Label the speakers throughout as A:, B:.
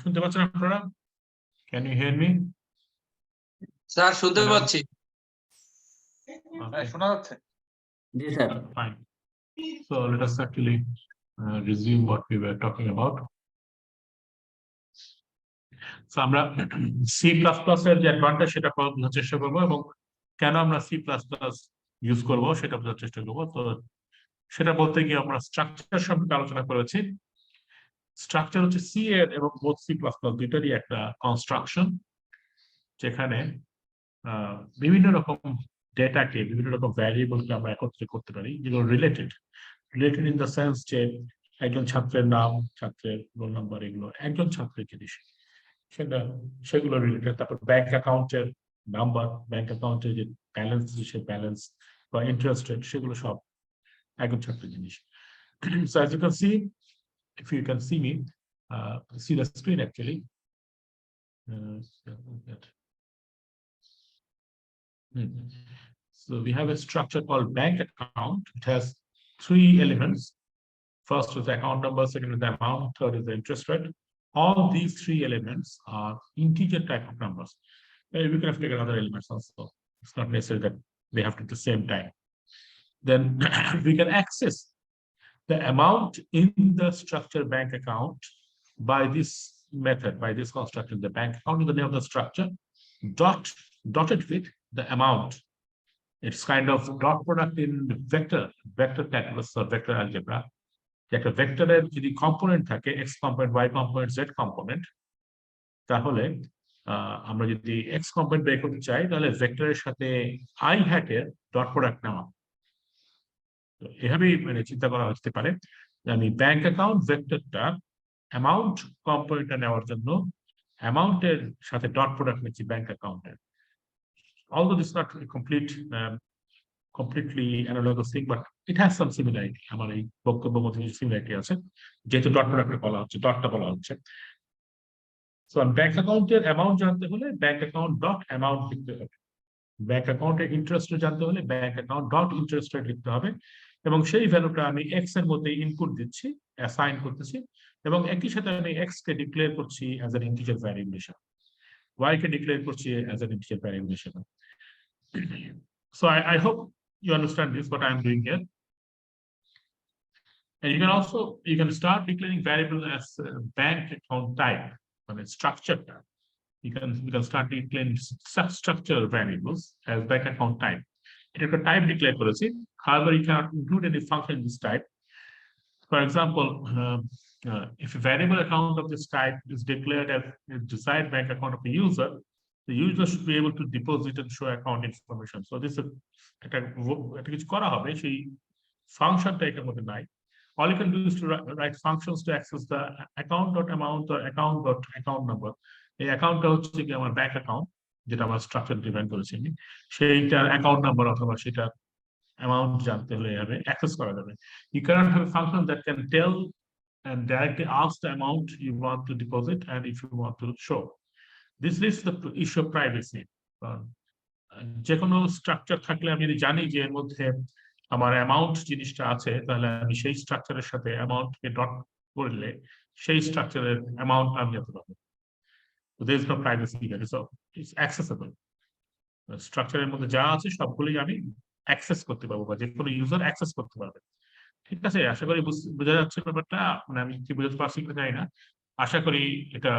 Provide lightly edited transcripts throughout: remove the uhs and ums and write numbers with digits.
A: শুনতে পাচ্ছেন আপনারা? Can you hear me?
B: Sir শুনতে পাচ্ছি।
A: শোনা যাচ্ছে? জি sir. Fine. So let us actually resume what we were talking about. So আমরা C++ এর যে অ্যাডভান্টেজ সেটা বোঝার চেষ্টা করব এবং কেন আমরা C++ ইউজ করব সেটা বোঝার চেষ্টা করব। তো সেটা বলতে গিয়ে আমরা স্ট্রাকচার সম্পর্কে আলোচনা করেছি। স্ট্রাকচার হচ্ছে সি এর এবং বোথ C++ দুইটারই একটা কনস্ট্রাকশন, যেখানে বিভিন্ন রকম ডেটাকে, বিভিন্ন রকম ভ্যারিয়েবলকে আমরা একত্রে করতে পারি, যেগুলো রিলেটেড ইন দ্য সেন্স যে একজন ছাত্রের নাম, ছাত্রের রোল নাম্বার, এগুলো একজন ছাত্রের জিনিস, সেগুলো রিলেটেড। তারপর ব্যাংক অ্যাকাউন্টের নাম্বার, ব্যাংক অ্যাকাউন্টের যে ব্যালেন্স, সে ব্যালেন্স বা ইন্টারেস্ট রেট, সেগুলো সব একজন ছাত্রের জিনিস। So as you can see, if you can see me, see the screen actually. So we have a structure called bank account. It has three elements. First is the account number, second is the amount, third is the interest rate. All these three elements are integer type of numbers. We can have taken other elements also. It's not necessary that they have to at the same time. Then we can access the amount in the structure bank account by this method, by this construction. The bank account is the name of the structure, dotted with the amount. It's kind of dot product in vector calculus or vector algebra. একটা ভেক্টরের যদি component থাকে, x component, y component, z component, তাহলে আমরা যদি x component বের করতে চাই, তাহলে ভেক্টরের সাথে আই হ্যাটের ডট প্রোডাক্ট নেওয়া। তো এভাবেই মানে চিন্তা করা হতে পারে যে আমি ব্যাংক অ্যাকাউন্ট ভেক্টরটা অ্যামাউন্ট কম্পোনেন্টটা নেওয়ার জন্য অ্যামাউন্টের সাথে ডট প্রোডাক্ট নিচ্ছি ব্যাংক অ্যাকাউন্টের। Although this is not completely analogous thing, but it has some similarity. আমার এই বক্তব্যের মধ্যে সিমিলারিটি আছে, যেহেতু ডট প্রোডাক্ট বলা হচ্ছে, ডটটা বলা হচ্ছে। সো ব্যাংক অ্যাকাউন্টের অ্যামাউন্ট জানতে হলে ব্যাংক অ্যাকাউন্ট ডট অ্যামাউন্ট লিখতে হবে, ব্যাংক অ্যাকাউন্টের ইন্টারেস্ট রেট জানতে হলে bank account dot interest rate লিখতে হবে, এবং সেই ভ্যালুটা আমি এক্স এর মধ্যে ইনপুট দিচ্ছি, অ্যাসাইন করতেছি, এবং একই সাথে আমি এক্স কে ডিক্লেয়ার করছি অ্যাজ অ্যান ইন্টিজার ভ্যারিয়েবল হিসেবে, ওয়াই কে ডিক্লেয়ার করছি অ্যাজ অ্যান ইন্টিজার ভ্যারিয়েবল হিসেবে। So I hope you understand this, what I'm doing here. And you can start declaring variable as bank account type, structure type. You can start declaring structure variables as bank account type. It is a type declared policy. However, you cannot include any function in this type. For example, if a variable account of this type is declared as a desired bank account of a user, the user should be able to deposit and show account information. So this is a function taken with the night. All you can do is to write functions to access the account.amount or account.account number. The account হচ্ছে কি আমার bank account, যেটা আমার structure define করেছি আমি, সেইটার account number অথবা সেটা অ্যামাউন্ট জানতে হলে এভাবে অ্যাক্সেস করা যাবে। You cannot have a function that can tell and directly ask the amount you want to deposit and if you want to show. This leads to the issue of privacy. যে কোনো structure থাকলে আমি যদি জানি যে এর মধ্যে আমার অ্যামাউন্ট জিনিসটা আছে, তাহলে আমি সেই স্ট্রাকচারের সাথে অ্যামাউন্টকে ডট করলে সেই স্ট্রাকচারের অ্যামাউন্ট আমি জানতে পারবো। There is no privacy here, so it's accessible. স্ট্রাকচারের মধ্যে যা আছে সবগুলোই আমি অ্যাক্সেস করতে পারবো, বা যে কোনো ইউজার অ্যাক্সেস করতে পারবে। ঠিক আছে, আশা করি বোঝা যাচ্ছে ব্যাপারটা। মানে আমি কি বুঝতে পারছি কিনা জানি না, আশা করি এটা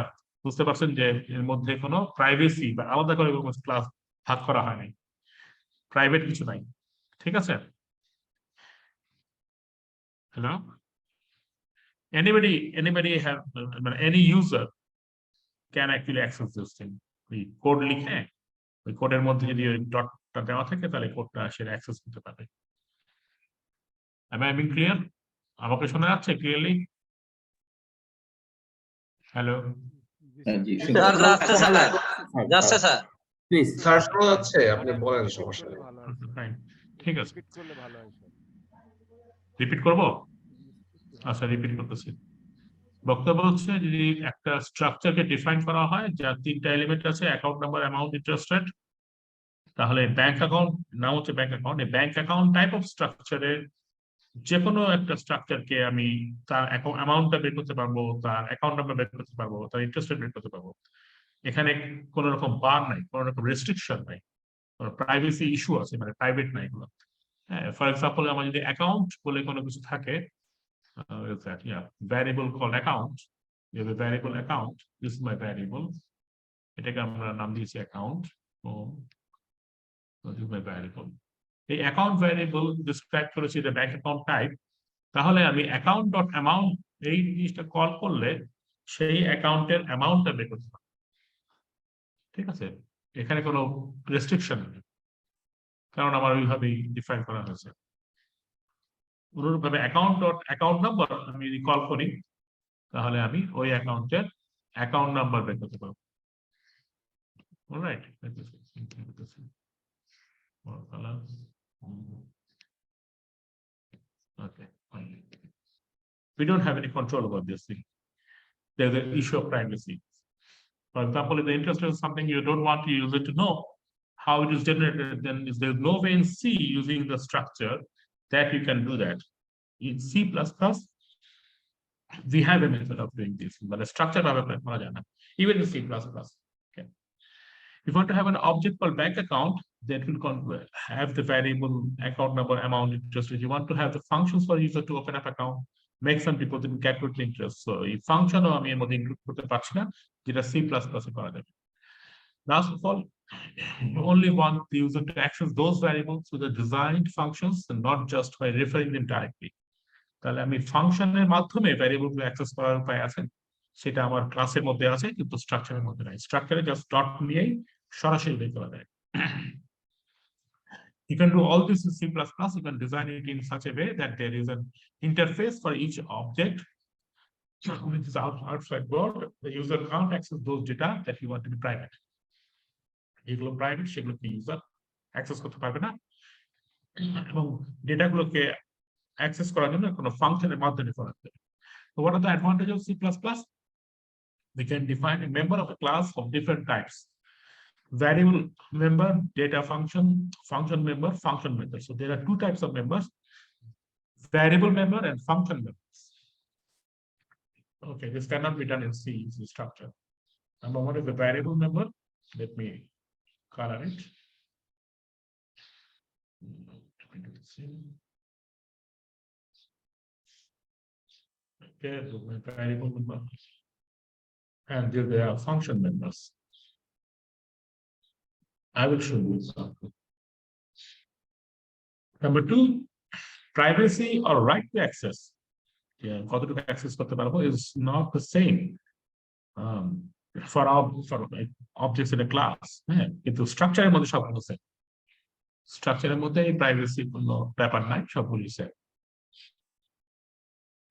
A: বুঝতে পারছেন যে এর মধ্যে কোনো প্রাইভেসি বা আলাদা করে কোনো ক্লাস ভাগ করা হয়নি, প্রাইভেট কিছু নাই। ঠিক আছে? Hello? Anybody have any user can actually access this thing. We code লিখে ওই কোডের মধ্যে যদি ওই ডটটা দেওয়া থাকে, তাহলে কোডটা সে অ্যাক্সেস করতে পারবে। Am I being clear? আমাকে শোনা যাচ্ছে ক্লিয়ারলি? হ্যালো?
B: যাচ্ছে স্যার।
C: প্লিজ স্যার, শোনা যাচ্ছে, আপনি বলেন, সমস্যা নেই।
A: ঠিক আছে, রিপিট করবো? আচ্ছা, রিপিট করতেছি। বক্তব্য হচ্ছে, যদি একটা স্ট্রাকচারকে ডিফাইন করা হয় যার তিনটা এলিমেন্ট আছে, account number, amount, interest rate, তাহলে ব্যাংক অ্যাকাউন্ট নাম হচ্ছে ব্যাংক অ্যাকাউন্ট। এই ব্যাংক অ্যাকাউন্ট টাইপ অফ স্ট্রাকচারের যে কোনো একটা স্ট্রাকচারকে আমি তার অ্যামাউন্টটা বের করতে পারবো, তার অ্যাকাউন্ট নাম্বার বের করতে পারবো, তার ইন্টারেস্ট রেট বের করতে পারবো। এখানে কোনো রকম বার নাই, কোনো রকম রেস্ট্রিকশন নাই, কোনো প্রাইভেসি ইস্যু আছে, মানে প্রাইভেট নাই এগুলো। হ্যাঁ, ফর এক্সাম্পল আমার যদি অ্যাকাউন্ট বলে কোনো কিছু থাকে, variable call account, variable account, this is my variable, এটাকে আমরা নাম দিয়েছি অ্যাকাউন্ট। ভ্যারিয়েবল, এই অ্যাকাউন্ট ভ্যারিয়েবল ডিসক্রাইব করেছি যে ব্যাংক অ্যাকাউন্ট টাইপ। তাহলে আমি অ্যাকাউন্ট ডট অ্যামাউন্ট এই জিনিসটা কল করলে সেই অ্যাকাউন্টের অ্যামাউন্টটা বের করতে পারবো। ঠিক আছে, এখানে কোনো রেস্ট্রিকশন নেই, কারণ আমার ওইভাবেই ডিফাইন করা হয়েছে। অনুরূপভাবে অ্যাকাউন্ট ডট অ্যাকাউন্ট নাম্বার আমি যদি কল করি, তাহলে আমি ওই অ্যাকাউন্টের অ্যাকাউন্ট নাম্বার বের করতে পারবো। Alright, okay, fine. We don't have any control over this thing. There's an issue of privacy. For example, if the interest rate is something you don't want the user to know how it is generated, then there's no way in C using the structure that you can do that. In C++, we have a method of doing this, but the structure of even in C++. Okay. If you want to have an object called bank account, that will have the variable account number, amount, interest rate. You want to have the functions for user to open up account, make some people then calculate the interest. So if function or include করতে পারছি না, যেটা C++ এ করা যাবে। Last of all, you only want the user to access those variables with the designed functions and not just by referring them directly. তাহলে আমি ফাংশনের মাধ্যমে ভ্যারিয়েবল গুলো অ্যাক্সেস করার উপায় আছে, সেটা আমার ক্লাসের মধ্যে আছে, কিন্তু স্ট্রাকচারের মধ্যে নাই। স্ট্রাকচারে জাস্ট ডট নিয়েই সরাসরি বের করা যায়। You can do all this in C++. You can design it in such a way that there is an interface for each object which is outside world. The user can't access those data that you want to be private. এগুলো private, সেগুলোকে user access করতে পারবে না, এবং ডেটাগুলোকে access করার জন্য কোনো ফাংশনের মাধ্যমে করা যাবে। So what are the advantages of C++? We can define a member of a class of different types. Variable member, data function, function member, function member. So there are two types of members, variable member and function members. Okay, this cannot be done in C structure. Number one is the variable member. Let me color it. Okay, so my variable member. And there are function members. I will show you something. Number two, privacy or right to access. Yeah, কতটুকু access করতে পারবো is not the same for objects in a class. হ্যাঁ, কিন্তু স্ট্রাকচারের মধ্যে সবগুলো same. স্ট্রাকচারের মধ্যে এই প্রাইভেসি কোনো ব্যাপার নাই, সবগুলো same.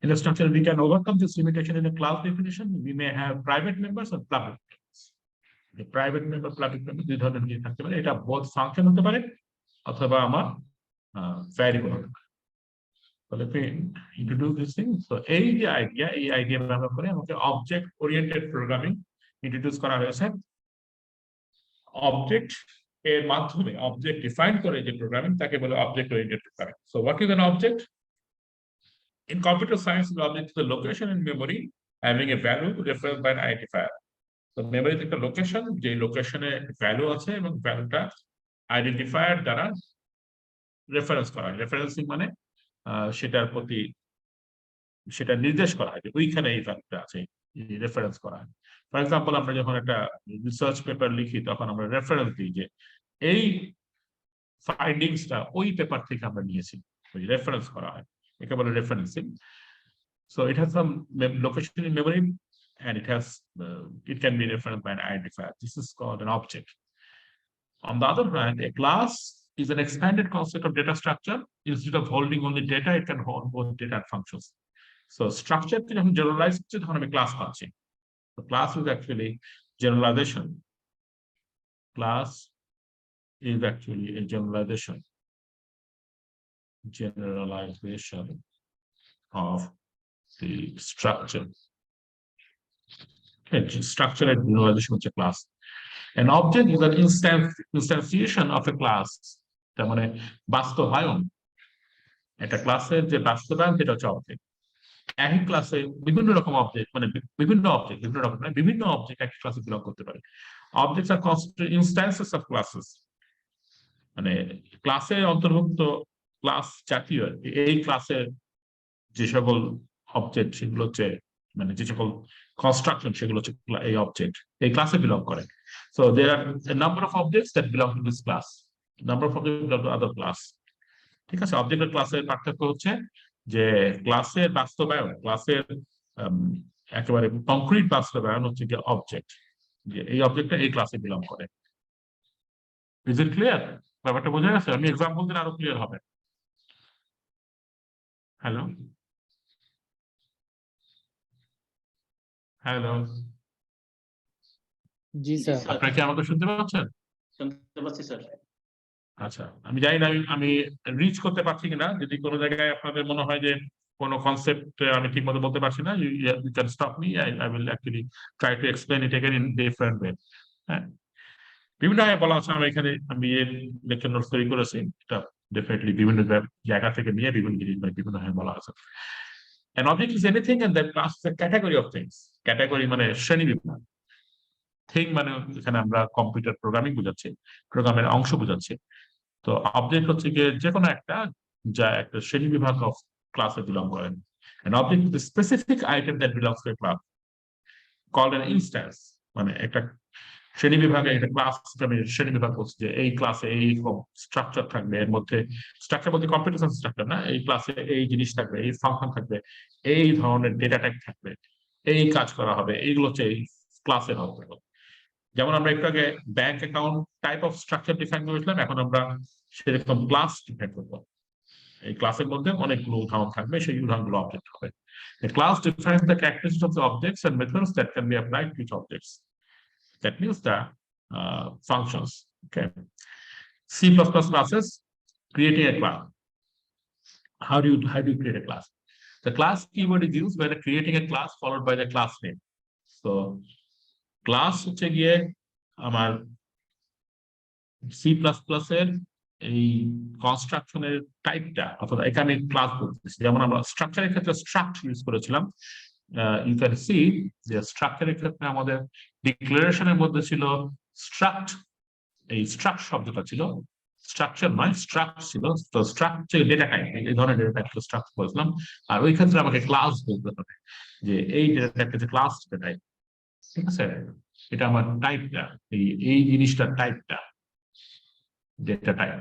A: In the structure, we can overcome this limitation in the class definition. We may have private members or public members. The private member, public member, দুই ধরনের নিয়ে থাকতে পারে। এটা both function হতে পারে অথবা আমার variable হতে পারে। So let me introduce this thing. So এই idea ব্যবহার করে আমাকে object oriented programming introduce করা হয়েছে। Object এর মাধ্যমে object define করে যে programming তাকে বলে object oriented programming. So what is an object? In computer science, the object is a location in memory having a value referenced by an identifier. So memory is a location, যে লোকেশনে value আছে এবং ভ্যালুটা identifier দ্বারা reference করা হয়। Referencing মানে সেটার প্রতি সেটা নির্দেশ করা হয় যে ওইখানে এই ভ্যালুটা আছে, রেফারেন্স করা হয়। ফর এক্সাম্পল, আমরা যখন একটা রিসার্চ পেপার লিখি তখন আমরা রেফারেন্স দিই যে এই ফাইন্ডিংসটা ওই পেপার থেকে আমরা নিয়েছি, ওই রেফারেন্স করা হয়, একে বলে referencing. So it has some location in memory, and it can be referenced by an identifier. This is called an object. On the other hand, a class is an expanded concept of data structure. Instead of holding only data, it can hold both data and functions. So structure is generalized class. The class is actually generalization. Class is actually a generalization of the structure. Okay, structure and generalization of a class. An object is an instantiation of a class. তার মানে বাস্তবায়ন, একটা ক্লাসের যে বাস্তবায়ন সেটা হচ্ছে object. একই ক্লাসে বিভিন্ন রকম অবজেক্ট, মানে বিভিন্ন অবজেক্ট, বিভিন্ন রকম মানে বিভিন্ন অবজেক্ট এক ক্লাসে বিলং করতে পারে। Objects R constant instances of classes, মানে ক্লাসে অন্তর্ভুক্ত ক্লাস জাতীয় এই ক্লাসের যে সকল অবজেক্ট সেগুলো হচ্ছে, মানে যে সকল কনস্ট্রাকশন সেগুলো হচ্ছে এই অবজেক্ট এই ক্লাসে বিলং করে। So there are a number of objects that belong to this class, number of objects belong to other class। ঠিক আছে, অবজেক্ট আর ক্লাসের পার্থক্য হচ্ছে যে ক্লাসের বাস্তবায়ন, ক্লাসের একেবারে কংক্রিট বাস্তবায়ন হচ্ছে যে অবজেক্ট, যে এই অবজেক্টটা এই ক্লাসে বিলং করে। Is it clear? ব্যাপারটা বোঝা গেছে? আমি এক্সাম্পল দিলে আরো ক্লিয়ার হবে। হ্যালো হ্যালো,
D: জি স্যার।
A: আপনারা কি আমাকে শুনতে পাচ্ছেন?
D: শুনতে পাচ্ছি স্যার।
A: আচ্ছা, আমি জানি না আমি রিচ করতে পারছি কিনা। যদি কোনো জায়গায় আপনাদের মনে হয় যে কোনো কনসেপ্ট আমি ঠিক মতো বলতে পারছি না, you can stop me, I will actually try to explain it again in different way. হ্যাঁ, বিভিন্ন জায়গায় বলা আছে, আমি এর লেকচার নোটস তৈরি করেছি, এটা ডেফিনেটলি বিভিন্ন জায়গা থেকে নিয়ে বিভিন্ন জিনিস বিভিন্ন ভাবে বলা আছে। An object is anything and that class is a category of things. Category মানে শ্রেণী বিভাগ। থিং মানে এখানে আমরা কম্পিউটার প্রোগ্রামিং বোঝাচ্ছি, প্রোগ্রামের অংশ বোঝাচ্ছি। তো অবজেক্ট হচ্ছে গিয়ে যে কোনো একটা, যা একটা শ্রেণী বিভাগ অফ ক্লাসে বিলং করেন। An object is a specific item that belongs to a class called an instance, মানে একটা শ্রেণী বিভাগে একটা ক্লাস শ্রেণী বিভাগ হচ্ছে যে এই ক্লাসে এই স্ট্রাকচার থাকবে, এর মধ্যে স্ট্রাকচার বলতে কম্পিউটেশন স্ট্রাকচার না, এই ক্লাসে এই জিনিস থাকবে, এই ফাংশন থাকবে, এই ধরনের ডেটা টাইপ থাকবে, এই কাজ করা হবে, এইগুলো হচ্ছে এই ক্লাসের অন্তর্গত। যেমন আমরা একটু আগে bank account type of structure define করেছিলাম, এখন আমরা সেরকম ক্লাস ডিফাইন করবো। এই ক্লাসের মধ্যে অনেকগুলো উদাহরণ থাকবে, সেই উদাহরণগুলো অবজেক্ট হবে। The class defines the characteristics of the objects and methods that can be applied to each objects. That means the functions. Okay. C++ classes, creating a class. How do you create a class? The class keyword is used when creating a class followed by the class name. So class হচ্ছে গিয়ে আমার C++ এর এই কনস্ট্রাকশনের টাইপটা, অর্থাৎ এখানে class বলতেছি। যেমন আমরা স্ট্রাকচারের ক্ষেত্রে স্ট্রাক্ট ইউজ করেছিলাম, ইউ ক্যান সি যে স্ট্রাকচারের ক্ষেত্রে আমাদের ডিক্লারেশনের মধ্যে ছিল স্ট্রাক্ট, এই স্ট্রাক্ট শব্দটা ছিল, স্ট্রাকচার নয় স্ট্রাক্ট ছিল। তো স্ট্রাকচার ডেটা টাইপ, এই ধরনের ডেটা টাইপকে স্ট্রাক্ট বলেছিলাম। আর ওই ক্ষেত্রে আমাকে ক্লাস বলতে হবে যে এই ডেটা টাইপটা যে ক্লাস ডেটা টাইপ। ঠিক আছে, এটা আমার টাইপটা, এই জিনিসটার টাইপটা ডেটা টাইপ,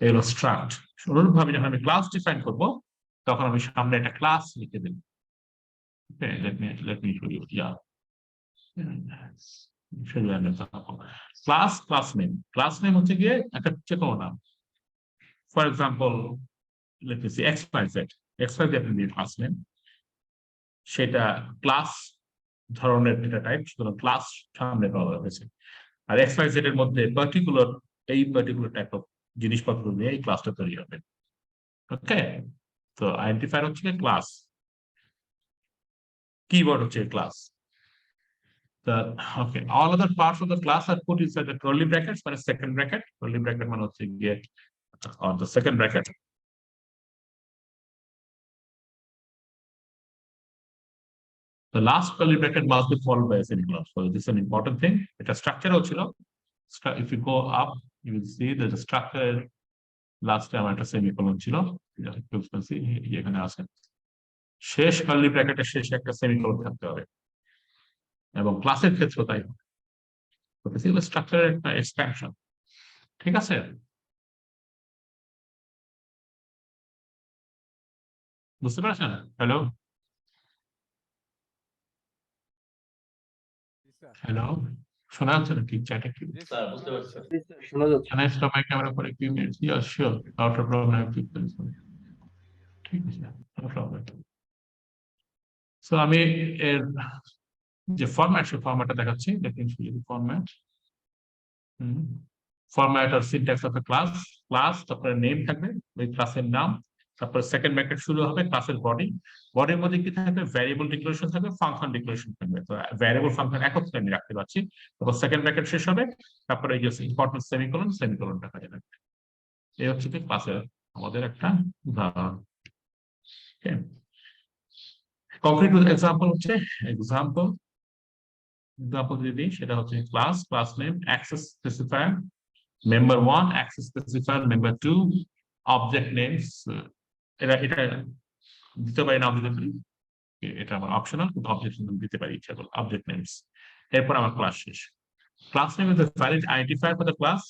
A: এগুলো স্ট্রাক্ট। অনুরূপভাবে যখন আমি ক্লাস ডিফাইন করব তখন আমি সামনে একটা ক্লাস লিখে দেব। Okay, let me show you. Yeah. Class name. Class name হচ্ছে গিয়ে একটা যে কোনো নাম। For example, let me see XYZ. XYZ can be class name. সেটা ক্লাস ধরনের ডেটা টাইপ, সুতরাং ক্লাস সামনে পাওয়া হয়েছে। আর XYZ এর মধ্যে পার্টিকুলার টাইপ অফ জিনিসপত্র নিয়ে এই ক্লাসটা তৈরি হবে। ওকে, তো আইডেন্টিফায়ার হচ্ছে ক্লাস, keyword হচ্ছে class. Okay, all other parts of the class are put inside the curly brackets, মানে second bracket, curly bracket মানে হচ্ছে গিয়ে or the second bracket. The last curly bracket must be followed by a semicolon. So this is an important thing. It's a structure হচ্ছিল। If you go up, you will see that the structure last time একটা semicolon ছিল, এখানে আছে। শেষ curly bracket এর শেষে একটা semicolon থাকতে হবে, এবং ক্লাসের ক্ষেত্রে তাই হবে। স্ট্রাকচারের একটা এক্সপ্যানশন। ঠিক আছে, বুঝতে পারছেন? হ্যালো হ্যালো, শোনা যাচ্ছে না? ঠিক চ্যাটে কি
D: স্যার বুঝতে পারছি।
C: শোনা যাচ্ছে।
A: Can I stop my camera for a few minutes? Yeah, sure. Not a problem. I have to finish. ঠিক আছে, no problem. So আমি এর যে ফরম্যাট, সেই ফরম্যাটটা দেখাচ্ছি। দেখুন ফরম্যাট, ফরম্যাট আর syntax of a class. Class, তারপরে নেম থাকবে, ওই ক্লাসের নাম, তারপরে সেকেন্ড ব্র্যাকেট শুরু হবে ক্লাসের বডি, বডির মধ্যে কি থাকবে? ভ্যারিয়েবল ডিক্লারেশন থাকবে, ফাংশন ডিক্লারেশন থাকবে। তো ভ্যারিয়েবল ফাংশন একত্রে আমি রাখতে পারছি। তারপর সেকেন্ড ব্র্যাকেট শেষ হবে, তারপরে এই যে ইম্পর্টেন্ট সেমিকোলন, সেমিকোলনটা কাজে লাগবে। এই হচ্ছে কি ক্লাসের আমাদের একটা উদাহরণ। কংক্রিট এক্সাম্পল হচ্ছে এক্সাম্পল যদি সেটা হচ্ছে class name access specifier member 1 access specifier member 2 object names. এটা দিতে পারি না দিতে পারি, এটা আমার অপশনাল, কিন্তু অবজেক্ট নেম দিতে পারি ইচ্ছা করলে অবজেক্ট নেমস। এরপর আমার ক্লাস শেষ। Class name is the valid identifier for the class,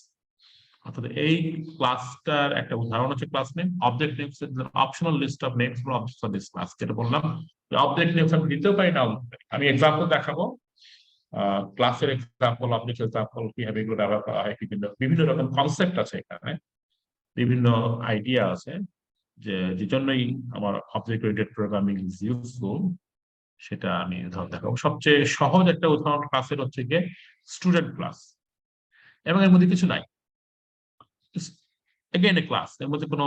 A: অর্থাৎ এই ক্লাসটার একটা উদাহরণ হচ্ছে class name. Object names is the optional list of names for objects of this class, যেটা বললাম অবজেক্ট নেমস আমি দিতেও পারি না। আমি এক্সাম্পল দেখাবো, ক্লাসের এক্সাম্পল, অবজেক্ট এক্সাম্পল, কিভাবে এগুলো ব্যবহার করা হয়, বিভিন্ন রকম কনসেপ্ট আছে এখানে, বিভিন্ন আইডিয়া আছে যে জন্যই আমার object oriented programming is useful, সেটা আমি উদাহরণ দেখাবো। সবচেয়ে সহজ একটা উদাহরণ ক্লাসের হচ্ছে গিয়ে স্টুডেন্ট ক্লাস, এবং এর মধ্যে কিছু নাই, এগেইন এ ক্লাস, এর মধ্যে কোনো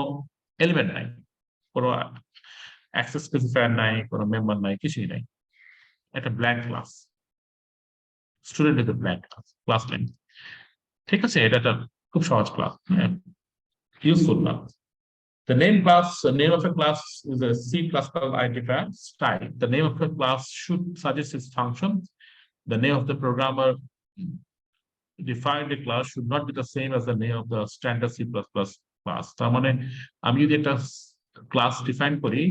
A: এলিমেন্ট নাই, কোনো অ্যাক্সেস স্পেসিফায়ার নাই, কোনো মেম্বার নাই, কিছুই নাই, একটা blank class. Student is a blank class name, ঠিক আছে? এটা একটা খুব সহজ class, useful class. The name of a class is a C++ identifier style. The name of a class should suggest its function. The name of the programmer defined a class should not be the same as the name of the standard C++ class. তার মানে আমি যদি একটা class define করি,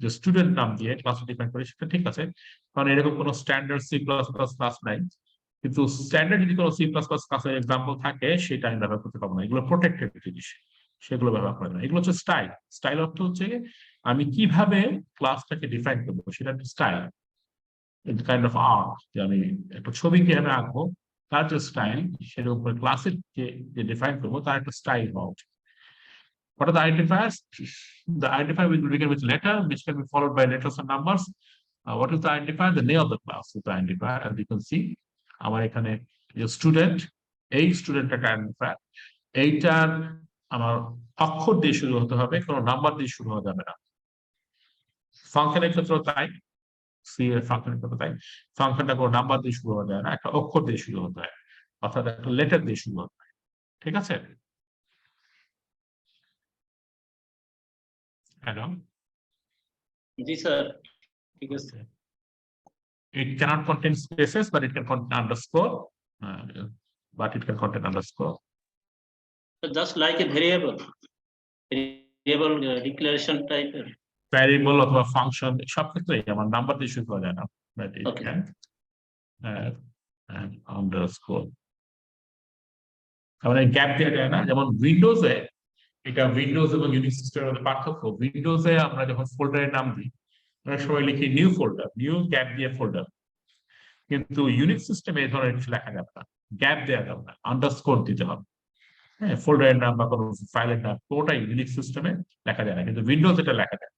A: যে student নাম দিয়ে class define করি, সেটা ঠিক আছে, কারণ এরকম কোনো স্ট্যান্ডার্ড C++ ক্লাস নাই। কিন্তু স্ট্যান্ডার্ড যদি কোনো C++ ক্লাসের এক্সাম্পল থাকে, সেটা আমি ব্যবহার করতে পারবো না, এগুলো প্রোটেক্টেড জিনিস, সেগুলো ব্যবহার করে না। এগুলো হচ্ছে স্টাইল। স্টাইল অর্থ হচ্ছে আমি কিভাবে ক্লাসটাকে ডিফাইন করবো, সেটা স্টাইল, কাইন্ড অফ আর্ট, যে আমি একটা ছবি কিভাবে আঁকবো তার যে স্টাইল, সেটার উপরে ক্লাসের যে ডিফাইন করবো তার একটা স্টাইল হওয়া উচিত। What are the identifiers? The identifier will begin with letter, which can be followed by letters and numbers. What is the identifier? The name of the class is the identifier. As you can see, আমার এখানে যে student, এই student একটা identifier, এইটার আমার অক্ষর দিয়ে শুরু হতে হবে, কোনো নাম্বার দিয়ে শুরু হতে যাবে না। ফাংশনের ক্ষেত্রে তাই, সি এর ফাংশনের ক্ষেত্রে তাই, ফাংশনটা কোনো নাম্বার দিয়ে শুরু হতে হয় না, একটা অক্ষর দিয়ে শুরু হতে হয়, অর্থাৎ একটা লেটার দিয়ে শুরু হতে হয়, ঠিক আছে? হ্যালো,
D: জি স্যার, ঠিক আছে।
A: It cannot contain spaces, but it can contain underscore. But it can contain underscore.
D: Just like a variable declaration type.
A: Variable অথবা ফাংশন সব ক্ষেত্রেই আমার নাম্বার দিয়ে শুরু করা যায় না, but it
D: Okay.
A: can have an underscore. তাহলে গ্যাপ দেওয়া যায় না, যেমন উইন্ডোজে, এটা উইন্ডোজ এবং ইউনিক্স সিস্টেমের মধ্যে পার্থক্য। উইন্ডোজে আমরা যখন ফোল্ডারের নাম দিই, অনেক সময় লিখি নিউ ফোল্ডার, নিউ গ্যাপ দিয়ে ফোল্ডার, কিন্তু ইউনিক্স সিস্টেমে এই ধরনের কিছু লেখা যাবে না, গ্যাপ দেওয়া যাবে না, আন্ডারস্কোর দিতে হবে। হ্যাঁ, ফোল্ডারের নাম বা কোনো ফাইলের নাম পুরোটাই ইউনিক্স সিস্টেমে লেখা যায় না, কিন্তু উইন্ডোজ এটা লেখা যায়।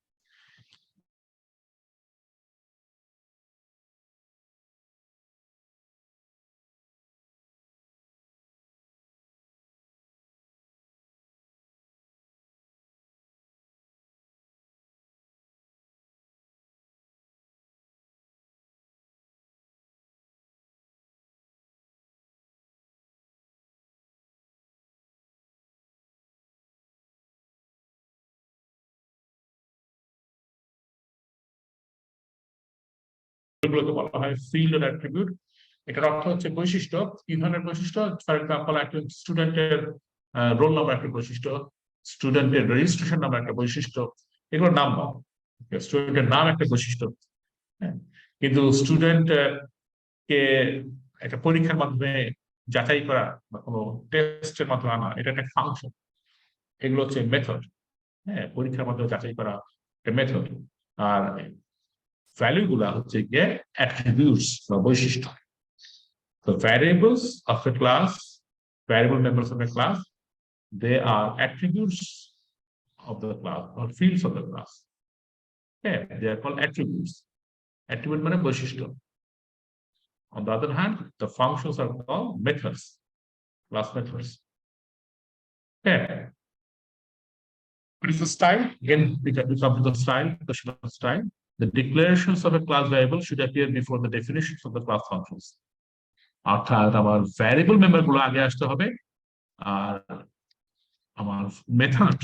A: এগুলোকে বলা হয় ফিল্ড অর অ্যাট্রিবিউট। এটার অর্থ হচ্ছে বৈশিষ্ট্য। কি ধরনের বৈশিষ্ট্য? ফর এক্সাম্পল, একটা স্টুডেন্টের রোল নাম্বার একটা বৈশিষ্ট্য, স্টুডেন্টের রেজিস্ট্রেশন নাম্বার একটা বৈশিষ্ট্য, এগুলোর নাম পাও। স্টুডেন্টের নাম একটা বৈশিষ্ট্য, হ্যাঁ, কিন্তু স্টুডেন্ট কে একটা পরীক্ষার মাধ্যমে যাচাই করা বা কোনো টেস্টের মাধ্যমে আনা, এটা একটা ফাংশন। এগুলো হচ্ছে মেথড। হ্যাঁ, পরীক্ষার মাধ্যমে যাচাই করা একটা মেথড। আর ভ্যালু গুলা হচ্ছে গিয়ে অ্যাট্রিবিউটস বা বৈশিষ্ট্য। The variables of a class, variable members of a class, they are attributes of the class or fields of the class. Okay, they are called attributes. Attribute মানে বৈশিষ্ট্য। On the other hand, the functions are called methods, class methods. Okay. What is the style? Again, we come to the style, question of style. The declarations of a class variable should appear before the definitions of the class functions. অর্থাৎ আমার variable member গুলো আগে আসতে হবে, আর আমার method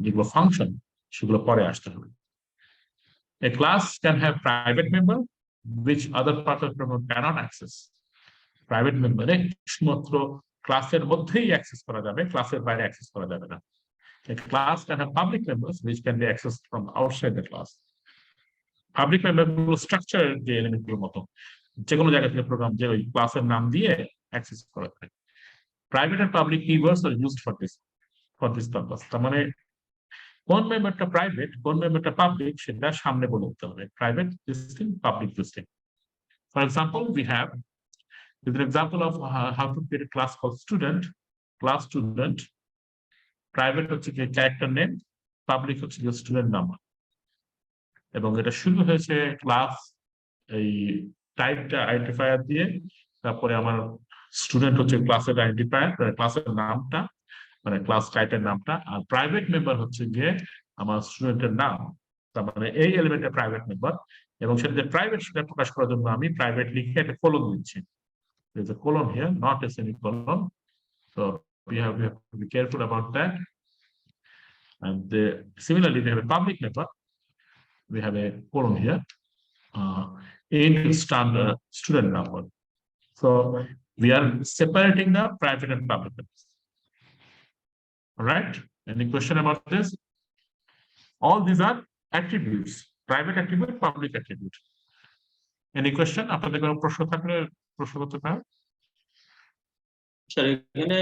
A: যেগুলো function সেগুলো পরে আসতে হবে। A class can have private member which other part of the member cannot access. Private member শুধুমাত্র ক্লাসের মধ্যেই অ্যাক্সেস করা যাবে, ক্লাসের বাইরে অ্যাক্সেস করা যাবে না। A class can have public members which can be accessed from outside the class. Public member গুলো স্ট্রাকচার যে এলিমেন্ট গুলোর মতো যে কোনো জায়গা থেকে প্রোগ্রাম যে ওই ক্লাসের নাম দিয়ে অ্যাক্সেস করা যায়। Private and public keywords are used for this purpose. তার মানে কোন মেম্বারটা প্রাইভেট কোন মেম্বারটা পাবলিক সেটা সামনে বলে দিতে হবে। Private ডিস্টিং, public ডিস্টিং। For example, we have with an example of how to create a class called student. Class student, private হচ্ছে কি ক্যারেক্টার নেম, পাবলিক হচ্ছে কি স্টুডেন্ট নাম্বার। এবং এটা শুরু হয়েছে ক্লাস এই টাইপটা আইডেন্টিফায়ার দিয়ে, তারপরে আমার স্টুডেন্ট হচ্ছে ক্লাসের আইডেন্টিফায়ার, ক্লাসের নামটা মানে ক্লাস টাইপের নামটা, আর প্রাইভেট মেম্বার হচ্ছে গিয়ে আমার স্টুডেন্টের নাম। তার মানে এই এলিমেন্টের প্রাইভেট মেম্বার, এবং সেটা যে প্রাইভেট সেটা প্রকাশ করার জন্য আমি প্রাইভেট লিখে একটা কোলন দিচ্ছি। There's a colon here, not a semicolon. So we have to be careful about that. And similarly, we have a public member. We have a colon here in standard student number. So we are separating the private and public members. All right. Any question about this? All these are attributes: private attribute, public attribute. Any question? আপনাদের কোনো প্রশ্ন থাকলে প্রশ্ন করতে পারেন।
D: Sir এখানে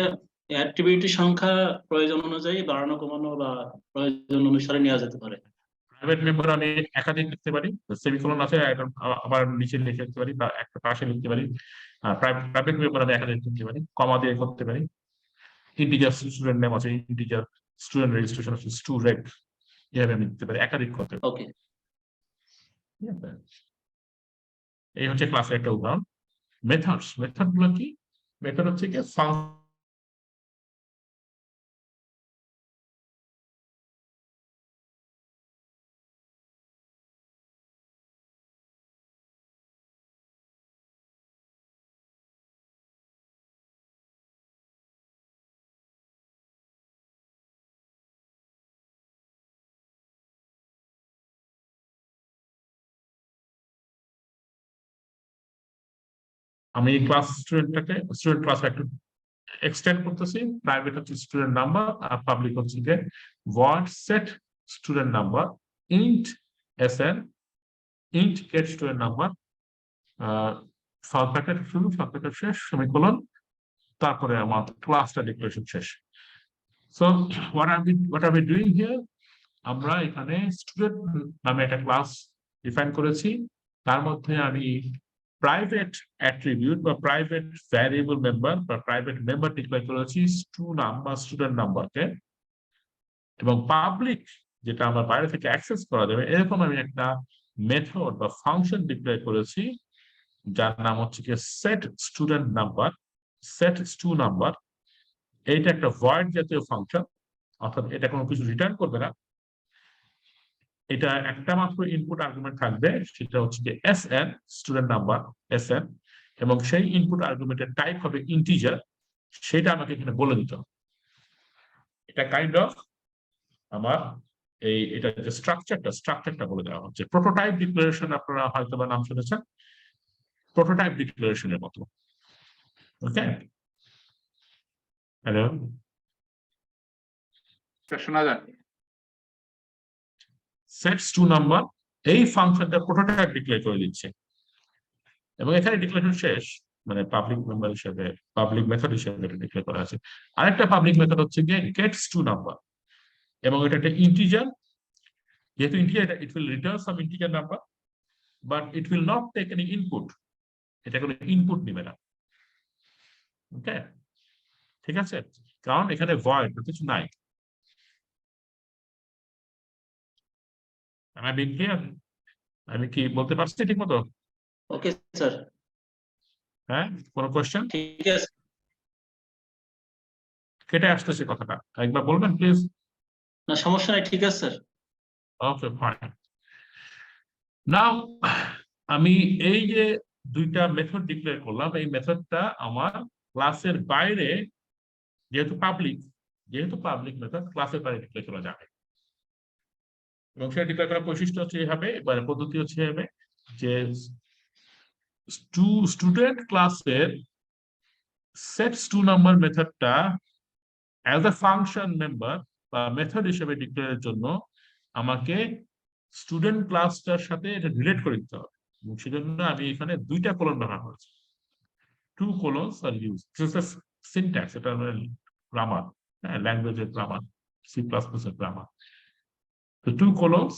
D: অ্যাট্রিবিউটের সংখ্যা প্রয়োজন অনুযায়ী বাড়ানো কমানো বা প্রয়োজন অনুসারে নেওয়া যেতে পারে।
A: প্রাইভেট মেম্বার আমি একাধিক লিখতে পারি, সেমিকোলন আছে আবার নিচে লিখে লিখতে পারি বা একটা পাশে লিখতে পারি। প্রাইভেট মেম্বার আমি একাধিক লিখতে পারি, কমা দিয়ে করতে পারি। ইন্টিজার স্টুডেন্ট নেম আছে, ইন্টিজার স্টুডেন্ট রেজিস্ট্রেশন আছে, স্টুডেন্ট, এভাবে আমি লিখতে পারি, একাধিক করতে পারি।
D: ওকে,
A: এই হচ্ছে ক্লাসের একটা উদাহরণ। মেথডস, মেথড গুলো কি? মেথড হচ্ছে কি আমি ক্লাস স্টুডেন্টটাকে স্টুডেন্ট ক্লাস একটু এক্সটেন্ড করতেছি। প্রাইভেট হচ্ছে স্টুডেন্ট নাম্বার আর পাবলিক হচ্ছে যে void set student number int sn int get student number first bracket শুরু ফার্স্ট ব্র্যাকেট শেষ সেমিকোলন, তারপরে আমার ক্লাসটা ডিক্লারেশন শেষ। So what are we doing here? আমরা এখানে স্টুডেন্ট নামে একটা ক্লাস ডিফাইন করেছি, তার মধ্যে আমি প্রাইভেট অ্যাট্রিবিউট বা প্রাইভেট ভ্যারিয়েবল মেম্বার বা প্রাইভেট মেম্বার ডিক্লেয়ার করেছি স্টুডেন্ট নাম্বারকে, এবং পাবলিক যেটা আমার বাইরে থেকে অ্যাক্সেস করা যাবে এরকম আমি একটা মেথড বা ফাংশন ডিক্লেয়ার করেছি যার নাম হচ্ছে কি set student number, set stew number. এইটা একটা ভয়েড জাতীয় ফাংশন, অর্থাৎ এটা কোনো কিছু রিটার্ন করবে না। এটা একটা মাত্র ইনপুট আর্গুমেন্ট থাকবে, সেটা হচ্ছে যে sn স্টুডেন্ট নাম্বার sn, এবং সেই ইনপুট আর্গুমেন্টের টাইপ হবে ইন্টিজার, সেটা আমাকে এখানে বলে দিতে হবে। এটা কাইন্ড অফ আমার এটা যে স্ট্রাকচারটা বলে দেওয়া হচ্ছে। প্রোটোটাইপ ডিক্লারেশন আপনারা হয়তো বা নাম শুনেছেন, প্রোটোটাইপ ডিক্লারেশনের মতো। ওকে, হ্যালো,
E: শোনা যায়?
A: সেটস টু নাম্বার এই ফাংশনটা প্রোটোটাইপ ডিক্লেয়ার করে দিচ্ছে, এবং এখানে ডিক্লারেশন শেষ, মানে পাবলিক মেম্বার হিসেবে পাবলিক মেথড হিসেবে এটা ডিক্লেয়ার করা আছে। আরেকটা পাবলিক মেথড হচ্ছে গিয়ে গেটস টু নাম্বার, এবং এটা একটা ইন্টিজার। যেহেতু integer, it will return some integer number, but it will not take any input, এটা কোনো ইনপুট নিবে না। ওকে, ঠিক আছে, কারণ এখানে ভয়েড কিছু নাই। আমি কি বলতে পারছি ঠিক মতো?
D: ওকে স্যার,
A: হ্যাঁ, কোনো কোয়েশ্চেন?
D: ঠিক আছে।
A: কেটে আসতেছে কথাটা, একবার বলবেন প্লিজ।
D: না সমস্যা নাই, ঠিক আছে স্যার।
A: Okay, fine. নাও আমি এই যে দুইটা মেথড ডিক্লেয়ার করলাম, এই মেথডটা আমার ক্লাসের বাইরে যেহেতু পাবলিক, যেহেতু পাবলিক মেথড ক্লাসের বাইরে ডিক্লেয়ার করা যাবে এবং সেটা ডিক্লেয়ার করার বৈশিষ্ট্য হচ্ছে এইভাবে, মানে পদ্ধতি হচ্ছে এইভাবে যে স্টুডেন্ট ক্লাসের সেট টু নাম্বার মেথডটা অ্যাজ এ ফাংশন মেম্বার বা মেথড হিসেবে ডিক্লেয়ারের জন্য আমাকে স্টুডেন্ট ক্লাসটার সাথে এটা রিলেট করে দিতে হবে এবং সেজন্য আমি এখানে দুইটা কোলন ব্যবহার করেছি। টু কোলনস আর ইউজ সিনট্যাক্স, এটা গ্রামার, হ্যাঁ, ল্যাঙ্গুয়েজের গ্রামার, C++ এর grammar. The two columns,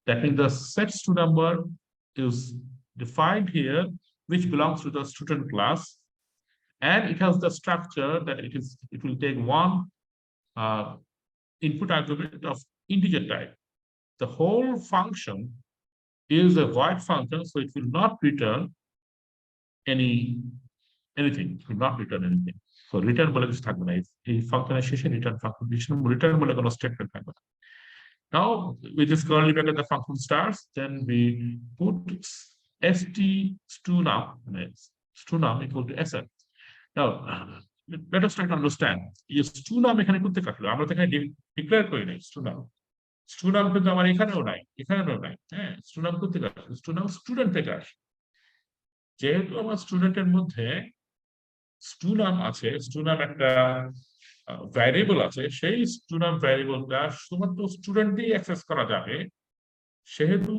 A: that means the sets to number is defined here, which belongs to the student class, and it has the structure that it will take one input argument of integer type. The whole function is a void function, so it will not return anything. It will not return anything. So return বলে কিছু থাকবে না, এই ফাংশনের শেষে return function, return বলে কোনো statement থাকবে না। Now with this curly bracket the function starts, then we put st_num equal to sn. Now let us try to understand এই st_num এখানে করতে কাটলো, আমরা তো এখানে ডিক্লেয়ার করি নাই st_num কিন্তু আমার এখানেও নাই, হ্যাঁ, st_num করতে কাটলো, st_num স্টুডেন্ট থেকে আসে। যেহেতু আমার স্টুডেন্টের মধ্যে st_num আছে, st_num একটা ভ্যারিয়েবল আছে, সেই স্টুডেন্ট ভ্যারিয়েবলটা শুধুমাত্র স্টুডেন্ট দিয়ে অ্যাক্সেস করা যাবে, সেহেতু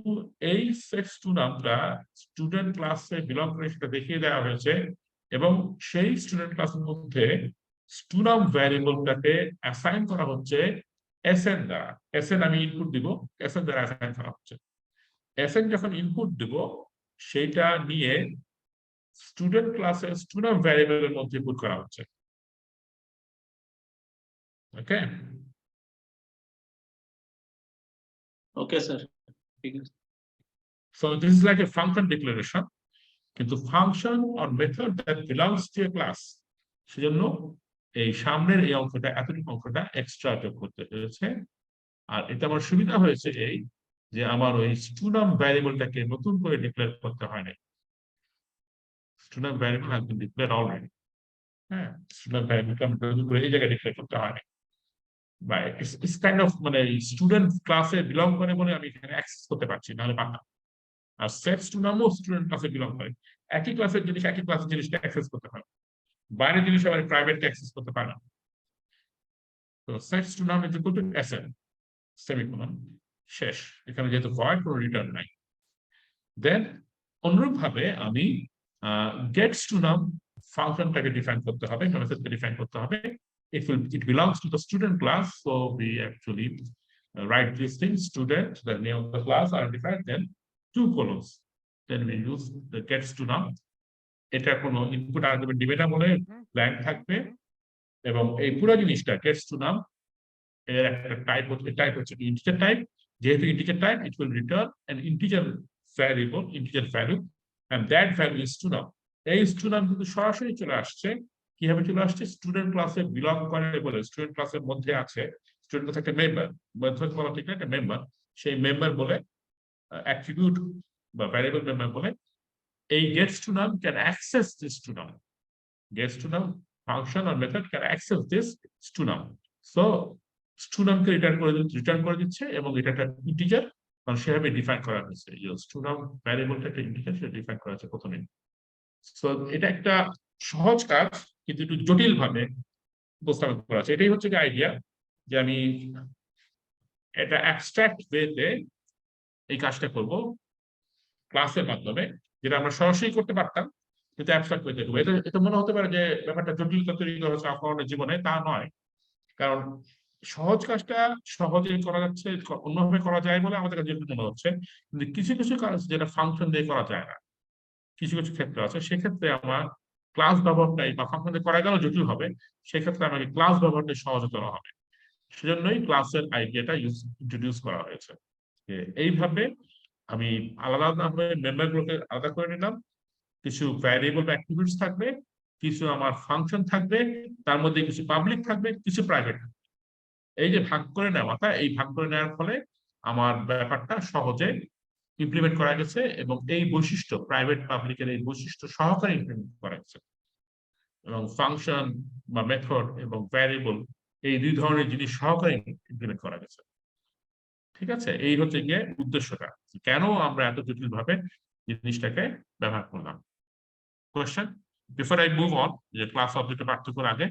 A: এই সেট st_numটা স্টুডেন্ট ক্লাসে বিলং করে সেটা দেখিয়ে দেওয়া হয়েছে এবং সেই স্টুডেন্ট ক্লাসের মধ্যে st_num ভ্যারিয়েবলটাকে অ্যাসাইন করা হচ্ছে sn দ্বারা। sn আমি ইনপুট দিব, sn দ্বারা অ্যাসাইন করা হচ্ছে। sn যখন ইনপুট দিব সেটা নিয়ে স্টুডেন্ট ক্লাসে st_num ভ্যারিয়েবলের মধ্যে পুট করা হচ্ছে। Okay.
D: ওকে স্যার, ঠিক আছে।
A: So this is like a function declaration, কিন্তু function or method that belongs to a class, সেজন্য এই সামনের এই অংশটা, এতটুকু অংশটা এক্সট্রা যোগ করতে হয়েছে। আর এটা আমার সুবিধা হয়েছে এই যে আমার ওই st_num ভ্যারিয়েবলটাকে নতুন করে ডিক্লেয়ার করতে হয় না। st_num variable has been declared already, হ্যাঁ, st_num ভ্যারিয়েবলটা নতুন করে এই জায়গায় ডিক্লেয়ার করতে হয় না। It's kind of মানে স্টুডেন্ট ক্লাসে বিলং করে বলে আমি এখানে অ্যাক্সেস করতে পারছি, নাহলে পারতাম। আর সেটস টু নামও স্টুডেন্ট ক্লাসে বিলং করে, একই ক্লাসের জিনিস একই ক্লাসের জিনিসটা অ্যাক্সেস করতে পারে, বাইরের জিনিস আবার প্রাইভেট অ্যাক্সেস করতে পারে না। তো সেটস টু নাম is equal two sn semicolon, শেষ। এখানে যেহেতু ভয়েড কোনো রিটার্ন নাই। দেন অনুরূপভাবে আমি গেটস টু নাম ফাংশনটাকে ডিফাইন করতে হবে, মেথডকে ডিফাইন করতে হবে। It belongs to the student class, so we actually write this thing, student, the name of the class are defined, then two columns, then we use the gets to num, এটা কোনো input argument দিবে না বলে blank থাকবে এবং এই পুরো জিনিসটা gets to num এর একটা টাইপ হচ্ছে ইন্টিজার টাইপ। যেহেতু integer type, it will return an integer variable, integer value, and that value is to num। এই st_num কিন্তু সরাসরি চলে আসছে, কিভাবে চলে আসছে, স্টুডেন্ট ক্লাসে বিলং করে বলে, স্টুডেন্ট ক্লাসের মধ্যে আছে, স্টুডেন্ট ক্লাস একটা মেম্বার, মেথড বলা ঠিক না, একটা মেম্বার, সেই মেম্বার বলে অ্যাট্রিবিউট বা ভ্যারিয়েবল মেম্বার বলে এই gets to num can access this to num, gets to num function আর method can access this to num. So to নামকে রিটার্ন করে দিচ্ছে এবং এটা একটা ইন্টিজার, কারণ সেভাবে ডিফাইন করা হয়েছে, টু নাম ভ্যারিয়েবলটা একটা ইন্টিজার, সেটা ডিফাইন করা হয়েছে প্রথমে। সো এটা একটা সহজ কাজ, কিন্তু একটু জটিল ভাবে উপস্থাপন করা আছে। এটাই হচ্ছে আইডিয়া যে আমি এটা অ্যাবস্ট্রাক্ট ওয়েতে এই কাজটা করব ক্লাসের মাধ্যমে, যেটা আমরা সরাসরি করতে পারতাম, কিন্তু অ্যাবস্ট্রাক্ট ওয়েতে করবো। এটা মনে হতে পারে যে ব্যাপারটা জটিলতা তৈরি করা হচ্ছে আপনার জীবনে, তা নয়। কারণ সহজ কাজটা সহজে করা যাচ্ছে, অন্যভাবে করা যায় বলে আমাদের কাছে জটিল মনে হচ্ছে, কিন্তু কিছু কিছু কাজ যেটা ফাংশন দিয়ে করা যায় না, কিছু কিছু ক্ষেত্রে আছে, সেক্ষেত্রে আমার ক্লাস ব্যবহারটাই বা ফাংশন করা গেল জটিল হবে, সেক্ষেত্রে আমাকে ক্লাস ব্যবহারটাই সহজ করা হবে। সেজন্যই ক্লাসের আইডিয়াটা ইন্ট্রোডিউস করা হয়েছে। এইভাবে আমি আলাদা আলাদাভাবে মেম্বারগুলোকে আলাদা করে নিলাম, কিছু ভ্যারিয়েবল বা অ্যাট্রিবিউটস থাকবে, কিছু আমার ফাংশন থাকবে, তার মধ্যে কিছু পাবলিক থাকবে, কিছু প্রাইভেট থাকবে। এই যে ভাগ করে নেওয়াটা, এই ভাগ করে নেওয়ার ফলে আমার ব্যাপারটা সহজে ইমপ্লিমেন্ট করা গেছে এবং এই বৈশিষ্ট্য প্রাইভেট পাবলিকের এই বৈশিষ্ট্য সহকারে ইমপ্লিমেন্ট করা গেছে এবং ফাংশন বা মেথড এবং ভ্যারিয়েবল এই দুই ধরনের জিনিস সহকারে ইমপ্লিমেন্ট করা গেছে। ঠিক আছে, এই হচ্ছে গিয়ে উদ্দেশ্যটা, কেন আমরা এত জটিল ভাবে জিনিসটাকে ব্যবহার করলাম। Question before I move on, যে ক্লাস অবজেক্টের পার্থক্যের আগে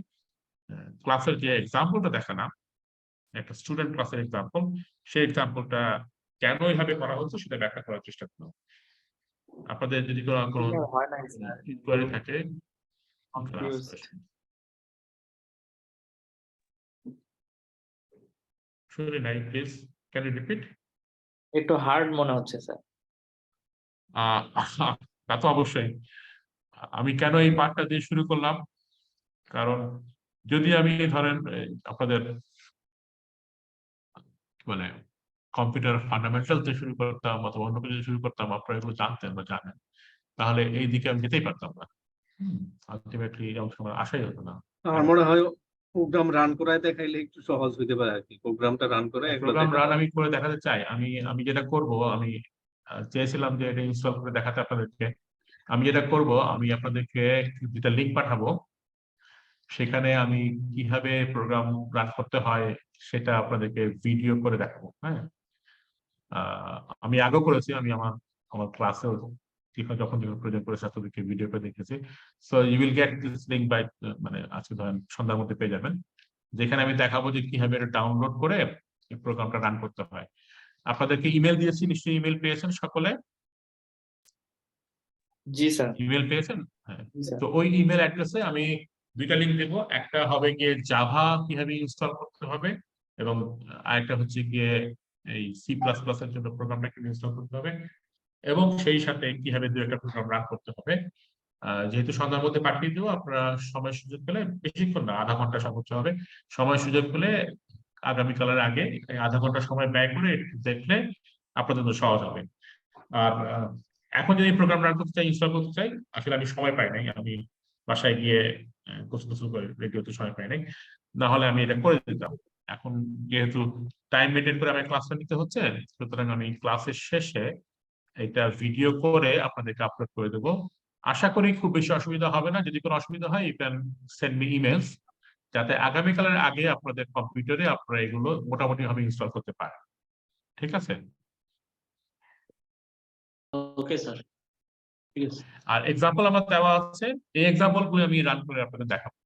A: ক্লাসের যে এক্সাম্পলটা দেখালাম, একটা স্টুডেন্ট ক্লাসের এক্সাম্পল, সেই এক্সাম্পলটা কেন এইভাবে করা হচ্ছে সেটা ব্যাখ্যা করার চেষ্টা করলাম। আপনাদের যদি কোনো
E: হয় নাই স্যার,
A: ইনকোয়ারি থাকে,
E: কনফিউজড।
A: শুনে নাই, প্লিজ ক্যান ইউ রিপিট?
E: একটু হার্ড মনে হচ্ছে স্যার।
A: তা তো অবশ্যই। আমি কেন এই পার্টটা দিয়ে শুরু করলাম, কারণ যদি আমি ধরেন আপনাদের মানে কম্পিউটার ফান্ডামেন্টাল দিয়ে শুরু করতাম অথবা অন্য কিছু শুরু করতাম, আপনারা এগুলো জানতেন বা জানেন, তাহলে এই দিকে আমি যেতেই পারতাম না। আলটিমেটলি এই অংশ আমার আশাই হতো না।
F: আমার মনে হয় প্রোগ্রাম রান করায় দেখাইলে একটু সহজ হইতে পারে আর কি, প্রোগ্রামটা রান করে একবার
A: প্রোগ্রাম রান
F: দেখাতে।
A: আমি করে দেখাতে চাই। আমি যেটা করব, আমি চেয়েছিলাম যে এটা ইনস্টল করে দেখাতে আপনাদেরকে। আমি যেটা করব, আমি আপনাদেরকে দুটা লিঙ্ক পাঠাবো, সেখানে আমি কিভাবে প্রোগ্রাম রান করতে হয় সেটা আপনাদেরকে ভিডিও করে দেখাবো। হ্যাঁ, আমি আগেও করেছি, আমি আমার আমার ক্লাসেও যখন প্রেজেন্ট করেছি আপনাদেরকে ভিডিও করে দেখেছি। So you will get this link by, মানে আজকে ধরেন সন্ধ্যার মধ্যে পেয়ে যাবেন, যেখানে আমি দেখাবো যে কিভাবে এটা ডাউনলোড করে প্রোগ্রামটা রান করতে হয়। আপনাদেরকে ইমেল দিয়েছি, নিশ্চয়ই ইমেল পেয়েছেন সকলে?
E: জি স্যার।
A: ইমেল পেয়েছেন? হ্যাঁ।
E: জি স্যার।
A: তো ওই ইমেল অ্যাড্রেসে আমি দুইটা লিঙ্ক দেবো, একটা হবে গিয়ে জাভা কিভাবে ইনস্টল করতে হবে, এবং আরেকটা হচ্ছে গিয়ে এই সি প্লাস প্লাস এর জন্য প্রোগ্রামটা কিভাবে ইনস্টল করতে হবে, এবং সেই সাথে কিভাবে দু একটা প্রোগ্রাম রান করতে হবে। যেহেতু সন্ধ্যার মধ্যে পাঠিয়ে দেবো, আপনারা সময় সুযোগ পেলে, বেশিক্ষণ না, আধা ঘন্টা সর্বোচ্চ হবে, সময় সুযোগ পেলে আগামীকালের আগে আধা ঘন্টা সময় ব্যয় করে একটু দেখলে আপনাদের তো সহজ হবে। আর এখন যদি প্রোগ্রাম রান করতে চাই, ইনস্টল করতে চাই, আসলে আমি সময় পাই নাই, আমি বাসায় গিয়ে গোসল করে রেডিওতে সময় পাই নাই, না হলে আমি এটা করে দিতাম। এখন যেহেতু টাইম মেনটেন করে আমার ক্লাসটা নিতে হচ্ছে, সুতরাং আমি ক্লাসের শেষে এটা ভিডিও করে আপনাদেরকে আপলোড করে দেবো। আশা করি খুব বেশি অসুবিধা হবে না। যদি কোনো অসুবিধা হয়, you can send me emails, যাতে আগামীকালের আগে আপনাদের কম্পিউটারে আপনারা এগুলো মোটামুটি ভাবে ইনস্টল করতে পারেন। ঠিক আছে?
D: ওকে স্যার, ঠিক আছে।
A: আর এক্সাম্পল আমার দেওয়া আছে, এই এক্সাম্পল গুলো আমি রান করে আপনাদের দেখাবো।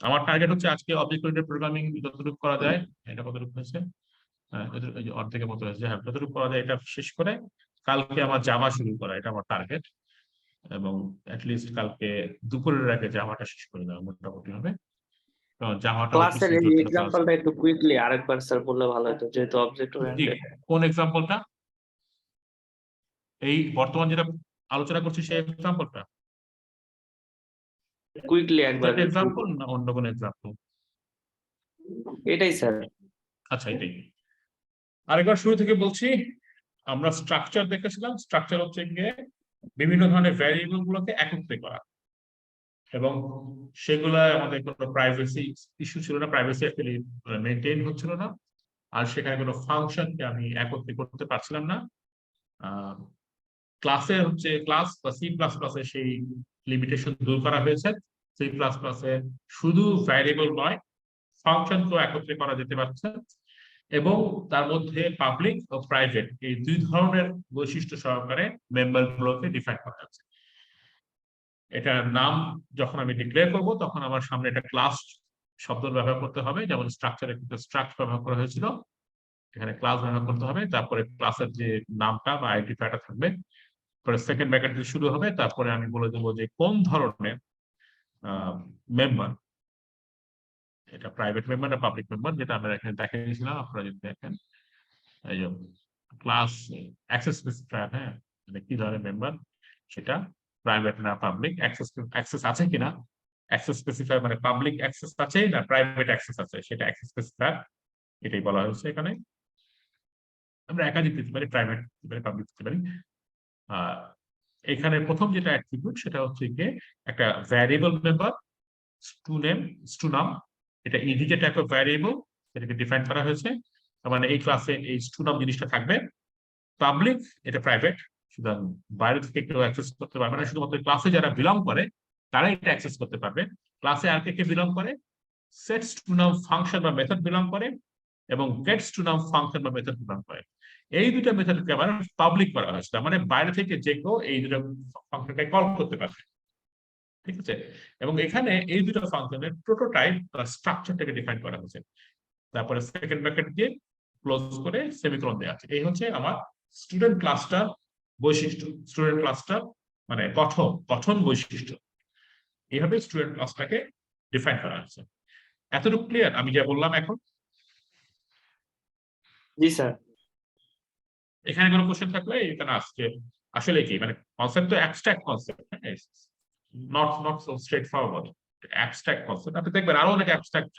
A: আমার টার্গেট হচ্ছে আজকে অবজেক্ট ওরিয়েন্টেড প্রোগ্রামিং যতটুকু করা যায়, এটা কতটুকু হয়েছে, অর্ধেকের মতো হয়েছে, হ্যাঁ, যতটুকু করা যায় এটা শেষ করে কালকে আমার জাভা শুরু করা, এটা আমার টার্গেট। এবং অ্যাটলিস্ট কালকে দুপুরের আগে জাভাটা শেষ করে দেওয়া মোটামুটি হবে। জাভাটা
E: ক্লাসের এই এক্সাম্পলটা একটু কুইকলি আরেকবার স্যার বললে ভালো হতো, যেহেতু অবজেক্ট ওরিয়েন্টেড।
A: কোন এক্সাম্পলটা? এই বর্তমান যেটা আলোচনা করছি সেই এক্সাম্পলটা?
E: কুইকলি একবার।
A: এক্সাম্পল না অন্য কোন এক্সাম্পল?
E: এটাই স্যার।
A: আচ্ছা, এটাই। আরেকবার শুরু থেকে বলছি, আমরা স্ট্রাকচার দেখেছিলাম। স্ট্রাকচার হচ্ছে গিয়ে বিভিন্ন ধরনের ভ্যারিয়েবল গুলোকে একত্রে করা, এবং সেগুলা আমাদের কোনো প্রাইভেসি ইস্যু ছিল না, প্রাইভেসি অ্যাকচুয়ালি মেনটেন হচ্ছিল না, আর সেখানে কোনো ফাংশনকে আমি একত্রে করতে পারছিলাম না। ক্লাসে হচ্ছে ক্লাস বা সি প্লাস প্লাসে সেই লিমিটেশন দূর করা হয়েছে। সি প্লাস প্লাসে শুধু ভ্যারিয়েবল নয়, ফাংশনকেও একত্রে করা যেতে পারছে, এবং তার মধ্যে পাবলিক ও প্রাইভেট এই দুই ধরনের বৈশিষ্ট্য সহকারে মেম্বার গুলোকে ডিফাইন করা যাচ্ছে। এটার নাম যখন আমি ডিক্লেয়ার করব, তখন আমার সামনে একটা ক্লাস শব্দ ব্যবহার করতে হবে, যেমন স্ট্রাকচারে কিন্তু স্ট্রাকচার ব্যবহার করা হয়েছিল, এখানে ক্লাস ব্যবহার করতে হবে। তারপরে ক্লাসের যে নামটা বা আইডেন্টিফায়ারটা থাকবে, পরে সেকেন্ড ব্র্যাকেট দিয়ে শুরু হবে, তারপরে আমি বলে দেবো যে কোন ধরনের মেম্বার, এটা প্রাইভেট মেম্বার না পাবলিক মেম্বার, যেটা আমরা এখানে দেখিয়েছিলাম। আপনারা যদি দেখেন, এই যে ক্লাস অ্যাক্সেস স্পেসিফায়ার, হ্যাঁ, মানে কি ধরনের মেম্বার, সেটা প্রাইভেট না পাবলিক, অ্যাক্সেস আছে কিনা, অ্যাক্সেস স্পেসিফায়ার মানে পাবলিক অ্যাক্সেস আছে না প্রাইভেট অ্যাক্সেস আছে, সেটা অ্যাক্সেস স্পেসিফায়ার, এটাই বলা হয়েছে এখানে। আমরা একাধিক দিতে পারি, প্রাইভেট দিতে পারি, পাবলিক দিতে পারি। এখানে প্রথম যেটা অ্যাট্রিবিউট, সেটা হচ্ছে গিয়ে একটা ভ্যারিয়েবল মেম্বার, স্টু নাম, এটা ইন্টিজার টাইপ অফ ভ্যারিয়েবল, এটাকে ডিফাইন করা হয়েছে। মানে এই ক্লাসে এই স্টু নাম জিনিসটা থাকবে। পাবলিক, এটা প্রাইভেট, সুতরাং বাইরে থেকে কেউ অ্যাক্সেস করতে পারবে না, শুধুমাত্র ক্লাসে যারা বিলং করে তারাই এটা অ্যাক্সেস করতে পারবে। ক্লাসে আর কে বিলং করে, সেটস টু নাম ফাংশন বা মেথড বিলং করে এবং গেটস টু নাম ফাংশন বা মেথড বিলং করে। এই দুটো মেথডকে আবার পাবলিক করা হয়েছে, তার মানে বাইরে থেকে যে কেউ এই দুটো ফাংশনকে কল করতে পারবে, ঠিক আছে। এবং এখানে এই দুটো ফাংশনের প্রোটোটাইপ বা স্ট্রাকচারটাকে ডিফাইন করা হয়েছে, তারপরে সেকেন্ড ব্র্যাকেট দিয়ে ক্লোজ করে সেমিকোলন দেওয়া আছে। এই হচ্ছে আমার স্টুডেন্ট ক্লাসটার বৈশিষ্ট্য, স্টুডেন্ট ক্লাসটার মানে গঠন বৈশিষ্ট্য। এইভাবে স্টুডেন্ট ক্লাসটাকে ডিফাইন করা হয়েছে। এতটুকু ক্লিয়ার আমি যা বললাম এখন?
E: জি স্যার।
A: এখানে কোনো কোশ্চেন থাকলে এখানে আজকে আসলে কি মানে কনসেপ্ট তো abstract concept, not so straight forward, abstract concept. আপনি দেখবেন আরো অনেক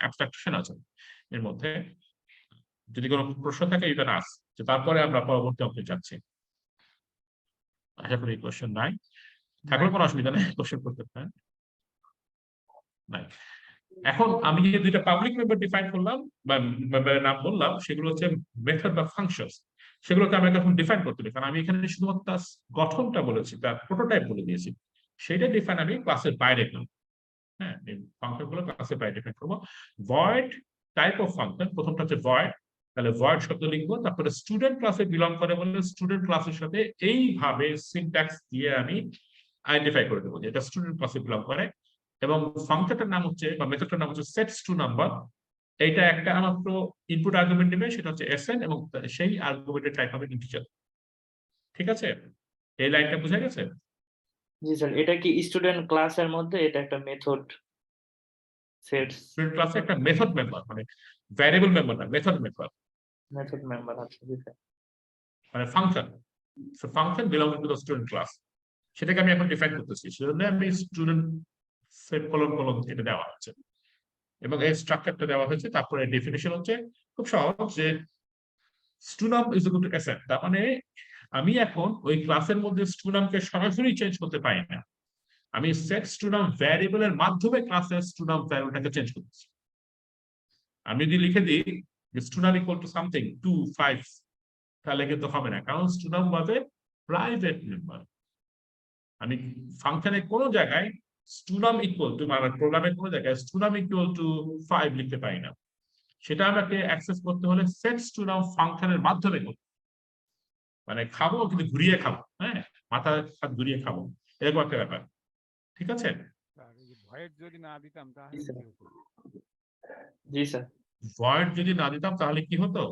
A: অ্যাবস্ট্রাকশন আছে এর মধ্যে। যদি কোনো প্রশ্ন থাকে এখানে আস, তারপরে আমরা পরবর্তী অঙ্কে যাচ্ছি। আশা করি কোশ্চেন নাই, থাকলে কোনো অসুবিধা নেই, কোশ্চেন করতে পারেন। নাই। এখন আমি যে দুইটা পাবলিক মেম্বার ডিফাইন করলাম বা মেম্বারের নাম বললাম, সেগুলো হচ্ছে মেথড বা ফাংশনস। সেগুলোকে আমি এখন ডিফাইন করতে হবে, কারণ আমি এখানে শুধুমাত্র তার গঠনটা বলেছি, তার প্রোটোটাইপ বলে দিয়েছি। সেইটা ডিফাইন আমি ক্লাসের বাইরে করব। হ্যাঁ, ফাংশন গুলো ক্লাসের বাইরে ডিফাইন করবো। ভয়েড টাইপ অফ ফাংশন, প্রথমটা হচ্ছে ভয়েড, তাহলে ভয়েড শব্দ লিখবো, তারপরে স্টুডেন্ট ক্লাসে বিলং করে বললে স্টুডেন্ট ক্লাসের সাথে এইভাবে সিনট্যাক্স দিয়ে আমি আইডেন্টিফাই করে দেবো যে এটা স্টুডেন্ট ক্লাসে বিলং করে। এবং ফাংশনটার নাম হচ্ছে বা মেথডটার নাম হচ্ছে সেটস টু নাম্বার। এইটা একটা মাত্র ইনপুট আর্গুমেন্ট নেবে, সেটা হচ্ছে এসএন, এবং সেই আর্গুমেন্টের টাইপ হবে ইন্টিজার। ঠিক আছে, এই লাইনটা বোঝা গেছে?
E: জি স্যার, এটা কি স্টুডেন্ট ক্লাসের মধ্যে এটা একটা মেথড সেটস
A: স্টুডেন্ট ক্লাসে একটা মেথড মেম্বার, মানে ভ্যারিয়েবল মেম্বার না, মেথড মেম্বার
E: মেথড মেম্বার আছে। জি স্যার।
A: মানে function. So function belongs to the student class, সেটাকে আমি এখন ডিফাইন করতেছি। সেজন্য আমি স্টুডেন্ট সেট কলন কলন এটা দেওয়া হচ্ছে এবং এই স্ট্রাকচারটা দেওয়া হয়েছে। তারপরে ডেফিনিশন হচ্ছে খুব সহজ, যে student is equal to SN. তার মানে আমি এখন ওই ক্লাসের মধ্যে স্টুডেন্টকে সরাসরি চেঞ্জ করতে পারি না, আমি সেট স্টুডেন্ট ভ্যারিয়েবলের মাধ্যমে ক্লাসের স্টুডেন্ট ভ্যারিয়েবলটাকে চেঞ্জ করতেছি। আমি যদি লিখে দিই স্টুডেন্ট ইকুয়াল টু সামথিং 2 5, তাহলে কিন্তু হবে না, কারণ স্টুডেন্ট বাদে প্রাইভেট মেম্বার। আমি ফাংশনে কোনো জায়গায় স্টুডেন্ট ইকুয়াল টু মানে প্রোগ্রামের কোনো জায়গায় স্টুডেন্ট ইকুয়াল টু 5 লিখতে পারি না। সেটা আমাকে অ্যাক্সেস করতে হলে সেট স্টুডেন্ট ফাংশনের মাধ্যমে করতে, মানে খাবো কিন্তু ঘুরিয়ে খাবো, হ্যাঁ, মাথা হাত ঘুরিয়ে খাবো, এরকম একটা ব্যাপার। ঠিক আছে,
G: ভয়েড যদি না দিতাম তাহলে
E: জি স্যার।
G: কি হতো?
E: জি স্যার।
A: ভয়েড যদি না দিতাম তাহলে কি হতো?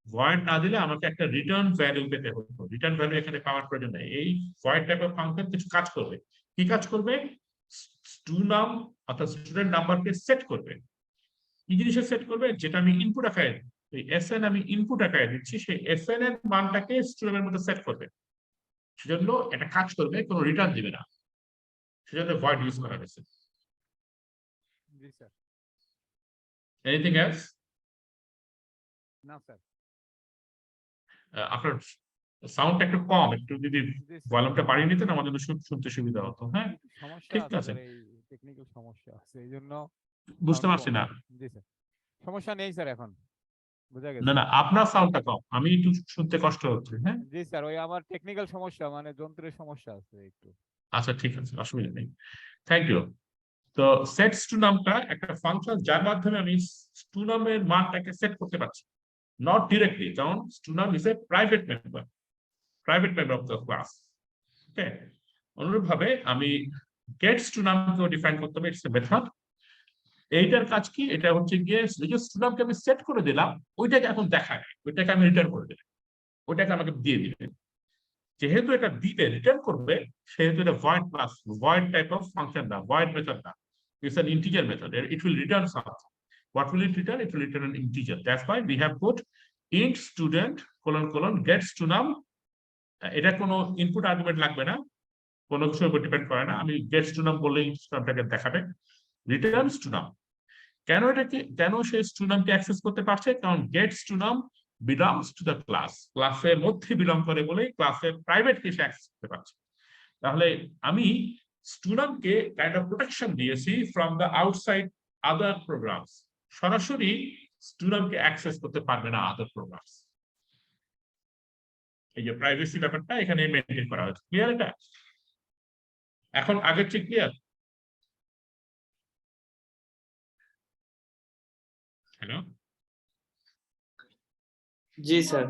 A: ভয়েড না দিলে আমাকে একটা রিটার্ন ভ্যালু পেতে হতো। রিটার্ন ভ্যালু এখানে পাওয়ার প্রয়োজন নেই। এই ভয়েড টাইপের ফাংশন কিছু কাজ করবে। কি কাজ করবে? স্টুনাম অর্থাৎ স্টুডেন্ট নাম্বারকে সেট করবে। কি জিনিসে সেট করবে? যেটা আমি ইনপুট আকারে, এই এসএন আমি ইনপুট আকারে দিচ্ছি, সেই এসএন এর মানটাকে স্টুডেন্টের মধ্যে সেট করবে। সেজন্য এটা কাজ করবে, কোনো রিটার্ন দিবে না, সেজন্য ভয়েড ইউজ করা হয়েছে।
G: জি স্যার।
A: Anything else?
G: না স্যার।
A: আপনার সাউন্ডটা একটু কম, একটু যদি
G: জি স্যার।
A: ভলিউমটা বাড়িয়ে নিতেন আমাদের শুনতে সুবিধা হতো। হ্যাঁ,
G: সমস্যা
A: ঠিক
G: আছে
A: আছে,
G: স্যার, এই টেকনিক্যাল সমস্যা আছে, এইজন্য
A: বুঝতে
G: সাউন্ড
A: পারছি
G: কম।
A: না।
G: জি স্যার, সমস্যা নেই স্যার, এখন বোঝা
A: না
G: গেছে।
A: না, আপনার সাউন্ডটা কম, আমি একটু শুনতে কষ্ট হচ্ছে। হ্যাঁ,
G: জি স্যার, ওই আমার টেকনিক্যাল সমস্যা, মানে যন্ত্রের সমস্যা আছে একটু।
A: আচ্ছা ঠিক আছে, অসুবিধা নেই। Thank you. তো সেট স্টুনামটা একটা ফাংশন যার মাধ্যমে আমি স্টুনামের মানটাকে সেট করতে পারছি, নট ডিরেক্টলি, কারণ স্টুনাম is a private member of the class. Okay, অনুরূপভাবে আমি গেট স্টুনামকেও ডিফাইন করতে হবে, ইটস এ মেথড। এইটার কাজ কি? এটা হচ্ছে গিয়ে যে স্টুনামকে আমি সেট করে দিলাম, ওইটাকে এখন দেখায়, ওইটাকে আমি রিটার্ন করে দিলাম, ওইটাকে আমাকে দিয়ে দিবে। যেহেতু এটা দিবে, রিটার্ন করবে, সেহেতু এটা ভয়েড টাইপ অফ ফাংশন না, ভয়েড মেথড না, it's an integer method. It will return something. What will it return? It will return an integer. That's why we have put int student : gets to num. এটা কোনো input argument লাগবে না, কোনো কিছুর উপর depend করে না। আমি গেটস টু নাম বললেই স্টুডেন্টটাকে দেখাবে, রিটার্নস টু নাম। কেন সে স্টুডেন্টকে অ্যাক্সেস করতে পারছে? কারণ গেটস টু নাম বিলংস টু দ্য ক্লাস, ক্লাসের মধ্যে বিলং করে বলেই ক্লাসের প্রাইভেট কে সে অ্যাক্সেস করতে পারছে। তাহলে আমি স্টুডেন্টকে কাইন্ড অফ প্রোটেকশন দিয়েছি from the outside other programs. সরাসরি স্টুডেন্টকে অ্যাক্সেস করতে পারবে না আদার প্রোগ্রামস। এই যে প্রাইভেসি ব্যাপারটা এখানে মেনটেন করা হয়েছে। ক্লিয়ার? এটা এখন আগের চেয়ে ক্লিয়ার? হ্যালো
E: জি স্যার,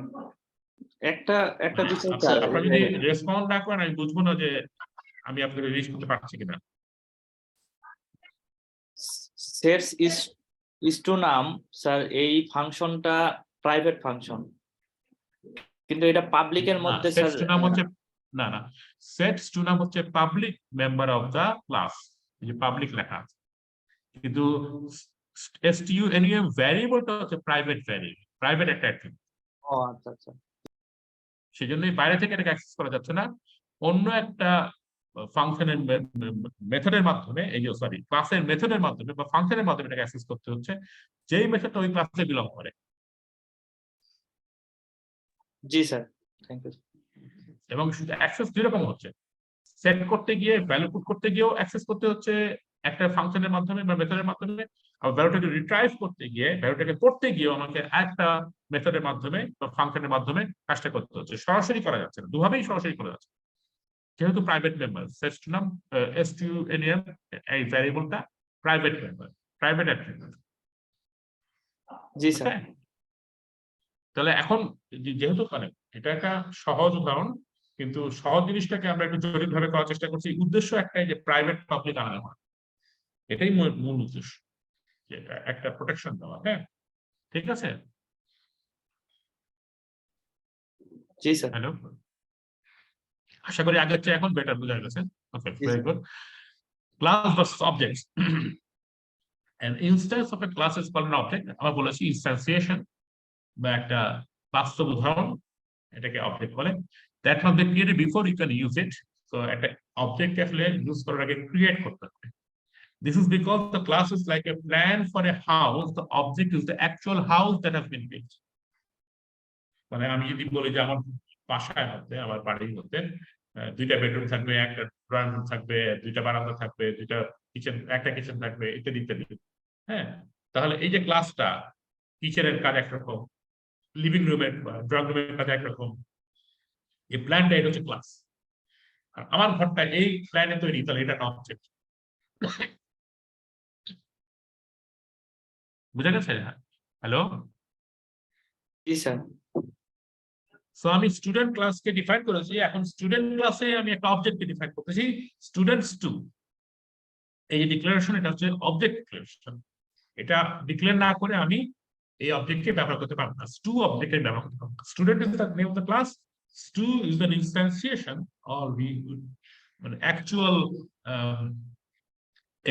E: একটা একটা বিষয় স্যার,
A: আপনার যদি রেসপন্ড না করেন আমি বুঝবো না যে আমি আপনাকে রিচ করতে পারছি কিনা।
E: সেটস ইজ টু নাম স্যার, এই ফাংশনটা প্রাইভেট ফাংশন, কিন্তু এটা পাবলিকের মধ্যে স্যার।
A: সেটস টু নাম হচ্ছে না না সেটস টু নাম হচ্ছে public member of the class, এই যে পাবলিক লেখা আছে, কিন্তু STUNUM ভ্যারিয়েবলটা হচ্ছে প্রাইভেট ভ্যারিয়েবল, প্রাইভেট একটা অ্যাট্রিবিউট,
E: ও আচ্ছা আচ্ছা,
A: সেজন্যই বাইরে থেকে এটাকে অ্যাক্সেস করা যাচ্ছে না। অন্য একটা ফাংশনের মেথডের মাধ্যমে, এই যে সরি ক্লাসের মেথডের মাধ্যমে বা ফাংশনের মাধ্যমে এটাকে অ্যাক্সেস করতে হচ্ছে, যেই মেথডটা ওই ক্লাসে বিলং করে।
E: জি স্যার, থ্যাংক ইউ।
A: এবং অ্যাক্সেস দুই রকম হচ্ছে, সেট করতে গিয়ে ভ্যালু পুট করতে গিয়েও অ্যাক্সেস করতে হচ্ছে একটা ফাংশনের মাধ্যমে বা মেথডের মাধ্যমে, আর ভ্যালুটাকে রিট্রাইভ করতে গিয়ে, ভ্যালুটাকে পড়তে গিয়েও আমাকে একটা মেথডের মাধ্যমে বা ফাংশনের মাধ্যমে কাজটা করতে হচ্ছে। সরাসরি করা যাচ্ছে না, দুভাবেই সরাসরি করা যাচ্ছে, যেহেতু প্রাইভেট মেম্বার। STUNUM এই ভ্যারিয়েবলটা প্রাইভেট মেম্বার, প্রাইভেট অ্যাট্রিবিউট।
E: জি স্যার,
A: তাহলে এখন যেহেতু মানে এটা একটা সহজ উদাহরণ, কিন্তু সহজ জিনিসটাকে আমরা একটু জটিল ভাবে করার চেষ্টা করছি। উদ্দেশ্য একটাই, যে প্রাইভেট পাবলিক আলাদা হয়, এটাই মূল উদ্দেশ্য, যে একটা প্রোটেকশন দেওয়া। হ্যাঁ, ঠিক আছে।
E: জি স্যার,
A: হ্যালো, আশা করি আগের চেয়ে এখন বেটার বোঝা গেছে। ওকে,
E: জি
A: very
E: sir,
A: good. Class versus objects. An instance of a class is called an object. আমরা বলেছি ইনস্ট্যান্সিয়েশন বা একটা বাস্তব উদাহরণ, এটাকে অবজেক্ট বলে। That must be created before you can use it. So একটা অবজেক্ট আসলে ইউজ করার আগে ক্রিয়েট করতে হবে। This is because the class is like a plan for a house. The object is the actual house that has been built. মানে আমি যদি বলি যে আমার বাসায় মধ্যে, আমার বাড়ির মধ্যে দুইটা বেডরুম থাকবে, একটা ড্রয়িং রুম থাকবে, দুইটা বারান্দা থাকবে, দুইটা কিচেন, একটা কিচেন থাকবে, ইত্যাদি ইত্যাদি। হ্যাঁ, তাহলে এই যে ক্লাসটা, কিচেনের কাজ একরকম, লিভিং রুমের বা ড্রয়িং রুমের কাজ একরকম, এই প্ল্যানটা এটা হচ্ছে ক্লাস। আর আমার ঘরটা এই প্ল্যানে তৈরি, তাহলে এটা অবজেক্ট। বুঝা গেছে? হ্যালো,
E: জি স্যার,
A: সো আমি স্টুডেন্ট ক্লাসকে ডিফাইন করেছি, এখন স্টুডেন্ট ক্লাসে আমি একটা অবজেক্টকে ডিফাইন করতেছি, স্টুডেন্টস টু। এই ডিক্লারেশন, এটা হচ্ছে অবজেক্ট ডিক্লারেশন। এটা ডিক্লেয়ার না করে আমি এই অবজেক্টকে ব্যবহার করতে পারবো না, টু অবজেক্টের ব্যবহার করতে পারবো না। Student is the name of the class, two is the instantiation or মানে actual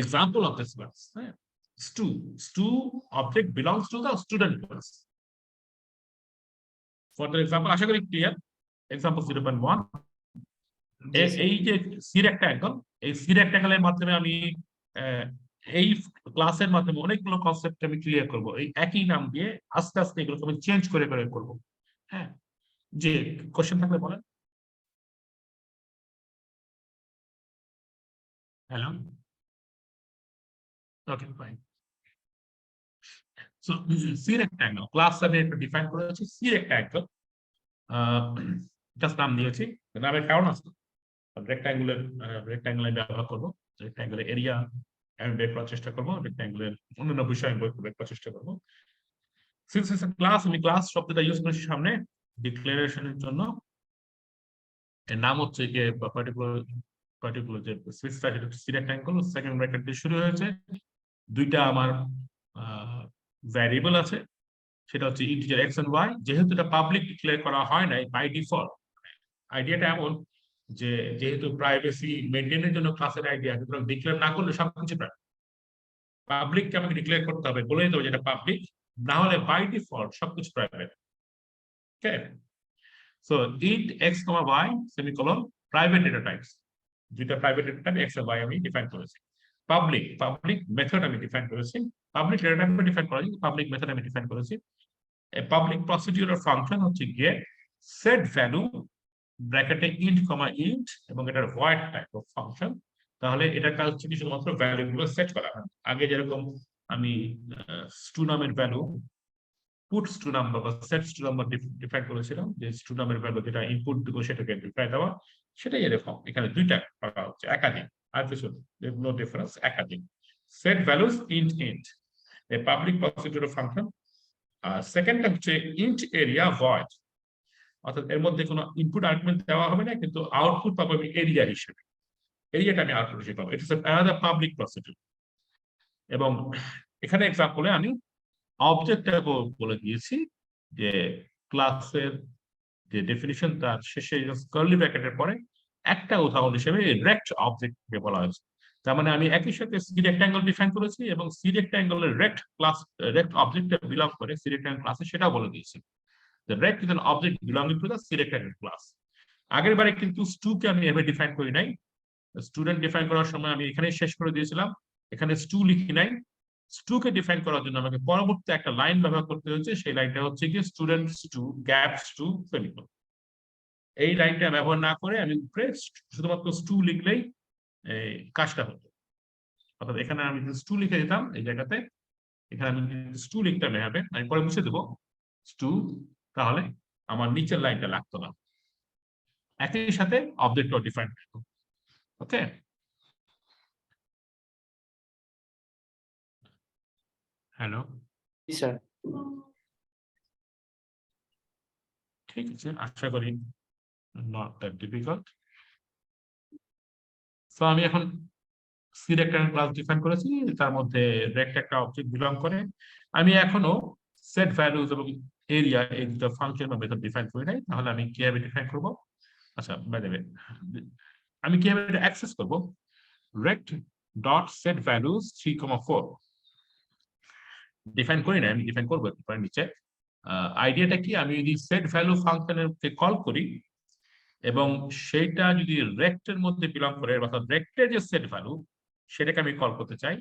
A: example of this class. Stu object belongs to the student class. For the example, আশা করি ক্লিয়ার। এক্সাম্পল 0.1, এই যে সি রেক্ট্যাঙ্গল, এই C রেক্ট্যাঙ্গলের মাধ্যমে আমি এই ক্লাসের মাধ্যমে অনেকগুলো কনসেপ্ট আমি ক্লিয়ার করব। এই একই নাম দিয়ে আস্তে আস্তে এগুলো আমি চেঞ্জ করে করে করব। হ্যাঁ, যে কোশ্চেন থাকলে বলেন। Hello, okay fine. So C rectangle class আমি একটা ডিফাইন করেছি, C rectangle জাস্ট নাম দিয়েছি, নামের কারণ আছে। রেক্ট্যাঙ্গুলার ব্যবহার করবো, রেক্ট্যাঙ্গুলার এরিয়া আমি বের করার চেষ্টা করবো, রেক্ট্যাঙ্গুলার অন্যান্য বিষয় আমি বের করার চেষ্টা করবো। সিন্স ইটস আ ক্লাস, আমি ক্লাস শব্দটা ইউজ করেছি সামনে ডিক্লারেশনের জন্য। এর নাম হচ্ছে যে পার্টিকুলার যে সুইচটা, সেটা সি রেক্ট্যাঙ্গল, সেকেন্ড ব্র্যাকেট দিয়ে শুরু হয়েছে। দুইটা আমার ভ্যারিয়েবল আছে, সেটা হচ্ছে ইন্টিজার এক্স এন্ড ওয়াই। যেহেতু এটা পাবলিক ডিক্লেয়ার করা হয় নাই বাই ডিফল্ট, আইডিয়াটা এমন যে যেহেতু প্রাইভেসি মেনটেনের জন্য ক্লাসের আইডিয়া, সুতরাং ডিক্লেয়ার না করলে সবকিছু পাবলিককে আমাকে ডিক্লেয়ার করতে হবে, বলে দিতে হবে যেটা পাবলিক, না হলে বাই ডিফল্ট সবকিছু private. Okay, so int x comma y semicolon private data types, দুইটা private data type x and y আমি ডিফাইন করেছি। পাবলিক মেথড আমি ডিফাইন করেছি, পাবলিক ডেটা টাইপ ডিফাইন করেছি, পাবলিক মেথড আমি ডিফাইন করেছি। পাবলিক প্রসিডিউর ফাংশন হচ্ছে গিয়ে সেট ভ্যালু ব্র্যাকেটে ইন্ট কমা ইন্ট এবং এটার ভয়েড টাইপ অফ ফাংশন। তাহলে এটার কাজ হচ্ছে কি শুধুমাত্র ভ্যালু গুলো সেট করা হয়। আগে যেরকম আমি স্টু নামের ভ্যালু পুট স্টু নাম্বার বা সেট স্টু নাম্বার ডিফাইন করেছিলাম, যে স্টু নামের ভ্যালু যেটা ইনপুট দিব সেটাকে ডিফাইন দেওয়া, সেটাই এরকম এখানে দুইটা করা হচ্ছে, একাধিক, আর কিছু নো ডিফারেন্স, একাধিক। Set values int int, a public procedure function আর সেকেন্ডটা হচ্ছে ইন্ট এরিয়া ভয়েড, অর্থাৎ এর মধ্যে কোনো ইনপুট আর্গুমেন্ট দেওয়া হবে না, কিন্তু আউটপুট পাবো আমি এরিয়া হিসেবে, এরিয়াটা আমি আউটপুট হিসেবে পাবো। এটা হচ্ছে পাবলিক প্রসিডিউর। এবং এখানে এক্সাম্পলে আমি অবজেক্টটা বলে দিয়েছি যে ক্লাসের যে ডেফিনিশন তার শেষে কার্লি ব্র্যাকেটের পরে একটা উদাহরণ হিসেবে রেক্ট অবজেক্টকে বলা হয়েছে। তার মানে আমি একই সাথে সি রেক্ট্যাঙ্গেল ডিফাইন করেছি এবং সি রেক্ট্যাঙ্গেলের রেক্ট ক্লাস রেক্ট অবজেক্টটা বিলং করে সি রেক্ট্যাঙ্গেল ক্লাসে, সেটাও বলে দিয়েছি। The rect is an object belonging to the C rectangle class. আগের বারে কিন্তু স্টু কে আমি এভাবে ডিফাইন করি নাই। স্টুডেন্ট ডিফাইন করার সময় আমি এখানে শেষ করে দিয়েছিলাম, এখানে স্টু লিখি নাই। স্টু কে ডিফাইন করার জন্য আমাকে পরবর্তী একটা লাইন ব্যবহার করতে হয়েছে, সেই লাইনটা হচ্ছে কি student stew gap stew semicolon. এই লাইনটা ব্যবহার না করে আমি উপরে শুধুমাত্র স্টু লিখলেই এই কাজটা হতো। অর্থাৎ এখানে আমি স্টু লিখে দিতাম এই জায়গাতে, এখানে আমি স্টু লিখতাম এভাবে, আমি পরে মুছে দেবো স্টু, তাহলে আমার নিচের লাইনটা লাগতো না। একই সাথে অবজেক্টও ডিফাইন করব। ওকে, হ্যালো,
E: জি স্যার।
A: ঠিক আছে, আশা করি নট দ্যাট ডিফিকাল্ট। সো আমি এখন সি রেক্ট্যাঙ্গেল ক্লাস ডিফাইন করেছি, তার মধ্যে রেক্ট একটা অবজেক্ট বিলং করে। আমি এখনো সেট ভ্যালুজ এবং এরিয়া এই দুটো ফাংশন বা মেথড ডিফাইন করি নাই, তাহলে আমি কিভাবে ডিফাইন করব? আচ্ছা, বাই দ্য ওয়ে, আমি কিভাবে এটা অ্যাক্সেস করব? rect dot set values 3,4 define করি না, আমি ডিফাইন করবো একটু নিচে। আইডিয়াটা কি, আমি যদি সেট ভ্যালু ফাংশনের কল করি এবং সেইটা যদি রেক্টের মধ্যে বিলং করে, অর্থাৎ রেক্টের যে সেট ভ্যালু সেটাকে আমি কল করতে চাই,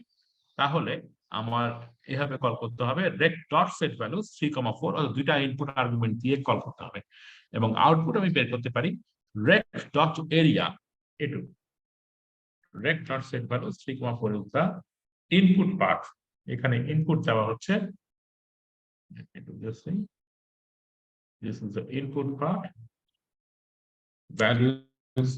A: তাহলে আমার এভাবে কল করতে হবে rect dot set values 3,4, অর্থাৎ দুইটা ইনপুট আর্গুমেন্ট দিয়ে কল করতে হবে। এবং আউটপুট আমি বের করতে পারি rect dot area এটু rect dot set values 3,4 is the input part। এখানে ইনপুট দেওয়া হচ্ছে, this is the input part, values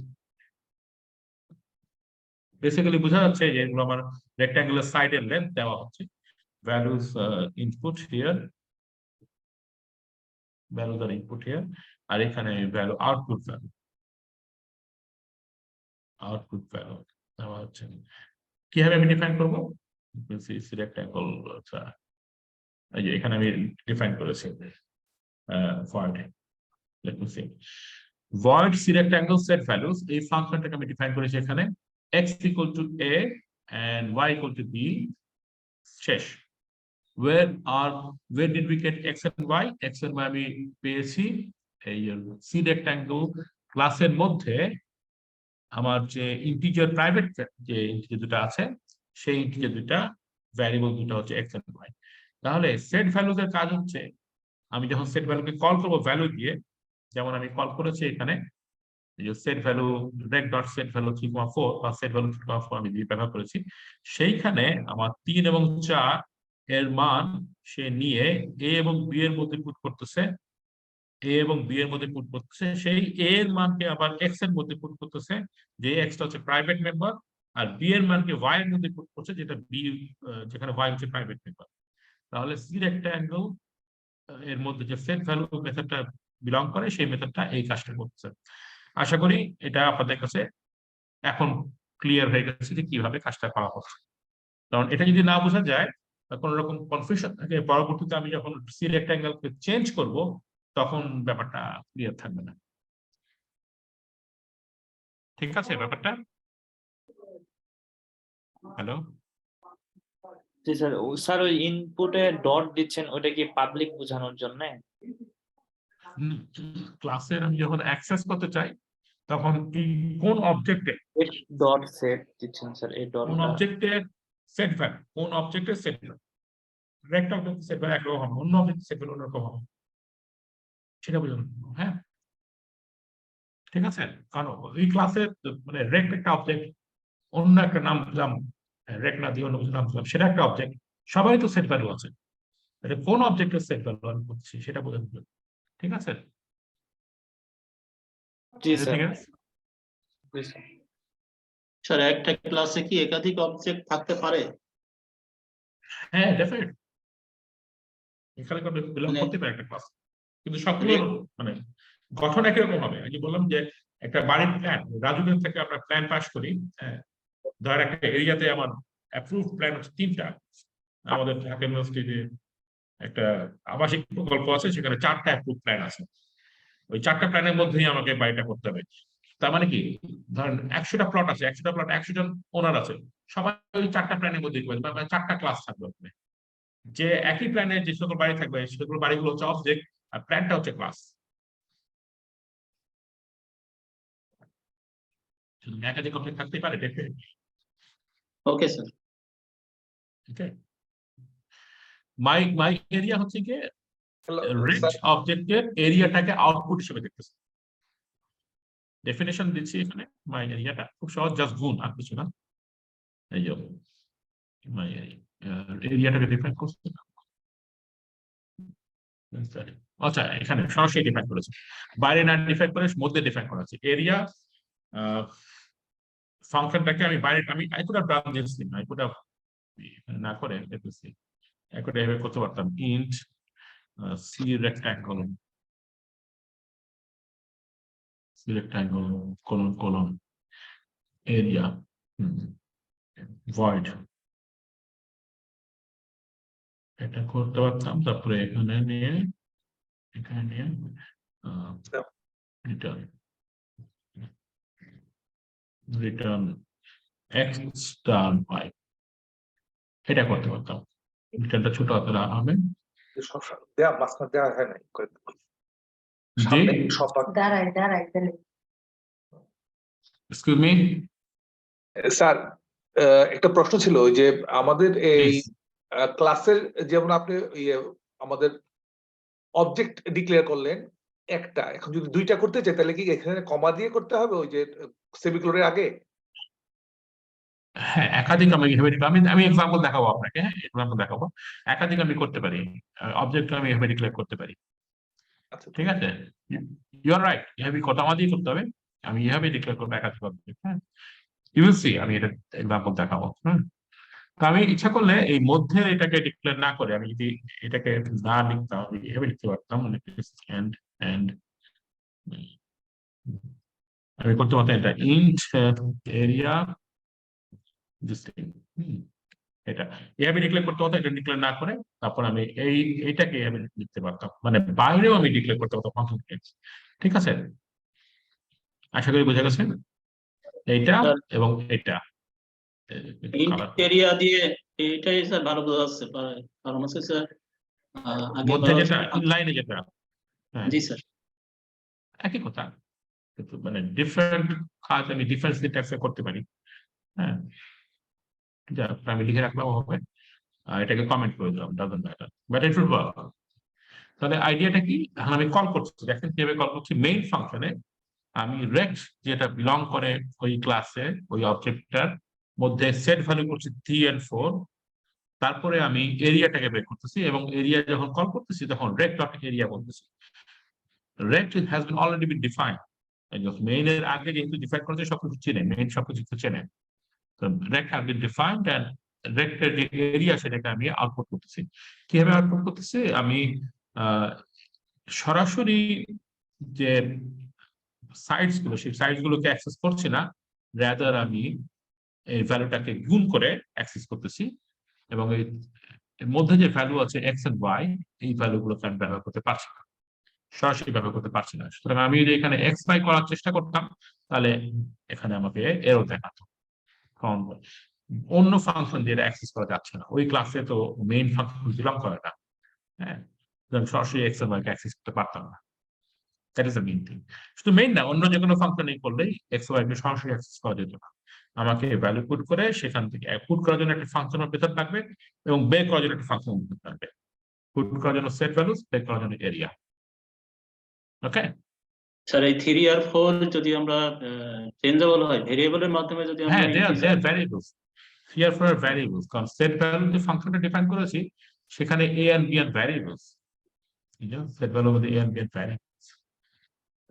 A: basically বোঝা যাচ্ছে যে এগুলো আমার রেক্ট্যাঙ্গুলার সাইডের লেন্থ দেওয়া হচ্ছে। values input here, values are input here, আর এখানে ভ্যালু আউটপুট ভ্যালু দেওয়া হচ্ছে। কিভাবে আমি ডিফাইন করব? রেক্ট্যাঙ্গল, আচ্ছা এই যে এখানে আমি ডিফাইন করেছি void, let me see, void c rectangle set values, এই ফাংশনটাকে আমি ডিফাইন করেছি এখানে x equal to a and y equal to b শেষ। where did we get x and y? x and y আমি পেয়েছি এই c rectangle ক্লাসের মধ্যে আমার যে ইন্টিজার প্রাইভেট যে ইন্টিজার দুটো আছে, সেই ইন্টিজার দুটা ভ্যারিয়েবল দুটো হচ্ছে x and y। তাহলে সেট ভ্যালুজ এর কাজ হচ্ছে, আমি যখন সেট ভ্যালুকে কল করব ভ্যালু দিয়ে, যেমন আমি কল করেছি এখানে যে set value rect dot set value 3,4 বা সেট ভ্যালু 3,4 আমি দিয়ে ব্যবহার করেছি, সেইখানে আমার 3 এবং 4 এর মান সে নিয়ে a এবং b এর মধ্যে পুট করতেছে, a এবং b এর মধ্যে পুট করতেছে, সেই a এর মানকে আবার x এর মধ্যে পুট করতেছে, যে x টা হচ্ছে প্রাইভেট মেম্বার, আর b এর মানকে y এর মধ্যে পুট করছে, যেটা b যেখানে y হচ্ছে প্রাইভেট মেম্বার। তাহলে সি রেক্ট্যাঙ্গেল এর মধ্যে যে সেট ভ্যালু মেথডটা বিলং করে, সেই মেথডটা এই কাজটা করতেছে। আশা করি এটা আপনাদের কাছে এখন ক্লিয়ার হয়ে গেছে যে কিভাবে কাজটা করা হচ্ছে। কারণ এটা যদি না বোঝা যায় বা কোনো রকম কনফিউশন থাকে, পরবর্তীতে আমি যখন সি রেক্ট্যাঙ্গেলকে চেঞ্জ করব তখন ব্যাপারটা ক্লিয়ার থাকবে না। ঠিক আছে ব্যাপারটা? হ্যালো
E: জি স্যার। স্যার ওই ইনপুটে ডট দিচ্ছেন ওটা কি পাবলিক বোঝানোর জন্য?
A: ক্লাসের আমি যখন অ্যাক্সেস করতে চাই তখন এই কোন অবজেক্টে
E: ডট সেট দিচ্ছেন স্যার, এই ডট
A: কোন অবজেক্টের সেট ভ্যালু, কোন অবজেক্টের সেট ভ্যালু, রেক্ট অবজেক্টের সেট ভ্যালু একরকম হবে, অন্য অবজেক্টের সেট ভ্যালু অন্যরকম হবে, সেটা বুঝুন। হ্যাঁ ঠিক আছে, কারণ এই ক্লাসে মানে রেক্ট একটা অবজেক্ট, অন্য একটা নাম দিলাম, রেক্ট না দিয়ে অন্য কিছু নাম দিলাম, সেটা একটা অবজেক্ট, সবাই তো সেট ভ্যালু আছে, এটা কোন অবজেক্টের সেট ভ্যালু আমি বলছি সেটা বোঝানো যাবে। ঠিক আছে?
E: জি স্যার।
D: স্যার একটা ক্লাসে কি একাধিক অবজেক্ট থাকতে পারে?
A: হ্যাঁ ডেফিনেটলি, এখানে বিলং
D: মানে-
A: করতে পারে একটা ক্লাস, কিন্তু সবগুলো মানে গঠন একই রকম হবে। আমি যে বললাম যে একটা বাড়ির প্ল্যান, রাজুকের থেকে আমরা প্ল্যান পাস করি, হ্যাঁ, ধর একটা এরিয়াতে আমার অ্যাপ্রুভ প্ল্যান হচ্ছে 3টা। আমাদের ঢাকা ইউনিভার্সিটিতে একটা আবাসিক প্রকল্প আছে, সেখানে 4টা অ্যাপ্রুভ প্ল্যান আছে। ওই 4টা প্ল্যানের মধ্যেই আমাকে বাড়িটা করতে হবে। তার মানে কি, ধরেন 100টা প্লট আছে, 100টা প্লট 100 জন ওনার আছে, সবাই ওই 4টা প্ল্যানের মধ্যেই করবে, মানে 4টা ক্লাস থাকবে ওখানে। যে একই প্ল্যানে যে সকল বাড়ি থাকবে সেগুলো বাড়িগুলো হচ্ছে অবজেক্ট, আর প্ল্যানটা হচ্ছে ক্লাস। একাধিক অবজেক্ট থাকতেই পারে definitely.
D: Okay sir.
A: Okay, my area হচ্ছে কি রেঞ্জ অবজেক্টের এরিয়াটাকে আউটপুট হিসেবে দেখতেছে। ডেফিনেশন দিচ্ছি এখানে, মাই এরিয়াটা খুব সহজ, জাস্ট গুণ আর কিছু না। এই যে মাই এরিয়াটাকে ডিফাইন করছে, আচ্ছা এখানে সরাসরি ডিফাইন করেছে, বাইরে না ডিফাইন করে মধ্যে ডিফাইন করা আছে। এরিয়া ফাংশনটাকে আমি বাইরে, I could have done this thing, I could have না করে দেখতেছি একটা এভাবে করতে পারতাম, int C rectangle, colon area void, এটা করতে পারতাম। তারপরে এখানে নিয়ে রিটার্ন x star y, এটা করতে পারতাম। রিটার্নটা ছোট হাতের হবে।
C: দেওয়া হয় নাই
A: জি, এক্সকিউজ মি
C: স্যার, একটা প্রশ্ন ছিল, ওই যে আমাদের এই ক্লাসের, যেমন আপনি আমাদের অবজেক্ট ডিক্লেয়ার করলেন একটা, এখন যদি 2টা করতে চাই তাহলে কি এখানে কমা দিয়ে করতে হবে ওই যে সেমিকোলনের আগে?
A: হ্যাঁ, একাধিক আমি আমি এক্সাম্পল দেখাবো আপনাকে, হ্যাঁ এক্সাম্পল দেখাবো। একাধিক আমি করতে পারি, অবজেক্ট আমি এভাবে ডিক্লেয়ার করতে পারি।
C: আচ্ছা,
A: ঠিক আছে, ইউ আর রাইট, এভাবে কত আমাদের করতে হবে, আমি এভাবে ডিক্লেয়ার করবো একাধিক অবজেক্ট। হ্যাঁ, ইউ উইল সি, আমি এটা এক্সাম্পল দেখাবো। হ্যাঁ, তো আমি ইচ্ছা করলে এই মধ্যে এটাকে ডিক্লেয়ার না করে আমি যদি এটাকে না লিখতাম, আমি এভাবে লিখতে পারতাম, আমি করতে পারতাম এটা ইন্ট এরিয়া, এটা এভাবে ডিক্লেয়ার করতে হতো। এটা ডিক্লেয়ার না করে তারপর আমি এইটাকে আমি লিখতে পারতাম, মানে বাইরেও আমি ডিক্লেয়ার করতে পারতাম ফাংশন। ঠিক আছে, আশা করি বোঝা গেছে এইটা এবং এটা।
D: এরিয়া দিয়ে এটাই স্যার ভালো বোঝা যাচ্ছে, কারণ হচ্ছে স্যার আগে
A: মধ্যে যেটা লাইনে যেটা, হ্যাঁ
D: জি স্যার,
A: একই কথা, কিন্তু মানে ডিফারেন্ট কাজ আমি ডিফারেন্স সিনট্যাক্সে করতে পারি। হ্যাঁ, যা আমি লিখে রাখলাম হবে, এটাকে কমেন্ট করে দিলাম, doesn't matter, but it will work. তাহলে আইডিয়াটা কি, এখন আমি কল করছি, দেখেন কিভাবে কল করছি। মেইন ফাংশনে আমি রেক্ট যেটা বিলং করে ওই ক্লাসে, ওই অবজেক্টটার মধ্যে সেট ভ্যালু করছি 3 and 4, তারপরে আমি এরিয়াটাকে বের করতেছি, এবং এরিয়া যখন কল করতেছি তখন রেক্ট ডট এরিয়া বলতেছি। Rect has been already been defined, main এর আগে যেহেতু ডিফাইন করেছে সবকিছু চেনে, মেইন সবকিছু চেনে। তো রেক্ট হ্যাজ বিন ডিফাইন্ড এন্ড রেক্টের যে এরিয়া সেটাকে আমি আউটপুট করতেছি। কিভাবে আউটপুট করতেছি, আমি সরাসরি যে সাইটস গুলো, সেই সাইটস গুলোকে অ্যাক্সেস করছি না, রাদার আমি এই ভ্যালুটাকে গুণ করে অ্যাক্সেস করতেছি, এবং এর মধ্যে যে ভ্যালু আছে এক্স এন্ড ওয়াই, এই ভ্যালু গুলোকে আমি ব্যবহার করতে পারছি না, সরাসরি ব্যবহার করতে পারছি না। সুতরাং আমি যদি এখানে এক্স ওয়াই করার চেষ্টা করতাম তাহলে এখানে আমাকে এরর দেখাতো, কারণ অন্য ফাংশন দিয়ে অ্যাক্সেস করা যাচ্ছে না, ওই ক্লাসে তো মেইন ফাংশন বিলং করে না। হ্যাঁ, সরাসরি এক্স এন্ড ওয়াই কে অ্যাক্সেস করতে পারতাম না। That is the main thing. শুধু মেইন না, অন্য যে কোনো ফাংশন করলেই এক্স ওয়াই কে সরাসরি অ্যাক্সেস করা যেত না। আমাকে ভ্যালু পুট করে সেখান থেকে পুট করার জন্য একটা ফাংশনের ভেতর থাকবে, এবং বের করার জন্য একটা ফাংশন ভেতর থাকবে। পুট করার জন্য সেট ভ্যালুস, বের করার জন্য এরিয়া। ওকে
D: স্যার এই 3 আর 4 যদি আমরা চেঞ্জেবল হয় ভেরিয়েবলের মাধ্যমে যদি আমরা
A: হ্যাঁ, they are variables. Here for variables, কারণ সেট ভ্যালু যে ফাংশনটা ডিফাইন করেছি সেখানে a and b আর ভ্যারিয়েবলস, সেট ভ্যালু মধ্যে a and b আর ভ্যারিয়েবলস।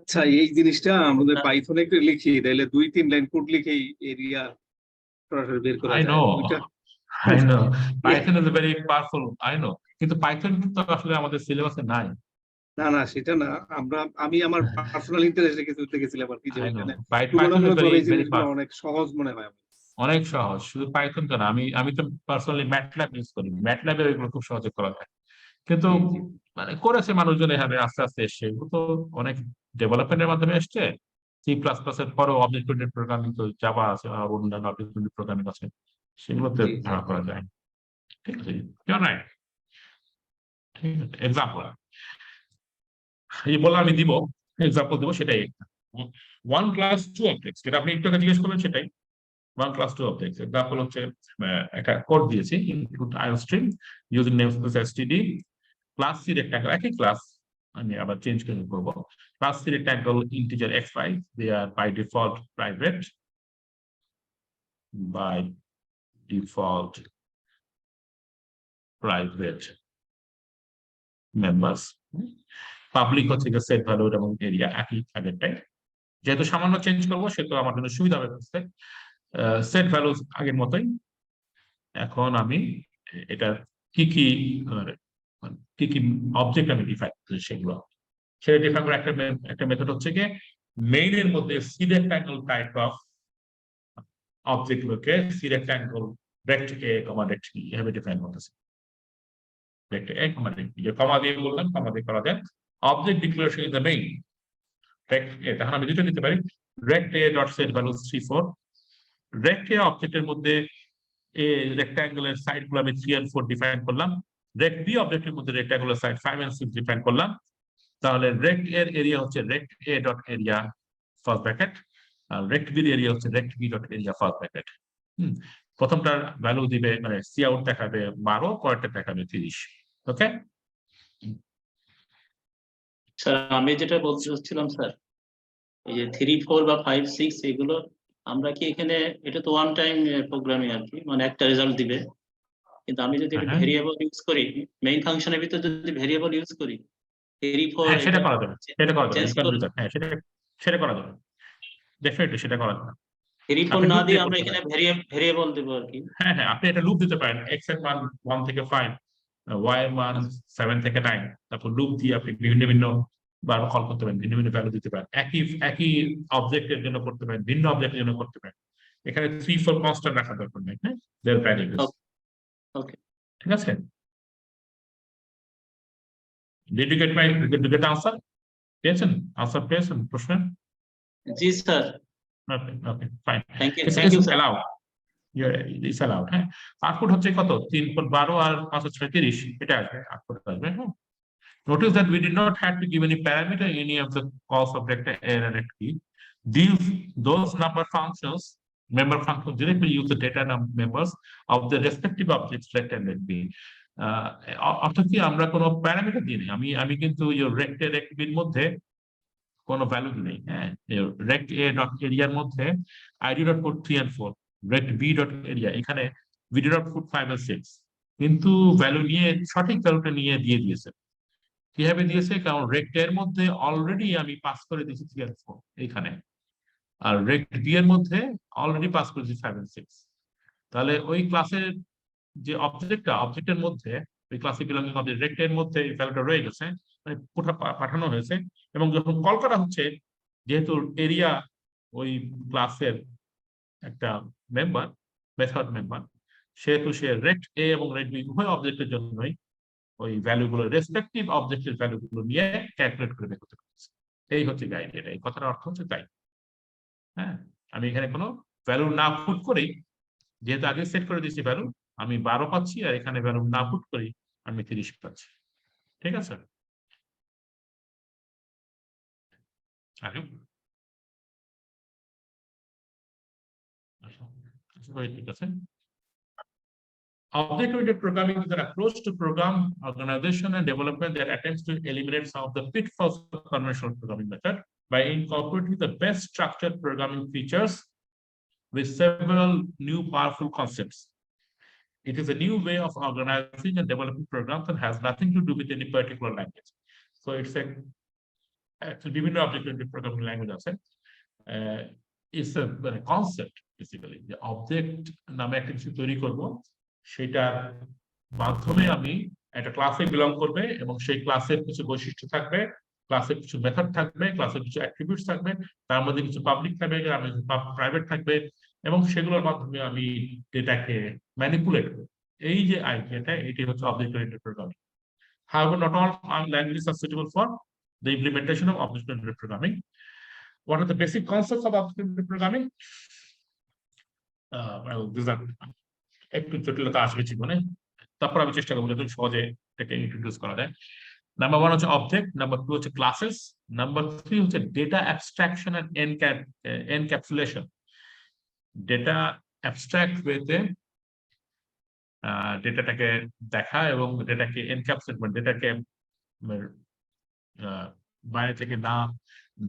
F: আচ্ছা, এই জিনিসটা আমাদের পাইথনে একটু লিখি, তাহলে 2-3 লাইন কোড লিখেই এরিয়া সরাসরি বের করা
A: I
F: যায়।
A: know,
F: ওইটা
A: I know. Python is a very powerful, I know. কিন্তু পাইথন তো আসলে আমাদের সিলেবাসে নাই।
F: না সেটা না, আমি আমার পার্সোনাল ইন্টারেস্টে কিছু গেছিলাম আর কি, যে
A: I know.
F: ওইখানে
A: Python is
F: তুলনামূলক
A: very
F: এই
A: very
F: জিনিসগুলো
A: fast.
F: অনেক সহজ মনে হয় আমার।
A: অনেক সহজ, শুধু পাইথন তো না, আমি তো পার্সোনালি ম্যাটল্যাব ইউজ করি, ম্যাটল্যাবে এগুলো খুব সহজে করা যায়। কিন্তু
F: জি, জি।
A: মানে করেছে মানুষজন এভাবে আস্তে আস্তে এসছে, এগুলো তো অনেক ডেভেলপমেন্টের মাধ্যমে এসছে। C++ এর পরেও অবজেক্ট ওরিয়েন্টেড প্রোগ্রামিং তো জাভা আছে আর অন্যান্য অবজেক্ট ওরিয়েন্টেড প্রোগ্রামিং আছে, সেগুলোতে
F: জি, জি।
A: ব্যবহার করা যায়। ঠিক আছে, কেউ নাই, ঠিক আছে। এক্সাম্পল এই বলে আমি দিব, এক্সাম্পল দেবো, সেটাই 1 ক্লাস 2 অবজেক্টস, যেটা আপনি একটু আগে জিজ্ঞেস করলেন সেটাই 1 ক্লাস 2 অবজেক্টস। এক্সাম্পল হচ্ছে একটা কোড দিয়েছি, include iostream using namespace STD class C rectangle, একই ক্লাস আমি আবার চেঞ্জ করে করব। Class C rectangle integer x5, they are by default private, by default private members. Public হচ্ছে সেট ভ্যালু এবং এরিয়া একই আগেরটাই, যেহেতু সামান্য চেঞ্জ করবো সেহেতু আমার জন্য সুবিধা হবে বুঝতে। সেট ভ্যালু আগের মতোই। এখন আমি এটা কি কি কি কি অবজেক্ট আমি ডিফাইন করি সেটা ডিফাইন করে একটা মেথড হচ্ছে কি মেইন এর মধ্যে C rectangle type of object গুলোকে C rectangle rect A comma rect B এভাবে ডিফাইন করতেছি। Rect A comma rect B, কমা দিয়ে বললাম, কমা দিয়ে করা যায়। Object declaration is the main rect A, তখন আমি দুটো নিতে পারি, rect A dot set value 3 4। Rect A অবজেক্টের মধ্যে এ রেক্টাঙ্গুলার সাইড গুলো আমি 3 and 4 ডিফাইন করলাম, রেক্ট বি অবজেক্টের মধ্যে রেক্টাঙ্গুলার সাইড 5 and 6 ডিফাইন করলাম। তাহলে রেক্ট এর এরিয়া হচ্ছে rect A dot area first bracket, আর রেক্ট বি এর এরিয়া হচ্ছে rect B dot area first bracket. প্রথমটার ভ্যালু দিবে মানে সি আউট দেখাবে 12, পরেরটা দেখাবে 30। ওকে
D: স্যার আমি যেটা বলতে চাচ্ছিলাম স্যার, এই যে 3 4 বা 5 6 এগুলো আমরা কি এখানে, এটা তো ওয়ান টাইম প্রোগ্রামিং আর কি, মানে একটা রেজাল্ট দিবে, কিন্তু আমি যদি
A: হ্যাঁ,
D: ভেরিয়েবল ইউজ করি, মেইন ফাংশনের ভিতরে যদি ভেরিয়েবল ইউজ করি 3 4
A: হ্যাঁ সেটা
D: এটা
A: করা যাবে, সেটা করা যাবে,
D: চেঞ্জ
A: you can do
D: করে
A: that. হ্যাঁ সেটা করা যাবে, ডেফিনেটলি সেটা করা যাবে।
D: 3 4
A: আপনি
D: না
A: লুপ
D: দিয়ে
A: দিয়ে
D: আমরা
A: করতে
D: এখানে
A: পারেন।
D: ভেরিয়েবল দেবো আর কি।
A: হ্যাঁ আপনি এটা লুপ দিতে পারেন, x এর মান 1 থেকে 5, y এর মান 7 থেকে 9, তারপর লুপ দিয়ে আপনি বিভিন্ন বিভিন্ন বার কল করতে পারেন, ভিন্ন ভিন্ন ভ্যালু দিতে পারেন, একই অবজেক্টের জন্য করতে পারেন, ভিন্ন অবজেক্টের জন্য করতে পারেন। এখানে 3 4 কনস্ট্যান্ট রাখা দরকার নেই, হ্যাঁ দেয়ার ভ্যারিয়েবলস।
D: ওকে
A: ঠিক আছে, ডিড ইউ গেট আনসার? পেয়েছেন আনসার, পেয়েছেন প্রশ্ন?
D: জি sir,
A: okay fine,
D: thank you sir.
A: Allowed, it's allowed. হ্যাঁ আউটপুট হচ্ছে কত, 3 4 12 আর 5 6 30, এটা আসবে, আউটপুট আসবে। হ্যাঁ notice that we did not have to give any parameter in any of the calls of vector A and vector B. Those member functions directly use the data members of the respective objects rect and rect B. অর্থাৎ কি আমরা কোনো parameter দিই নাই, আমি কিন্তু রেক্ট এ রেক্ট বির মধ্যে কোনো ভ্যালু দিই নাই। হ্যাঁ রেক্ট এ ডট এরিয়ার মধ্যে I did not put 3 and 4, rect B dot area এখানে we did not put 5 and 6, কিন্তু ভ্যালু নিয়ে সঠিক ভ্যালুটা নিয়ে দিয়ে দিয়েছে। কিভাবে দিয়েছে, কারণ রেক্ট এর মধ্যে অলরেডি আমি পাস করে দিয়েছি 3 and 4 এইখানে, আর রেক্ট বি এর মধ্যে অলরেডি পাস করেছি 5 and 6। তাহলে ওই ক্লাসের যে অবজেক্টের মধ্যে ওই ক্লাসে বিলঙ্গিং অবজেক্ট রেক্ট এর মধ্যে এই ভ্যালুটা রয়ে গেছে, মানে পাঠানো হয়েছে, এবং যখন কল করা হচ্ছে যেহেতু এরিয়া ওই ক্লাসের একটা মেম্বার, মেথড মেম্বার, সেহেতু সে রেক্ট এ এবং রেক্ট বি উভয় অবজেক্টের জন্যই ওই ভ্যালুগুলো রেসপেক্টিভ অবজেক্টের ভ্যালুগুলো নিয়ে ক্যালকুলেট করে বের করতে পারছি। এই হচ্ছে গাইড, এটা এই কথার অর্থ হচ্ছে তাই। হ্যাঁ আমি এখানে কোনো ভ্যালু না পুট করেই, যেহেতু আগে সেট করে দিয়েছি ভ্যালু, আমি 12 পাচ্ছি, আর এখানে ভ্যালু না পুট করেই আমি 30 পাচ্ছি। ঠিক আছে, ঠিক আছে। Object-oriented programming is an approach to program organization and development that attempts to eliminate some of the pitfalls of conventional programming method by incorporating the best structured programming features with several new powerful concepts. It is a new way of organizing and developing programs and has nothing to do with any particular language. So it's actually বিভিন্ন object-oriented programming language আছে, it's a concept basically, the object নামে একটা কিছু তৈরি করব, সেটার মাধ্যমে আমি একটা ক্লাসে বিলং করবে এবং সেই ক্লাসের কিছু বৈশিষ্ট্য থাকবে, ক্লাসের কিছু মেথড থাকবে, ক্লাসের কিছু অ্যাট্রিবিউটস থাকবে, তার মধ্যে কিছু পাবলিক থাকবে, প্রাইভেট থাকবে, এবং সেগুলোর মাধ্যমে আমি ডেটাকে ম্যানিপুলেট করব। এই যে আইডিয়াটা, এটি হচ্ছে object oriented programming. However, not all languages are suitable for the implementation of object-oriented programming. What are the basic concepts of object-oriented programming? Well, these are একটু জটিলতা আসবে জীবনে, তারপর আমি চেষ্টা করবো যাতে সহজে এটাকে ইন্ট্রোডিউস করা যায়। নাম্বার 1 হচ্ছে অবজেক্ট, নাম্বার 2 হচ্ছে ক্লাসেস, নাম্বার 3 হচ্ছে data abstraction and encapsulation. Data abstract ওয়েতে ডেটাটাকে দেখা এবং ডেটাকে এনক্যাপসুলেট মানে ডেটাকে বাইরে থেকে না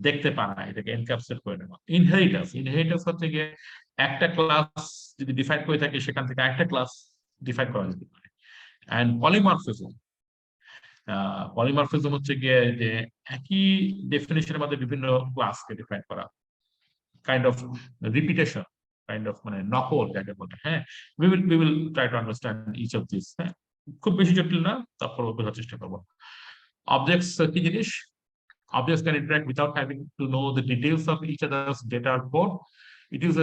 A: দেখতে পারা, এটাকে এনক্যাপসুলেট করে নেওয়া। ইনহেরিটেন্স হচ্ছে গিয়ে একটা ক্লাস যদি ডিফাইন করে থাকে সেখান থেকে একটা ক্লাস ডিফাইন করা যেতে পারে। এন্ড পলিমরফিজম হচ্ছে গিয়ে যে একই ডেফিনিশনের মধ্যে বিভিন্ন ক্লাসকে ডিফাইন করা, kind of repetition, kind of মানে নকল যাকে বলে। হ্যাঁ, we will try to understand each of these. হ্যাঁ, খুব বেশি জটিল না, তারপর বোঝার চেষ্টা করবো। Objects কি জিনিস? Objects can interact without having to know the details of each other's data or code. It is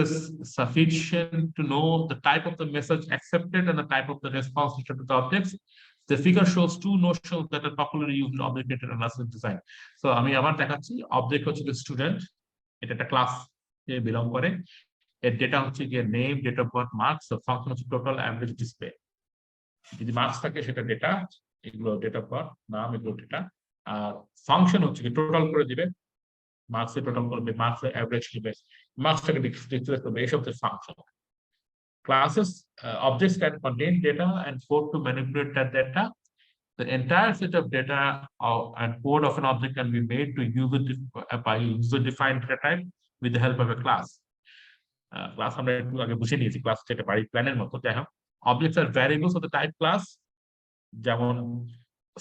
A: sufficient to know the type of the message accepted and the type of the response returned to the objects. The figure shows two notions that are popularly used in object-oriented analysis design. So আমি আবার দেখাচ্ছি, object হচ্ছে student, এটা একটা class এ belong করে, এর data হচ্ছে গিয়ে name, date of birth, marks, function হচ্ছে টোটাল অ্যাভারেজ ডিসপ্লে। যদি মার্কস থাকে সেটা ডেটা, এগুলো ডেট অফ বার্থ, নাম, এগুলো ডেটা। আর ফাংশন হচ্ছে কি টোটাল করে দিবে, মার্কসে টোটাল করবে, মার্কসে অ্যাভারেজ দিবে, মার্কসটাকে ডিক্লেয়ার করবে, এইসব হচ্ছে function. Classes, objects can contain data and code to manipulate that data. The entire set of data and code of an object can be made to by user-defined data type with the help of a class. Class আমরা একটু আগে বুঝে নিয়েছি, class যেটা বাড়ি প্ল্যানের মতো। যাই হোক, objects are variables of the type class. যেমন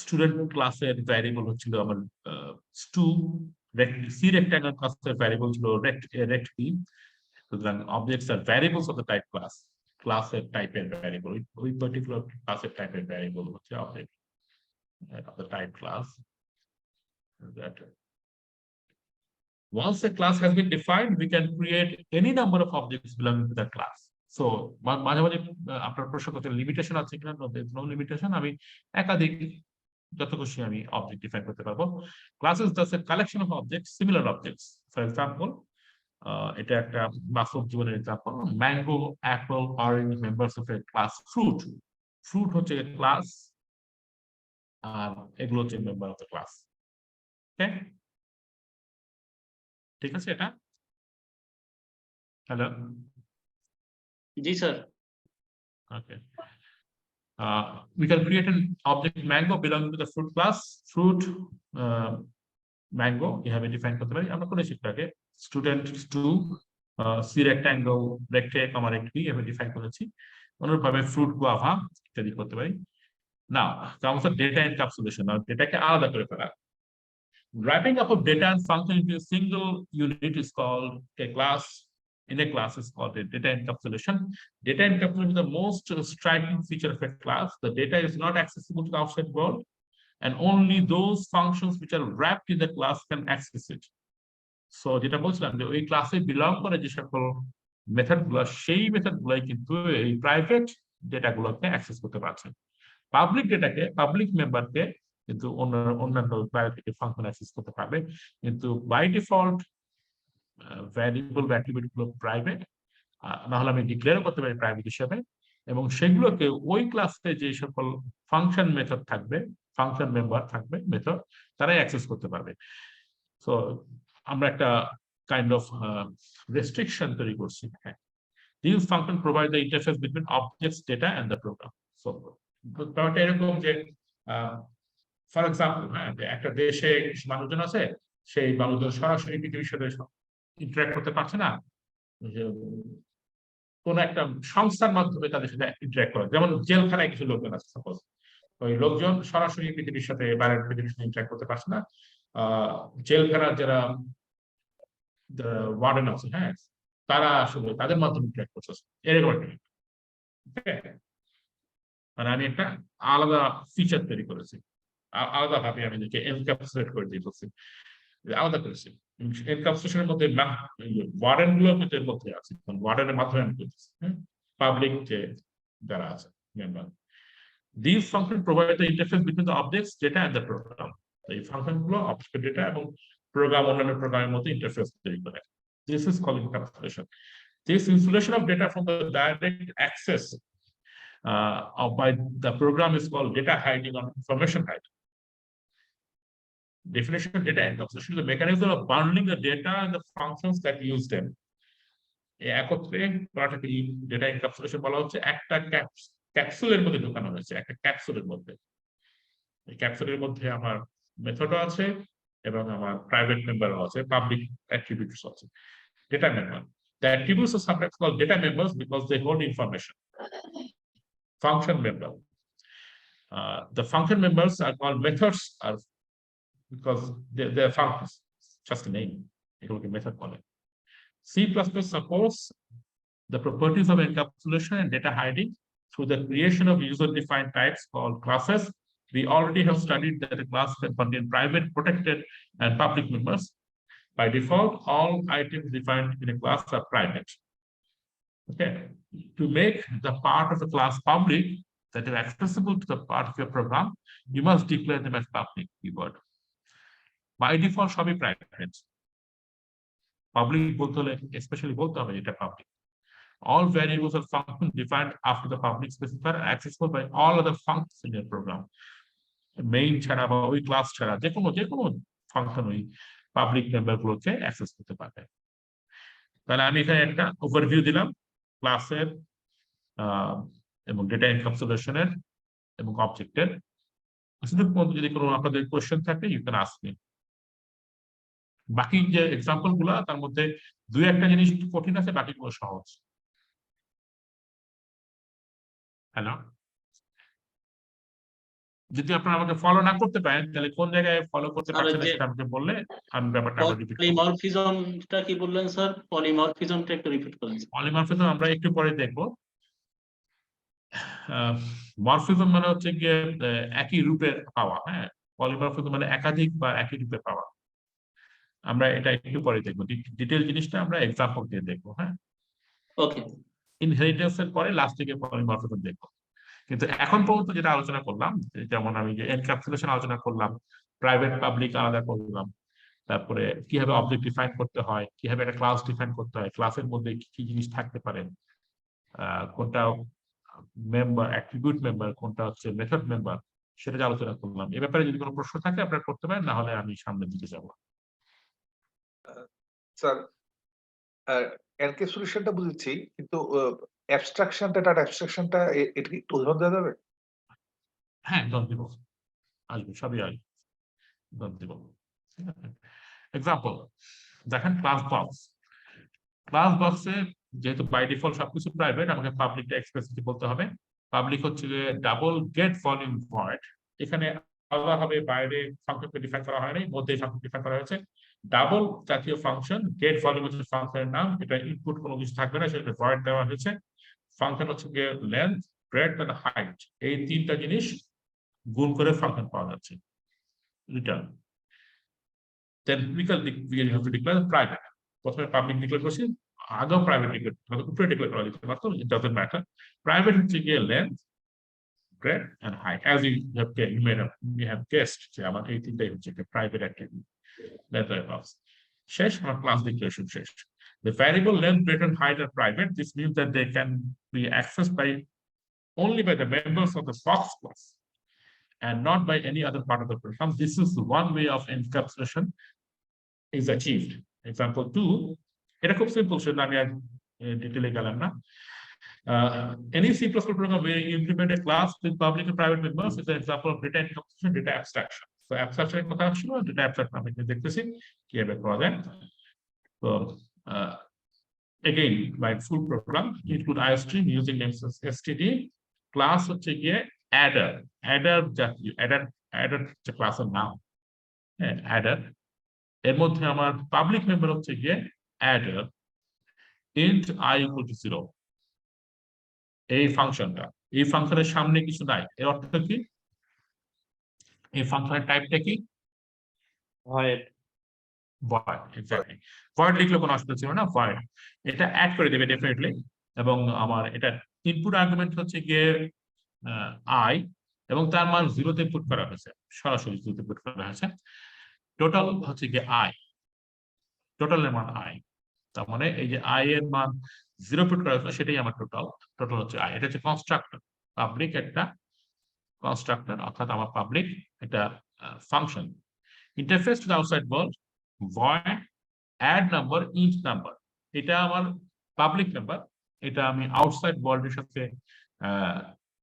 A: স্টুডেন্ট ক্লাসের ভ্যারিয়েবল হচ্ছিল আমার স্টু, সি রেক্ট্যাঙ্গল ক্লাসের ভ্যারিয়েবল ছিল রেক্ট পি। সুতরাং objects are variables of the type class. ক্লাসের টাইপের ভ্যারিয়েবল, ওই পার্টিকুলার ক্লাসের টাইপের ভ্যারিয়েবল হচ্ছে object of the type class. That once a class has been defined, we can create any number of objects belonging to that class. So মাঝে মাঝে আপনার প্রশ্ন করতে লিমিটেশন আছে কিনা? নো লিমিটেশন, আমি একাধিক যত খুশি আমি অবজেক্ট ডিফাইন করতে পারবো। Classes thus a collection of objects, similar objects. For example, এটা একটা বাস্তব জীবনের example, mango, Apple, orange, members of a class fruit. Fruit হচ্ছে ক্লাস আর এগুলো হচ্ছে মেম্বার অফ দ্য ক্লাস। ওকে, ঠিক আছে এটা? Hello,
D: G sir.
A: okay. We can create an object mango belonging to the fruit class. Fruit mango এভাবে define করতে পারি আমরা কোন শিফটটাকে, স্টুডেন্ট টু সি রেক্ট্যাঙ্গল রেক্টে কমা রেক্ট বি এভাবে ডিফাইন করেছি। অনুরূপভাবে ফ্রুট গুয়াভা ইত্যাদি করতে পারি। নাও কামস ডেটা এনক্যাপসুলেশন, আর ডেটাকে আলাদা করে ফেলা। Wrapping up of data and function into a single unit is called a class. In a class is called a data encapsulation. Data encapsulation is the most striking feature of a class. The data is not accessible to the outside world, and only those functions which are wrapped in the class can access it. So যেটা বলছিলাম যে ওই ক্লাসে belong করে যে সকল method গুলো, সেই মেথড গুলাই কিন্তু এই প্রাইভেট ডেটা গুলোকে অ্যাক্সেস করতে পারছে। পাবলিক ডেটাকে, পাবলিক মেম্বারকে কিন্তু অন্যান্য প্রাইভেট ফাংশন অ্যাক্সেস করতে পারবে, কিন্তু বাই ডিফল্ট ভ্যারিয়েবল বা অ্যাট্রিবিউট গুলো প্রাইভেট, না হলে আমি ডিক্লেয়ার করতে পারি প্রাইভেট হিসেবে, এবং সেগুলোকে ওই ক্লাসে যে সকল ফাংশন মেথড থাকবে, ফাংশন মেম্বার থাকবে মেথড, তারাই অ্যাক্সেস করতে পারবে। সো আমরা একটা কাইন্ড অফ রেস্ট্রিকশন তৈরি করছি। হ্যাঁ, these functions provide the interface between objects, data and the program. So ব্যাপারটা এরকম যে ফর এক্সাম্পল, হ্যাঁ, একটা দেশে মানুষজন আছে, সেই মানুষজন সরাসরি পৃথিবীর সাথে ইন্টারঅ্যাক্ট করতে পারছে না, কোন একটা সংস্থার মাধ্যমে তাদের সাথে ইন্টারঅ্যাক্ট করে। যেমন জেলখানায় কিছু লোকজন আছে, সাপোজ ওই লোকজন সরাসরি পৃথিবীর সাথে বাইরের পৃথিবীর সাথে ইন্টারঅ্যাক্ট করতে পারছে না। জেলখানার যারা ওয়ার্ডেন আছে, হ্যাঁ, তারা আসলে তাদের মাধ্যমে ইন্টারঅ্যাক্ট করছে, এরকম একটা। মানে আমি একটা আলাদা ফিচার তৈরি করেছি, আলাদা ভাবে আমি এটাকে এনক্যাপসুলেট করে দিয়েছি, আলাদা করেছি। এনক্যাপসুলেশনের মধ্যে ওয়ার্ডেন গুলো কিন্তু এর মধ্যে আছে, ওয়ার্ডেনের মাধ্যমে আমি করতেছি, পাবলিক যে যারা আছে member. These functions provide the interface between the objects, data, and the program. এই ফাংশন গুলো অবজেক্ট ডেটা এবং প্রোগ্রাম, অন্যান্য প্রোগ্রামের মধ্যে ইন্টারফেস তৈরি করে। This is called encapsulation. This insulation of data from the direct access by the program is called data hiding or information hiding. Definition of data encapsulation is the mechanism of bundling the data and the functions that use them. একত্রে করাটাকে data encapsulation বলা হচ্ছে। একটা ক্যাপসুলের মধ্যে ঢোকানো হয়েছে, একটা ক্যাপসুলের মধ্যে। এই ক্যাপসুলের মধ্যে আমার মেথডও আছে এবং আমার প্রাইভেট মেম্বারও আছে, পাবলিক অ্যাট্রিবিউটস আছে। Data member. The attributes are sometimes called data members because they hold information. Function member. The function members are called methods are because they're functions, just a name. It will be method called. C++ supports the properties of encapsulation and data hiding through the creation of user-defined types called classes. We already have studied that a class can contain private, protected, and public members. By default, all items defined in a class are private. Okay. To make the part of the class public that is accessible to the part of your program, you must declare them as public keyword. By default, shall be private. Public, especially both of it are public. All variables or functions defined after the public specifier are accessible by all other functions in your program. Main ছাড়া বা ওই class ছাড়া যে কোনো function ওই public member গুলোকে access করতে পারবে। তাহলে আমি এখানে একটা ওভারভিউ দিলাম ক্লাসের এবং ডেটা এনক্যাপসুলেশনের এবং অবজেক্টের। যদি কোনো আপনাদের কোয়েশ্চেন থাকে ইউ ক্যান আস্ক মি। বাকি যে এক্সাম্পল গুলা তার মধ্যে দুই একটা জিনিস একটু কঠিন আছে, বাকিগুলো সহজ। হ্যালো, যদি আপনারা আমাকে ফলো না করতে পারেন তাহলে কোন জায়গায় ফলো করতে পারছেন সেটা আমাকে বললে আমি ব্যাপারটা আবার রিপিট করব।
D: পলিমরফিজমটা কি বললেন স্যার? পলিমরফিজমটা একটু রিপিট করেন।
A: পলিমরফিজম আমরা একটু পরে দেখব। মরফিজম মানে হচ্ছে গিয়ে একই রূপের পাওয়া। হ্যাঁ, পলিমরফিজম মানে একাধিক বা একই রূপে পাওয়া। আমরা এটা একটু পরে দেখবো, ডিটেইল জিনিসটা আমরা এক্সাম্পল দিয়ে দেখবো। হ্যাঁ,
D: ওকে।
A: ইনহেরিটেন্স এর পরে লাস্ট থেকে পলিমরফিজম দেখবো। কিন্তু এখন পর্যন্ত যেটা আলোচনা করলাম, যেমন আমি যে এনক্যাপসুলেশন আলোচনা করলাম, প্রাইভেট পাবলিক আলাদা করলাম, তারপরে কিভাবে অবজেক্ট ডিফাইন করতে হয়, কিভাবে একটা ক্লাস ডিফাইন করতে হয়, ক্লাসের মধ্যে কি কি জিনিস থাকতে পারে, কোনটা মেম্বার, অ্যাট্রিবিউট মেম্বার, কোনটা হচ্ছে মেথড মেম্বার, সেটা আলোচনা করলাম। এ ব্যাপারে যদি কোনো প্রশ্ন থাকে আপনারা করতে পারেন, না হলে আমি সামনের দিকে যাব।
C: স্যার, এনক্যাপসুলেশনটা বুঝেছি, কিন্তু অ্যাবস্ট্রাকশনটা, ডাটা অ্যাবস্ট্রাকশনটা এটা কি একটু উদাহরণ দেওয়া যাবে?
A: হ্যাঁ, উদাহরণ দিব, আসবে, সবই আসবে, উদাহরণ দিব। এক্সাম্পল দেখেন, ক্লাস বক্স। ক্লাস বক্সে যেহেতু বাই ডিফল্ট সবকিছু প্রাইভেট, আমাকে পাবলিকটা এক্সপ্রেসলি বলতে হবে। পাবলিক হচ্ছে ডাবল গেট ভলিউম ভয়েড। এখানে আলাদাভাবে বাইরে ফাংশনকে ডিফাইন করা হয়নি, মধ্যে ফাংশন ডিফাইন করা হয়েছে। ডাবল জাতীয় ফাংশন, গেট ভলিউম হচ্ছে ফাংশনের নাম, এটা ইনপুট কোনো কিছু থাকবে না, সেটা ভয়েড দেওয়া হয়েছে। ফাংশন হচ্ছে গিয়ে লেন্থ, ব্রেডথ এন্ড হাইট, এই তিনটা জিনিস গুণ করে ফাংশন পাওয়া যাচ্ছে, return. Then we have to declare private. প্রথমে পাবলিক ডিক্লেয়ার করছি, আগেও প্রাইভেট ডিক্লেয়ার, উপরে ডিক্লেয়ার করা যেতে পারতো, it doesn't matter. প্রাইভেট হচ্ছে গিয়ে length, breadth and height. As you have guessed যে আমার এই তিনটাই হচ্ছে প্রাইভেট অ্যাট্রিবিউট। শেষ, আমার ক্লাস ডিক্লারেশন শেষ। The variable length, breadth and height are private. This means that they can be accessed only by the members of the Fox class and not by any other part of the program. This is one way of encapsulation is achieved. Example 2, এটা খুব simple, সেটা আমি আর ডিটেইলে গেলাম না। Any C++ program where you implement a class with public and private members is an example of data encapsulation, data abstraction. So abstraction কথা আসলো, data abstraction আমি দেখতেছি কিভাবে করা যায়। So again, by full program include iostream using names std, class হচ্ছে গিয়ে adder, জাতীয় adder হচ্ছে ক্লাসের নাম। হ্যাঁ, adder এর মধ্যে আমার পাবলিক মেম্বার হচ্ছে গিয়ে adder int I equal to 0, এই ফাংশনটা এই ফাংশনের সামনে কিছু নাই, এর অর্থ কি? এই ফাংশনের টাইপটা কি?
E: ভয়েড।
A: Void, exactly. ভয়েড লিখলে কোনো অসুবিধা ছিল না, ভয়েড। এটা অ্যাড করে দেবে ডেফিনেটলি, এবং আমার এটা ইনপুট আর্গুমেন্ট হচ্ছে গিয়ে আই, এবং তার মান 0-তে পুট করা হয়েছে, সরাসরি 0-তে পুট করা হয়েছে। টোটাল হচ্ছে গিয়ে আই, টোটালের মান আই। তার মানে এই যে আই এর মান 0 পুট করা হয়েছে, সেটাই আমার টোটাল। টোটাল হচ্ছে আই। এটা হচ্ছে কনস্ট্রাক্টর, পাবলিক একটা কনস্ট্রাক্টর, অর্থাৎ আমার পাবলিক একটা function. Interface to the outside world, void add number int number, এটা আমার পাবলিক নাম্বার। এটা আমি আউটসাইড ওয়ার্ল্ডের সাথে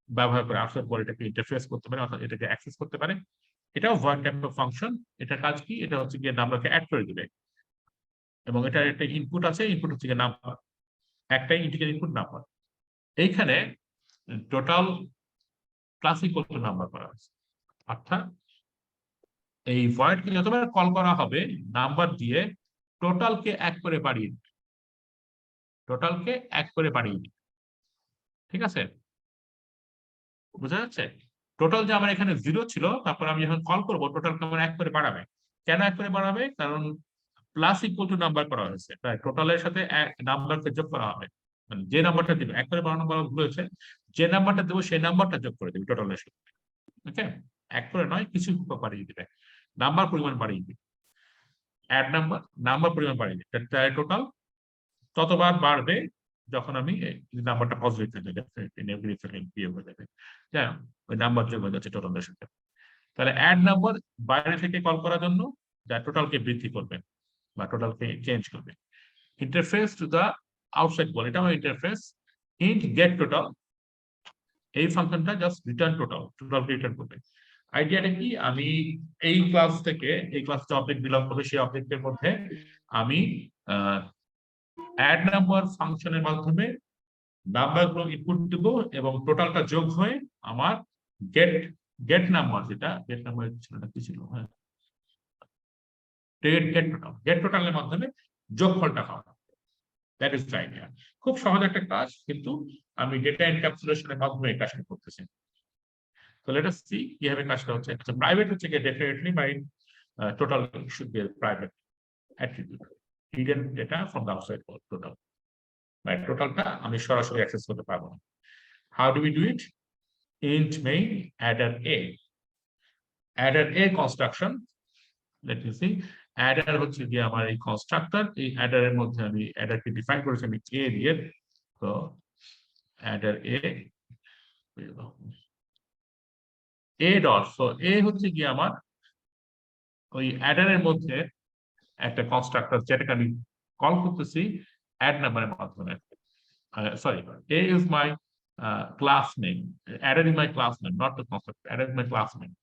A: ব্যবহার করে আউটসাইড ওয়ার্ল্ড এটাকে ইন্টারফেস করতে পারে, অর্থাৎ এটাকে অ্যাক্সেস করতে পারে। এটাও ভয়েড টাইপ অফ ফাংশন। এটা কাজ কি? এটা হচ্ছে গিয়ে নাম্বারকে অ্যাড করে দিবে, এবং এটা একটা ইনপুট আছে, ইনপুট হচ্ছে গিয়ে নাম্বার, একটাই ইন্টিজার ইনপুট নাম্বার। এইখানে total class equal to number করা হয়েছে, অর্থাৎ এই ভয়েডকে যতবার কল করা হবে নাম্বার দিয়ে টোটালকে 1 করে বাড়িয়ে দিবে, টোটালকে 1 করে বাড়িয়ে দিবে। ঠিক আছে, বোঝা যাচ্ছে? টোটাল যে আমার এখানে 0 ছিল, তারপর আমি যখন কল করবো টোটালকে আমার 1 করে বাড়াবে। কেন 1 করে বাড়াবে? কারণ প্লাস ইকুয়াল টু নাম্বার করা হয়েছে, তাই টোটালের সাথে নাম্বারকে যোগ করা হবে। মানে যে নাম্বারটা দিবে, 1 করে বাড়ানো বলা ভুল হয়েছে, যে নাম্বারটা দেবো সেই নাম্বারটা যোগ করে দিবে টোটালের সাথে। ওকে, 1 করে নয়, কিছু বাড়িয়ে দিবে, নাম্বার পরিমাণ বাড়িয়ে দিবে। অ্যাড নাম্বার, নাম্বার পরিমাণ বাড়িয়ে দিবে, তাই টোটাল ততবার বাড়বে যখন আমি নাম্বারটা পজিটিভ থাকে, নেগেটিভ থাকে বিয়োগ হয়ে যাবে। হ্যাঁ, ওই নাম্বার যোগ হয়ে যাচ্ছে টোটালের সাথে। তাহলে অ্যাড নাম্বার বাইরে থেকে কল করার জন্য, যা টোটালকে বৃদ্ধি করবে বা টোটালকে চেঞ্জ করবে। Interface to the outside world, এটা আমার ইন্টারফেস। ইন্ট গেট টোটাল, এই ফাংশনটা জাস্ট রিটার্ন টোটাল, টোটালকে রিটার্ন করবে। আইডিয়াটা কি? আমি এই ক্লাস থেকে, এই ক্লাসে অবজেক্ট বিলং করবে, সেই অবজেক্টের মধ্যে আমি অ্যাড নাম্বার ফাংশনের মাধ্যমে নাম্বারগুলো ইনপুট দেব, এবং টোটালটা যোগ হয়ে আমার গেট নাম্বার, যেটা গেট নাম্বার কি ছিল, হ্যাঁ, গেট টোটালের মাধ্যমে যোগফলটা পাবো। That is the idea. খুব সহজ একটা কাজ, কিন্তু আমি ডেটা এনক্যাপসুলেশনের মাধ্যমে এই কাজটা করতেছি। তো লেট আস সি কিভাবে কাজটা হচ্ছে। আচ্ছা, প্রাইভেট হচ্ছে কি, definitely my total should be private attribute, hidden data from the outside world. Total by টোটালটা আমি সরাসরি অ্যাক্সেস করতে পারবো না। How do we do it? int main adder a, adder a construction, let me see, adder হচ্ছে কি আমার এই কনস্ট্রাক্টর। এই adder এর মধ্যে আমি adder কে ডিফাইন করেছি আমি a দিয়ে। তো adder a dot, so a হচ্ছে কি আমার ওই adder এর মধ্যে একটা কনস্ট্রাক্টর, যেটাকে আমি কল করতেছি অ্যাড নাম্বারের মাধ্যমে। Sorry, a is my class name, adder is my class name, not the constructor, adder is my class name.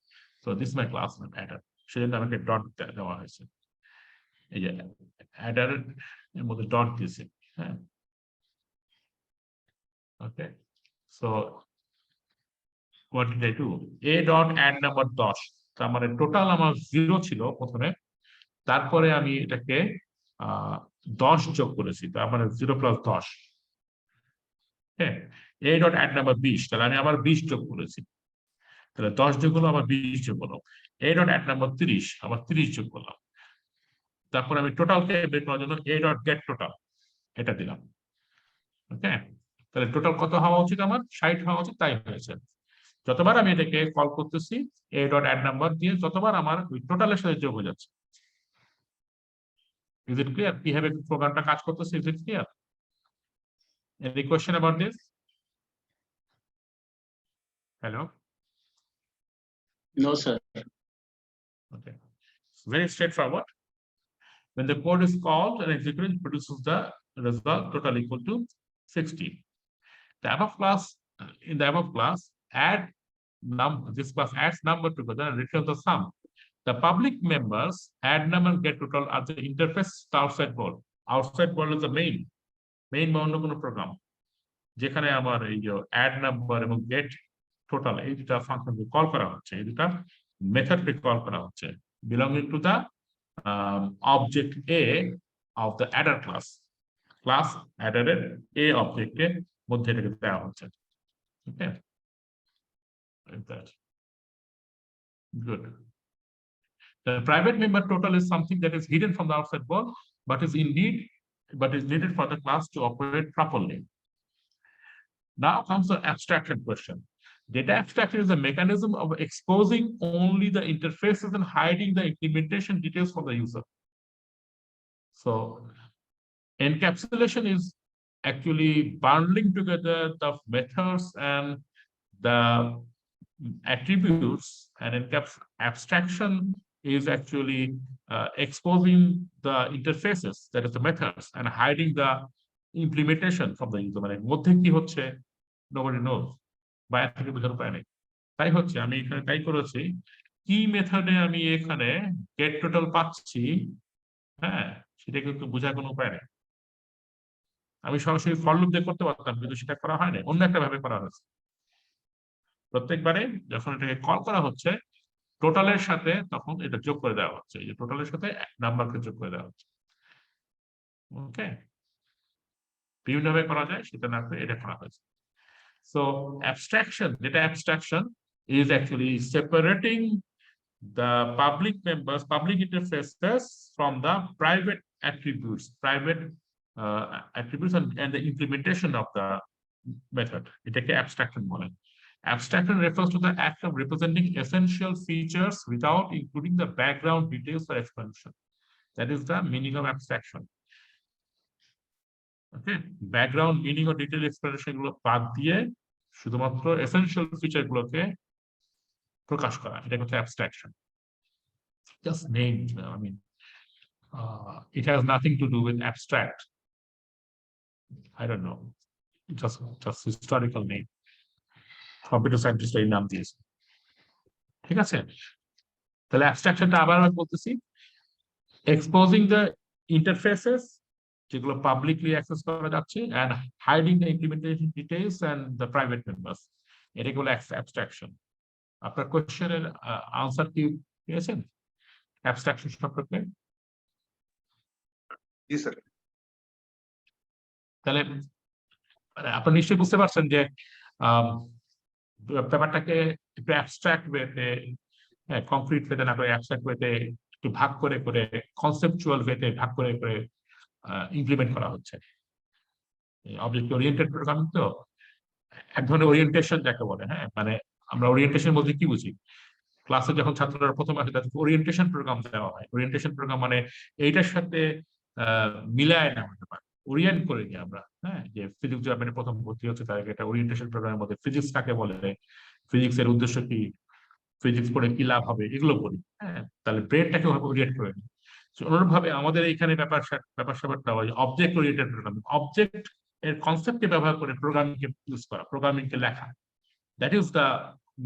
A: So this is my class name, adder. সেজন্য আমাকে ডট দেওয়া হয়েছে, এই যে adder এর মধ্যে ডট দিয়েছে। হ্যাঁ, ওকে, so what did I do? a dot add number 10, তার মানে টোটাল আমার 0 ছিল প্রথমে, তারপরে আমি এটাকে 10 যোগ করেছি, তার মানে 0 + 10। হ্যাঁ, a dot add number 20, তাহলে আমি আবার 20 যোগ করেছি, তাহলে 10 যোগ হলো, আবার 20 যোগ হলো। a dot add number 30, আবার 30 যোগ করলাম। তারপর আমি টোটালকে বের করার জন্য a dot get total এটা দিলাম। ওকে, তাহলে টোটাল কত হওয়া উচিত? আমার 60 হওয়া উচিত, তাই হয়েছে। যতবার আমি এটাকে কল করতেছি a dot add number দিয়ে, যতবার আমার ওই টোটালের সাথে যোগ হয়ে যাচ্ছে। ইজ ইট ক্লিয়ার কিভাবে প্রোগ্রামটা কাজ করতেছে? Is it clear? Any question about this? Hello?
D: No, sir.
A: Okay, very straightforward. When the code is called and executed, it produces the result total equal to 60. The above class, in the above class, this class adds number together and returns the sum. The public members add number and get total are the interface to outside world. Outside world is the main অন্য কোনো programme, যেখানে আমার এই যে add number এবং get total এই দুটা ফাংশনকে কল করা হচ্ছে, এই দুটা মেথডকে কল করা হচ্ছে, belonging to the object A of the adder class adder এর A অবজেক্টের মধ্যে এটাকে দেওয়া হচ্ছে। ওকে, like that. Good. The private member total is something that is hidden from the outside world, but is needed for the class to operate properly. Now comes the abstraction question. Data abstraction is a mechanism of exposing only the interfaces and hiding the implementation details for the user. So encapsulation is actually bundling together the methods and the attributes, and abstraction is actually exposing the interfaces, that is the methods, and hiding the implementation from the user. মানে মধ্যে কি হচ্ছে nobody knows, বাইরে থেকে বোঝার উপায় নেই। তাই হচ্ছে আমি এখানে তাই করেছি, কি মেথডে আমি এখানে গেট টোটাল পাচ্ছি, হ্যাঁ, সেটা কিন্তু বোঝার কোনো উপায় নেই। আমি সরাসরি ফর লুপ দিয়ে করতে পারতাম, কিন্তু সেটা করা হয় না, অন্য একটা ভাবে করা হয়েছে। প্রত্যেকবারে যখন এটাকে কল করা হচ্ছে টোটালের সাথে, তখন এটা যোগ করে দেওয়া হচ্ছে, এই যে টোটালের সাথে নাম্বারকে যোগ করে দেওয়া হচ্ছে। ওকে, বিভিন্নভাবে করা যায়, সেটা না করে এটা করা হয়েছে। So abstraction, data abstraction is actually separating the public members, public interfaces from the private attributes, and the implementation of the method. এটাকে abstraction বলে। Abstraction refers to the act of representing essential features without including the background details or explanation. That is the meaning of abstraction. Okay, background meaning or detail explanation গুলো বাদ দিয়ে শুধুমাত্র essential feature গুলোকে প্রকাশ করা, এটা হচ্ছে abstraction. Just named, I mean, it has nothing to do with abstract. I don't know, just historical name. Computer scientist এই নাম দিয়েছে, ঠিক আছে? তাহলে অ্যাবস্ট্রাকশনটা আবার আমি বলতেছি, এক্সপোজিং দ্য ইন্টারফেসেস যেগুলো পাবলিকলি অ্যাক্সেস করা যাচ্ছে, and hiding the implementation details and the private members, এটা হলো অ্যাবস্ট্রাকশন। আপনার কোশ্চেনের আনসার কি পেয়েছেন অ্যাবস্ট্রাকশন সম্পর্কে?
C: জি স্যার।
A: তাহলে আপনি নিশ্চয়ই বুঝতে পারছেন যে ব্যাপারটাকে একটু অ্যাবস্ট্রাক্ট ওয়েতে, কংক্রিট ওয়েতে না করে অ্যাবস্ট্রাক্ট ওয়েতে একটু ভাগ করে করে, কনসেপচুয়াল ওয়েতে ভাগ করে করে ইমপ্লিমেন্ট করা হচ্ছে। অবজেক্ট ওরিয়েন্টেড প্রোগ্রামিং তো এক ধরনের ওরিয়েন্টেশন যাকে বলে, হ্যাঁ, মানে আমরা ওরিয়েন্টেশন বলতে কি বুঝি? ক্লাসে যখন ছাত্ররা প্রথম আসে তাদেরকে ওরিয়েন্টেশন প্রোগ্রাম দেওয়া হয়। ওরিয়েন্টেশন প্রোগ্রাম মানে এইটার সাথে মিলায় না হতে পারে, ওরিয়েন্ট করে নিই আমরা, হ্যাঁ, যে ফিজিক্স ডিপার্টমেন্টে প্রথম ভর্তি হচ্ছে তাদেরকে একটা ওরিয়েন্টেশন প্রোগ্রামের মধ্যে ফিজিক্স কাকে বলে, ফিজিক্স এর উদ্দেশ্য কি, ফিজিক্স পড়ে কি লাভ হবে, এগুলো বলি, হ্যাঁ। তাহলে ব্রেনটাকে ওরিয়েন্ট করে নিই। অনুরূপভাবে আমাদের এইখানে ব্যাপারটা অবজেক্ট ওরিয়েন্টেড প্রোগ্রামিং, অবজেক্ট এর কনসেপ্টকে ব্যবহার করে প্রোগ্রামিংকে ইউজ করা, প্রোগ্রামিংকে লেখা, that is the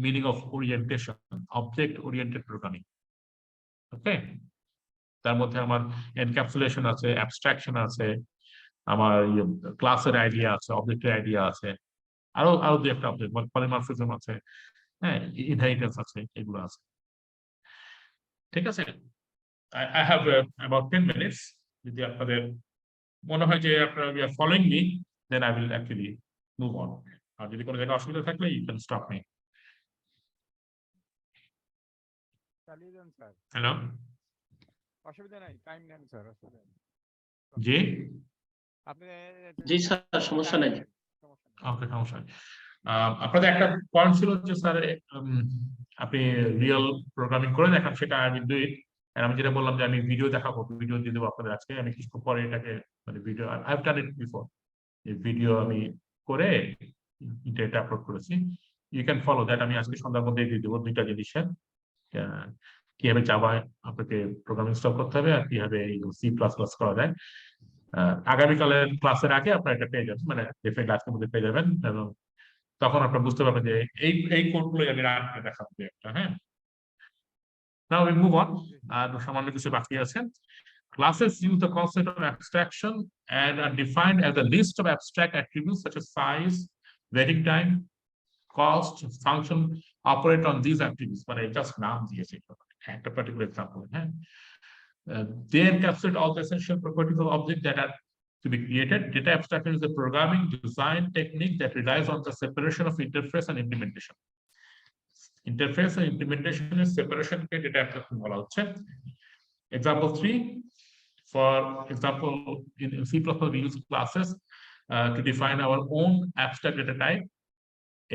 A: meaning of orientation, object oriented programming. Okay, তার মধ্যে আমার এনক্যাপসুলেশন আছে, অ্যাবস্ট্রাকশন আছে, আমার ক্লাসের আইডিয়া আছে, অবজেক্টের আইডিয়া আছে, আরো দু একটা অবজেক্ট, পলিমরফিজম আছে, হ্যাঁ, ইনহেরিটেন্স আছে, এগুলো আছে। ঠিক আছে, I have about 10 minutes. যদি আপনাদের মনে হয় যে আপনারা you are following me, then I will actually move on. আর যদি কোনো জায়গায় অসুবিধা থাকলে you can stop me.
G: চালিয়ে যান স্যার,
A: হ্যালো,
G: অসুবিধা নাই, টাইম নেন স্যার, অসুবিধা নেই।
A: জি
G: আপনি
D: জি স্যার, সমস্যা নেই।
A: ওকে, সমস্যা নেই। আপনাদের একটা পয়েন্ট ছিল যে স্যার আপনি রিয়েল প্রোগ্রামিং করে দেখান, সেটা আমি ডু ইট। আমি যেটা বললাম যে আমি ভিডিও দেখাবো, ভিডিও দিয়ে দেবো আপনাদের আজকে, আমি কিছু পরে এটাকে মানে video I have done it before, এই ভিডিও আমি করে ইন্টারনেটে আপলোড করেছি। You can follow that. আমি আজকে সন্ধ্যার মধ্যে দিয়ে দেবো দুইটা জিনিসের, কিভাবে জাভায় আপনাকে প্রোগ্রামিং স্টপ করতে হবে আর কিভাবে সি প্লাস প্লাস করা যায়। আগামীকালের ক্লাসের আগে আপনারা এটা পেয়ে যাবেন, মানে ডেফিনেটলি আজকের মধ্যে পেয়ে যাবেন, এবং তখন আপনারা বুঝতে পারবেন যে এই কোডগুলোই আমি রান করে দেখাবো একটা, হ্যাঁ। Now we move on. সামান্য কিছু বাকি আছে। Classes use the concept of abstraction and are defined as a list of abstract attributes such as size, waiting time, cost, function operate on these attributes. But I just নাম দিয়েছি একটা particular example, হ্যাঁ। They encapsulate all the essential properties of objects that are to be created. Data abstraction is a programming design technique that relies on the separation of interface and implementation. Interface আর ইমপ্লিমেন্টেশনের সেপারেশনকে data abstraction বলা হচ্ছে। Example 3, for example, in C++, we use classes to define our own abstract data type,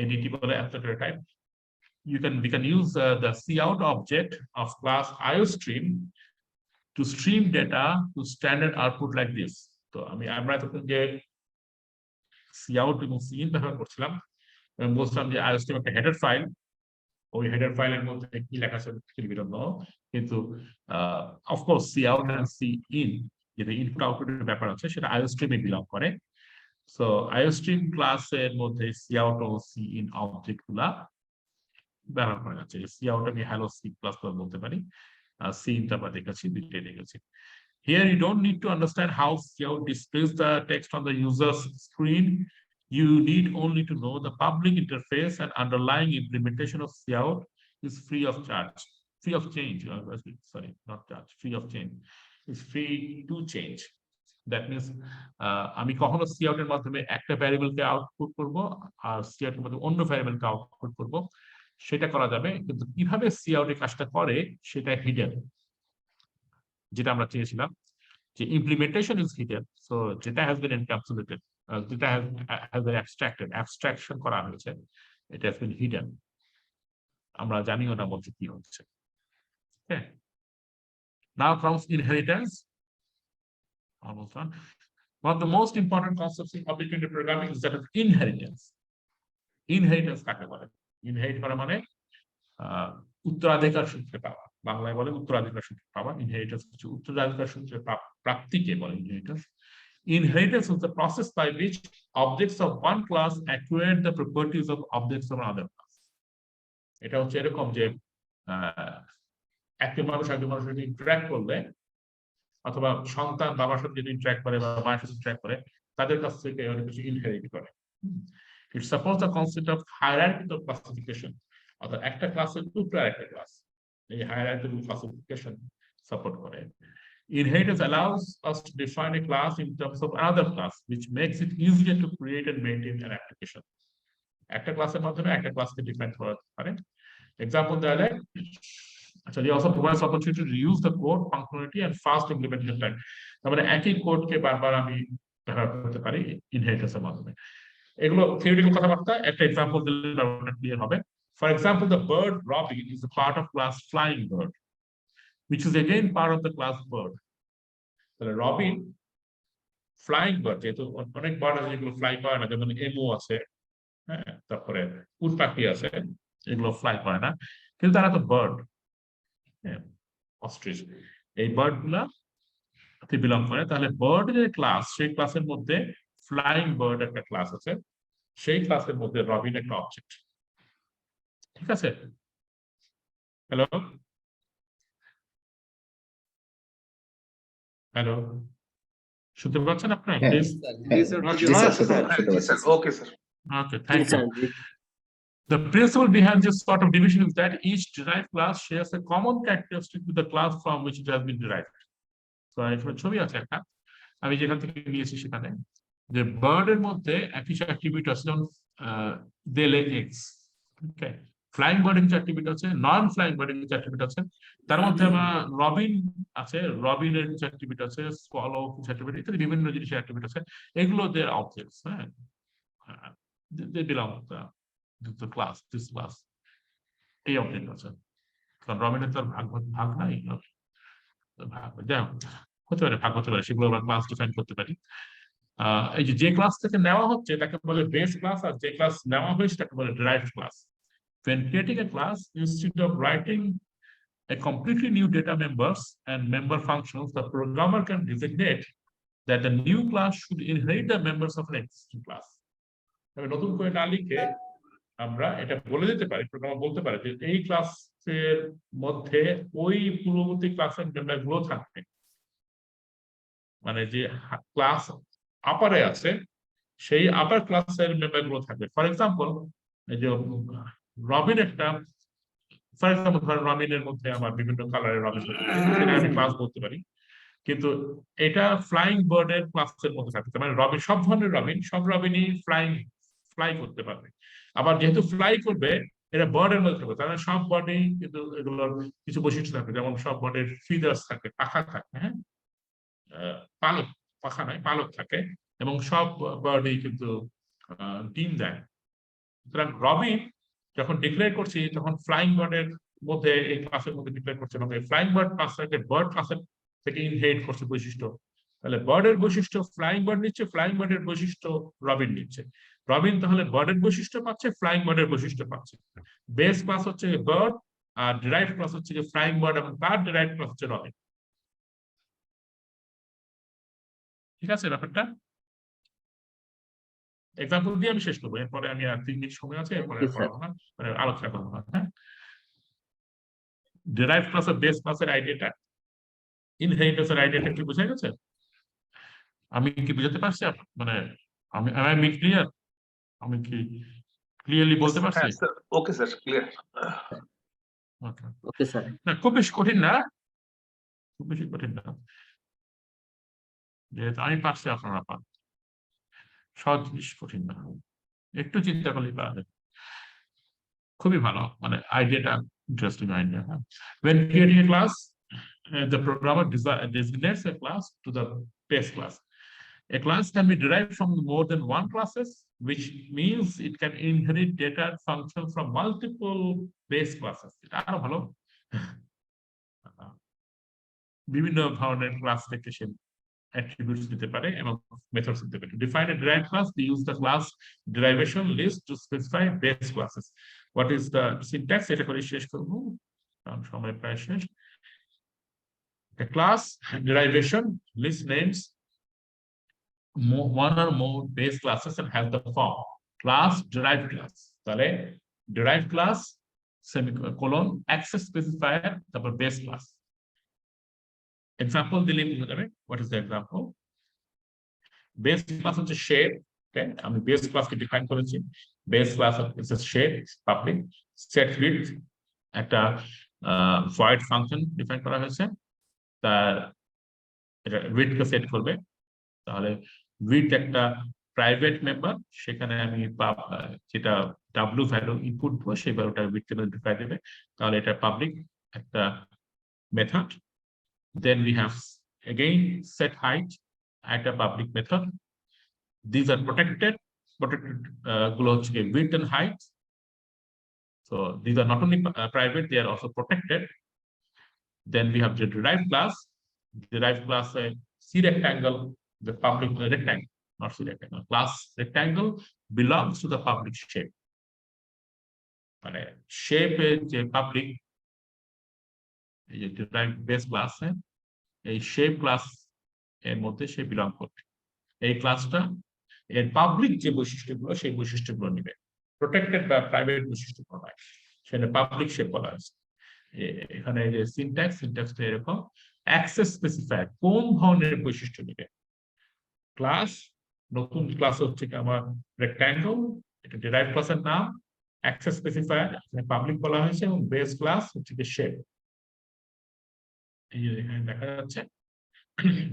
A: ADT abstract data type. We can use the cout object of class IOStream to stream data to standard output like this. So আমরা তখন যে cout এবং cin ব্যবহার করছিলাম এবং বলছিলাম যে IOStream একটা হেডার ফাইল, ওই হেডার ফাইলের মধ্যে কি লেখা আছে কিন্তু অফকোর্স cout and cin যেটা ইনপুট আউটপুটের ব্যাপার আছে সেটা IOStream এ বিলং করে। সো IOStream ক্লাসের মধ্যে cout ও cin অবজেক্ট গুলা ব্যবহার করা যাচ্ছে। cout আমি হ্যালো C++ বলতে পারি, cin টা আমরা দেখেছি, দুইটাই দেখেছি। Here you don't need to understand how cout displays the text on the user's screen. You need only to know the public interface and underlying implementation of cout is free of charge, free of change. Sorry, not charge, free of change. It's free to change. That means আমি কখনো cout এর মাধ্যমে একটা ভ্যারিয়েবলকে output করব আর cout এর মাধ্যমে অন্য ভ্যারিয়েবলকে আউটপুট করব, সেটা করা যাবে। কিন্তু কিভাবে cout এর কাজটা করে সেটা হিডেন, যেটা আমরা চেয়েছিলাম যে ইমপ্লিমেন্টেশন ইজ হিডেন। সো যেটা হ্যাজ বিন এনক্যাপসুলেটেড, যেটা হ্যাজ বিন অ্যাবস্ট্রাক্টেড, অ্যাবস্ট্রাকশন করা হয়েছে, এটা হ্যাজ বিন হিডেন, আমরা জানিও না বলতে কি হচ্ছে। Okay, now comes inheritance. Almost done. One of the most important concepts in object-oriented programming is that of inheritance. Inheritance কাকে বলে? Inherit করা মানে উত্তরাধিকার সূত্রে পাওয়া, বাংলায় বলে উত্তরাধিকার সূত্রে পাওয়া। ইনহেরিটেন্স হচ্ছে উত্তরাধিকার সূত্রে প্রাপ্তিকে বলে inheritance. Inheritance is the process by which objects of one class acquire the properties of objects of another class. এটা হচ্ছে এরকম যে একটা মানুষ একজন মানুষের সাথে ইন্টারঅ্যাক্ট করলে, অথবা সন্তান বাবার সাথে যদি ইন্টারঅ্যাক্ট করে বা মায়ের সাথে ইন্টারঅ্যাক্ট করে, তাদের কাছ থেকে অনেক কিছু ইনহেরিট করে। It supports the concept of hierarchical classification. অর্থাৎ একটা ক্লাসের উপরে আরেকটা ক্লাস, এই hierarchical classification সাপোর্ট করে। Inheritance allows us to define a class in terms of another class, which makes it easier to create and maintain an application. একটা ক্লাসের মাধ্যমে একটা ক্লাসকে ডিফাইন করা যেতে পারে। Example দেওয়া যায়, actually also provides opportunity to use the code functionality and fast implementation time. তারপরে একই কোডকে বারবার আমি ব্যবহার করতে পারি ইনহেরিটেন্সের মাধ্যমে। এগুলো থিওরিটিক্যাল কথাবার্তা, একটা এক্সাম্পল দিলে ব্যাপারটা ক্লিয়ার হবে। For example, the bird Robin is a part of class flying bird, which is again part of the class bird. তাহলে রবিন ফ্লাইং বার্ড, যেহেতু অনেক বার্ড আছে যেগুলো ফ্লাই করে না, যেমন এমু আছে, হ্যাঁ, তারপরে উট পাখি আছে, এগুলো ফ্লাই করে না, কিন্তু তারা তো বার্ড, অস্ট্রিচ, এই বার্ড গুলা বিলং করে। তাহলে বার্ড যে ক্লাস, সেই ক্লাসের মধ্যে ফ্লাইং বার্ড একটা ক্লাস আছে, সেই ক্লাসের মধ্যে রবিন একটা অবজেক্ট। ঠিক আছে? হ্যালো হ্যালো, শুনতে পাচ্ছেন আপনারা? Please.
C: Okay sir.
A: Okay, thank you. The principle behind this sort of division is that each derived class shares a common characteristic with the class from which it has been derived. So এখানে ছবি আছে একটা, আমি যেখান থেকে নিয়েছি সেখানে, যে বার্ডের মধ্যে কিছু অ্যাট্রিবিউট আছে, যেমন দে লে এগস। ওকে, ফ্লাইং বার্ডের কিছু অ্যাট্রিবিউট আছে, নন ফ্লাইং বার্ডের কিছু অ্যাট্রিবিউট আছে, তার মধ্যে আমার রবিন আছে, রবিনের কিছু অ্যাট্রিবিউট আছে, স্কলো কিছু অ্যাট্রিবিউট, ইত্যাদি বিভিন্ন জিনিসের অ্যাট্রিবিউট আছে। এগুলো দের অবজেক্টস, হ্যাঁ, they belong to the class, this class. এই অবজেক্ট আছে, কারণ রবিনের তার ভাগ নাই, যাই হতে পারে, ভাগ হতে পারে, সেগুলো আমরা ক্লাস ডিফাইন করতে পারি। এই যে ক্লাস থেকে নেওয়া হচ্ছে তাকে বলে বেস ক্লাস, আর যে ক্লাস নেওয়া হয়েছে তাকে বলে derived class. When creating a class, instead of writing a completely new data members and member functions, the programmer can designate that the new class should inherit the members of an existing class. নতুন করে না লিখে আমরা এটা বলে দিতে পারি, programmer বলতে পারে যে এই ক্লাসের মধ্যে ওই পূর্ববর্তী ক্লাসের মেম্বারগুলো থাকবে, মানে যে ক্লাস আপারে আছে সেই আপার ক্লাসের মেম্বারগুলো থাকবে। ফর এক্সাম্পল, এই যে রবিন একটা, ফর এক্সাম্পল ধরেন রবিনের মধ্যে আমার বিভিন্ন কালারের রবিন, সেটা আমি ক্লাস বলতে পারি, কিন্তু এটা ফ্লাইং বার্ডের ক্লাসের মধ্যে থাকবে, মানে রবিন, সব ধরনের রবিন, সব রবিনই ফ্লাই করতে পারবে। আবার যেহেতু ফ্লাই করবে, এটা বর্ডের মধ্যে থাকবে, তাহলে সব বডি কিন্তু এগুলোর কিছু বৈশিষ্ট্য থাকবে, যেমন সব বডির ফিদার্স থাকে, পাখা থাকে, হ্যাঁ, পালক, পাখা নয় পালক থাকে, এবং সব বডি কিন্তু ডিম দেয়। সুতরাং রবিন যখন ডিক্লেয়ার করছি তখন ফ্লাইং বার্ডের মধ্যে এই ক্লাসের মধ্যে ডিক্লেয়ার করছে, এবং এই ফ্লাইং বার্ড ক্লাসটাকে বার্ড ক্লাসের থেকে ইনহেরিট করছে বৈশিষ্ট্য। তাহলে বার্ডের বৈশিষ্ট্য ফ্লাইং বার্ড নিচ্ছে, ফ্লাইং বার্ডের বৈশিষ্ট্য রবিন নিচ্ছে। রবিন তাহলে বার্ডের বৈশিষ্ট্য পাচ্ছে, ফ্লাইং বার্ডের বৈশিষ্ট্য পাচ্ছে। বেস ক্লাস হচ্ছে বার্ড, আর ডিরাইভ ক্লাস হচ্ছে ফ্লাইং বার্ড, এবং তার ডিরাইভ ক্লাস হচ্ছে রবিন। ঠিক আছে ব্যাপারটা? এক্সাম্পল দিয়ে আমি শেষ করবো, এরপরে আমি আর 3 মিনিট সময় আছে, এরপরে মানে আলোচনা করবো। হ্যাঁ, ডিরাইভ ক্লাস আর বেস ক্লাসের আইডিয়াটা, ইনহেরিটেন্সের আইডিয়াটা কি বোঝা গেছে? আমি কি বুঝাতে পারছি? মানে আমি ক্লিয়ার? আমি কি ক্লিয়ারলি বলতে পারছি?
C: Okay sir, clear.
E: Okay sir.
A: না খুব বেশি কঠিন না, খুব বেশি কঠিন না, যেহেতু আমি পারছি আপনারা পান। সহজ জিনিস, কঠিন না, একটু চিন্তা করলেই পারা যাবে। খুবই ভালো, মানে আইডিয়াটা interesting idea. When creating a class, the programmer designates a class to the base class. A class can be derived from more than one classes, which means it can inherit data and functions from multiple base classes. এটা আরো ভালো। বিভিন্ন ধরনের class থেকে সে attributes দিতে পারে এবং methods দিতে পারে. To define a derived class, we use the class derivation list to specify base classes. What is the syntax? এটা করে শেষ করব, কারণ সময় প্রায় শেষ। A class derivation list names one or more base classes and has the form class derived class. তাহলে derived class semicolon access specifier তারপর base class. Example দিলে বুঝা যাবে। What is the example? Base class হচ্ছে shape, okay? আমি base class কে define করেছি। Base class is a shape, public, set width, একটা void function define করা হয়েছে, তার এটা width কে সেট করবে। তাহলে width একটা প্রাইভেট মেম্বার, সেখানে আমি যেটা w ভ্যালু ইনপুট দেবো সেই ভ্যালুটা width কে ডিফাইন দেবে, তাহলে এটা পাবলিক একটা method. Then we have again set height at a public method. These are protected গুলো হচ্ছে width and height. So these are not only private, they are also protected. Then we have the derived class. Derived class C rectangle, the public rectangle, not C rectangle. Class rectangle belongs to the public shape. মানে shape যে public derived base class এই shape class এর মধ্যে সে belong করবে। এই ক্লাসটা এর public যে বৈশিষ্ট্যগুলো সেই বৈশিষ্ট্যগুলো নেবে, প্রোটেক্টেড বা প্রাইভেট বৈশিষ্ট্যগুলো নয়, সেটা পাবলিক শেপ বলা হয়েছে। এখানে যে সিনট্যাক্সটা এরকম, অ্যাক্সেস স্পেসিফায়ার কোন ধরনের বৈশিষ্ট্য নেবে। ক্লাস, নতুন ক্লাস হচ্ছে কি আমার রেক্ট্যাঙ্গল, এটা ডিরাইভ ক্লাসের নাম, অ্যাক্সেস স্পেসিফায়ার এখানে পাবলিক বলা হয়েছে, এবং বেস ক্লাস হচ্ছে কি শেপ। এই যে এখানে দেখা যাচ্ছে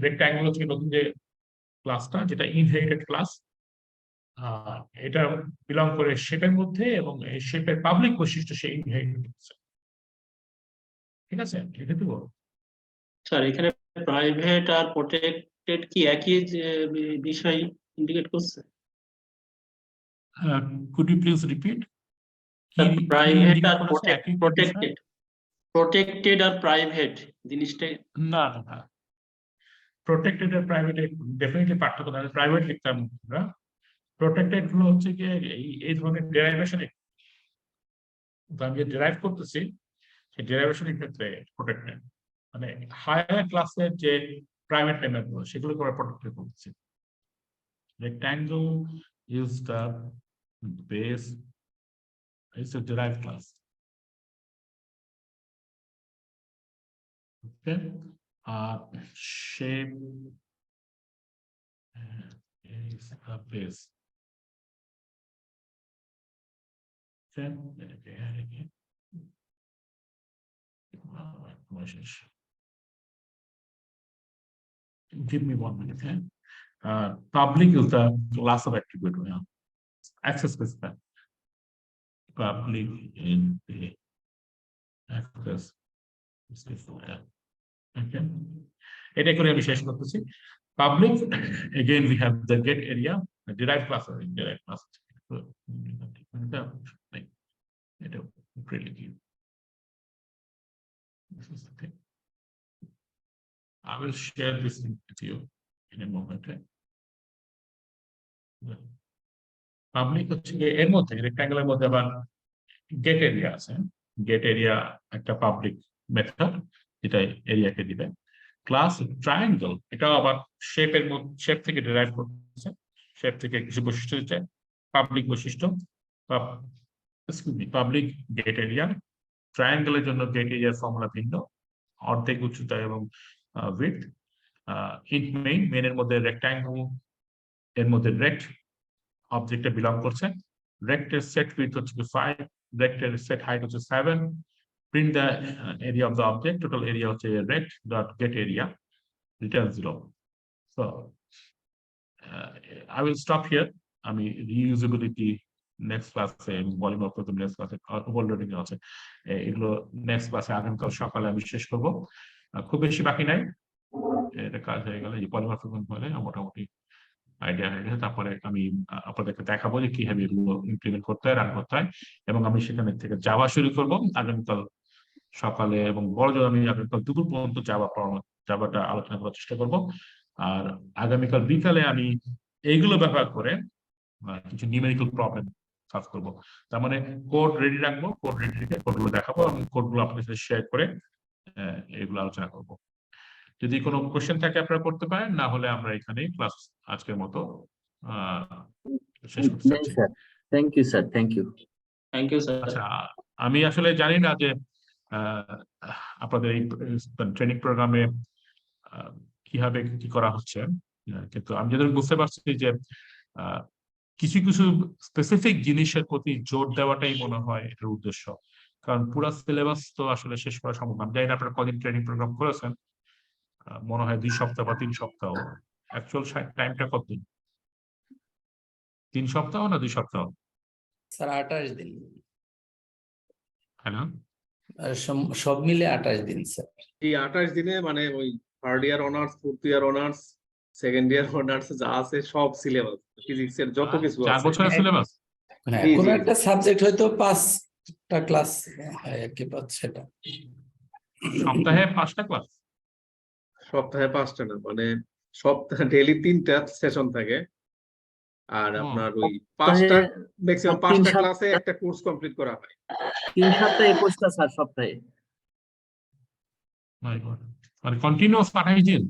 A: রেক্ট্যাঙ্গল হচ্ছে নতুন যে ক্লাসটা, যেটা ইনহেরিটেড ক্লাস, এটা বিলং করে শেপের মধ্যে, এবং এই শেপের পাবলিক বৈশিষ্ট্য সে ইনহেরিট করছে। ঠিক আছে, লিখে দেবো
D: স্যার। এখানে প্রাইভেট আর প্রোটেক্টেড কি একই বিষয় ইন্ডিকেট করছে?
A: could you please repeat?
D: Private আর প্রোটেক্টেড আর প্রাইভেট জিনিসটা
A: না না, প্রোটেক্টেড আর প্রাইভেট ডেফিনেটলি পার্থক্য আছে। প্রাইভেট লিখতাম আমরা, প্রোটেক্টেড গুলো হচ্ছে কি এই ধরনের ডেরাইভেশন, আমি যে ডেরাইভ করতেছি সেই ডেরাইভেশনের ক্ষেত্রে প্রোটেক্টেড, মানে হায়ার ক্লাসের যে প্রাইভেট মেম্বার গুলো সেগুলো করে প্রোটেক্টেড করতেছি। Rectangle is the base, is the derive class. Okay, shape is a base. Okay, give me 1 minute. Public is the class of attribute. Access specifier. public in the access. Okay. এটা করে আমি শেষ করতেছি। Public, again we have the get area, derived class or indirect class. It really give. This is the thing. I will share this with you in a moment. Public হচ্ছে এর মধ্যে রেক্ট্যাঙ্গেলের মধ্যে আবার গেট এরিয়া আছে। Gate area একটা public method যেটা এরিয়াকে দিবে। Class triangle এটাও আবার শেপের মধ্যে শেপ থেকে ডিরাইভ করতেছে। শেপ থেকে কিছু বৈশিষ্ট্য দিচ্ছে পাবলিক বৈশিষ্ট্য। পাবলিক গেট এরিয়া ট্রায়াঙ্গেলের জন্য গেট এরিয়ার ফর্মুলা ভিন্ন, অর্ধেক উচ্চতা এবং উইডথ। ইন্ট মেইন, মেইনের মধ্যে রেক্ট্যাঙ্গেল এর মধ্যে রেক্ট অবজেক্টে বিলং করছে। রেক্টের সেট উইডথ হচ্ছে 5, রেক্টের সেট হাইট হচ্ছে 7। Print the area of the object, total area হচ্ছে rect dot get area, return 0। So I will stop here. আমি reusability নেক্সট ক্লাসে ভলিউম অফ প্রথম নেক্সট ক্লাসে ওভারলোডিং আছে, এগুলো নেক্সট ক্লাসে আগামীকাল সকালে আমি শেষ করব। খুব বেশি বাকি নাই, এটা কাজ হয়ে গেলে এই পলিমার প্রোগ্রাম হলে মোটামুটি আইডিয়া হয়ে গেছে। তারপরে আমি আপনাদেরকে দেখাবো যে কিভাবে এগুলো ইমপ্লিমেন্ট করতে হয়, রান করতে হয়, এবং আমি সেখানে থেকে যাওয়া শুরু করবো আগামীকাল সকালে, এবং বড় জোর আমি আগামীকাল দুপুর পর্যন্ত যাওয়াটা আলোচনা করার চেষ্টা করব। আর আগামীকাল বিকালে আমি এইগুলো ব্যবহার করে কিছু নিউমেরিক্যাল প্রবলেম সলভ করবো। তার মানে কোড রেডি রাখবো, কোড রেডি রেখে কোডগুলো দেখাবো এবং কোডগুলো আপনাদের সাথে শেয়ার করে এগুলো আলোচনা করবো। যদি কোনো কোশ্চেন থাকে আপনারা করতে পারেন, না হলে আমরা এখানেই ক্লাস আজকের মতো শেষ করতে চাচ্ছি।
H: Thank you sir, thank you.
D: Thank you sir.
A: আচ্ছা, আমি আসলে জানি না যে আপনাদের এই ট্রেনিং প্রোগ্রামে কিভাবে কি করা হচ্ছে, কিন্তু আমি যেটা বুঝতে পারছি যে কিছু কিছু স্পেসিফিক জিনিসের প্রতি জোর দেওয়াটাই মনে হয় এটার উদ্দেশ্য। কারণ পুরো সিলেবাস তো আসলে শেষ করা সম্ভব না। আমি জানি না আপনারা কদিন ট্রেনিং প্রোগ্রাম করেছেন, মনে হয় 2 সপ্তাহ বা 3 সপ্তাহ। অ্যাকচুয়াল টাইমটা কতদিন? 3 সপ্তাহ না 2 সপ্তাহ?
B: স্যার 28 দিন।
A: হ্যাঁ,
B: সব মিলে 28 দিন স্যার।
F: এই 28 দিনে মানে ওই third year honours, fourth year honours, second year honours যা আছে সব সিলেবাস, ফিজিক্সের যত কিছু
A: 4 বছরের সিলেবাস।
B: হ্যাঁ, কোন একটা সাবজেক্ট হয়তো 5টা ক্লাস হয় আর কি, সেটা
A: সপ্তাহে 5টা ক্লাস?
F: সপ্তাহে 5টা না, মানে সপ্তাহে ডেইলি 3টা সেশন থাকে। আর আপনার ওই 5টা ম্যাক্সিমাম 5টা ক্লাসে একটা কোর্স কমপ্লিট করা হয়।
H: 3 সপ্তাহে 21টা স্যার সপ্তাহে।
A: মাই গড, মানে কন্টিনিউয়াস 28 দিন,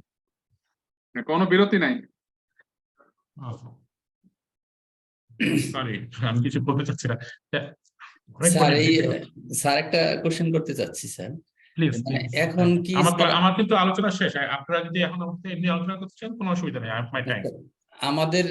I: কোনো বিরতি নাই।
A: সরি, আমি কিছু বলতে চাচ্ছি না
B: স্যার। একটা কোশ্চেন করতে চাচ্ছি স্যার।
A: প্লিজ।
B: এখন কি
A: আমার কিন্তু আলোচনা শেষ। আপনারা যদি এখন এমনি আলোচনা করতে চান কোনো অসুবিধা নেই, আই হ্যাভ মাই টাইম।
B: আমাদের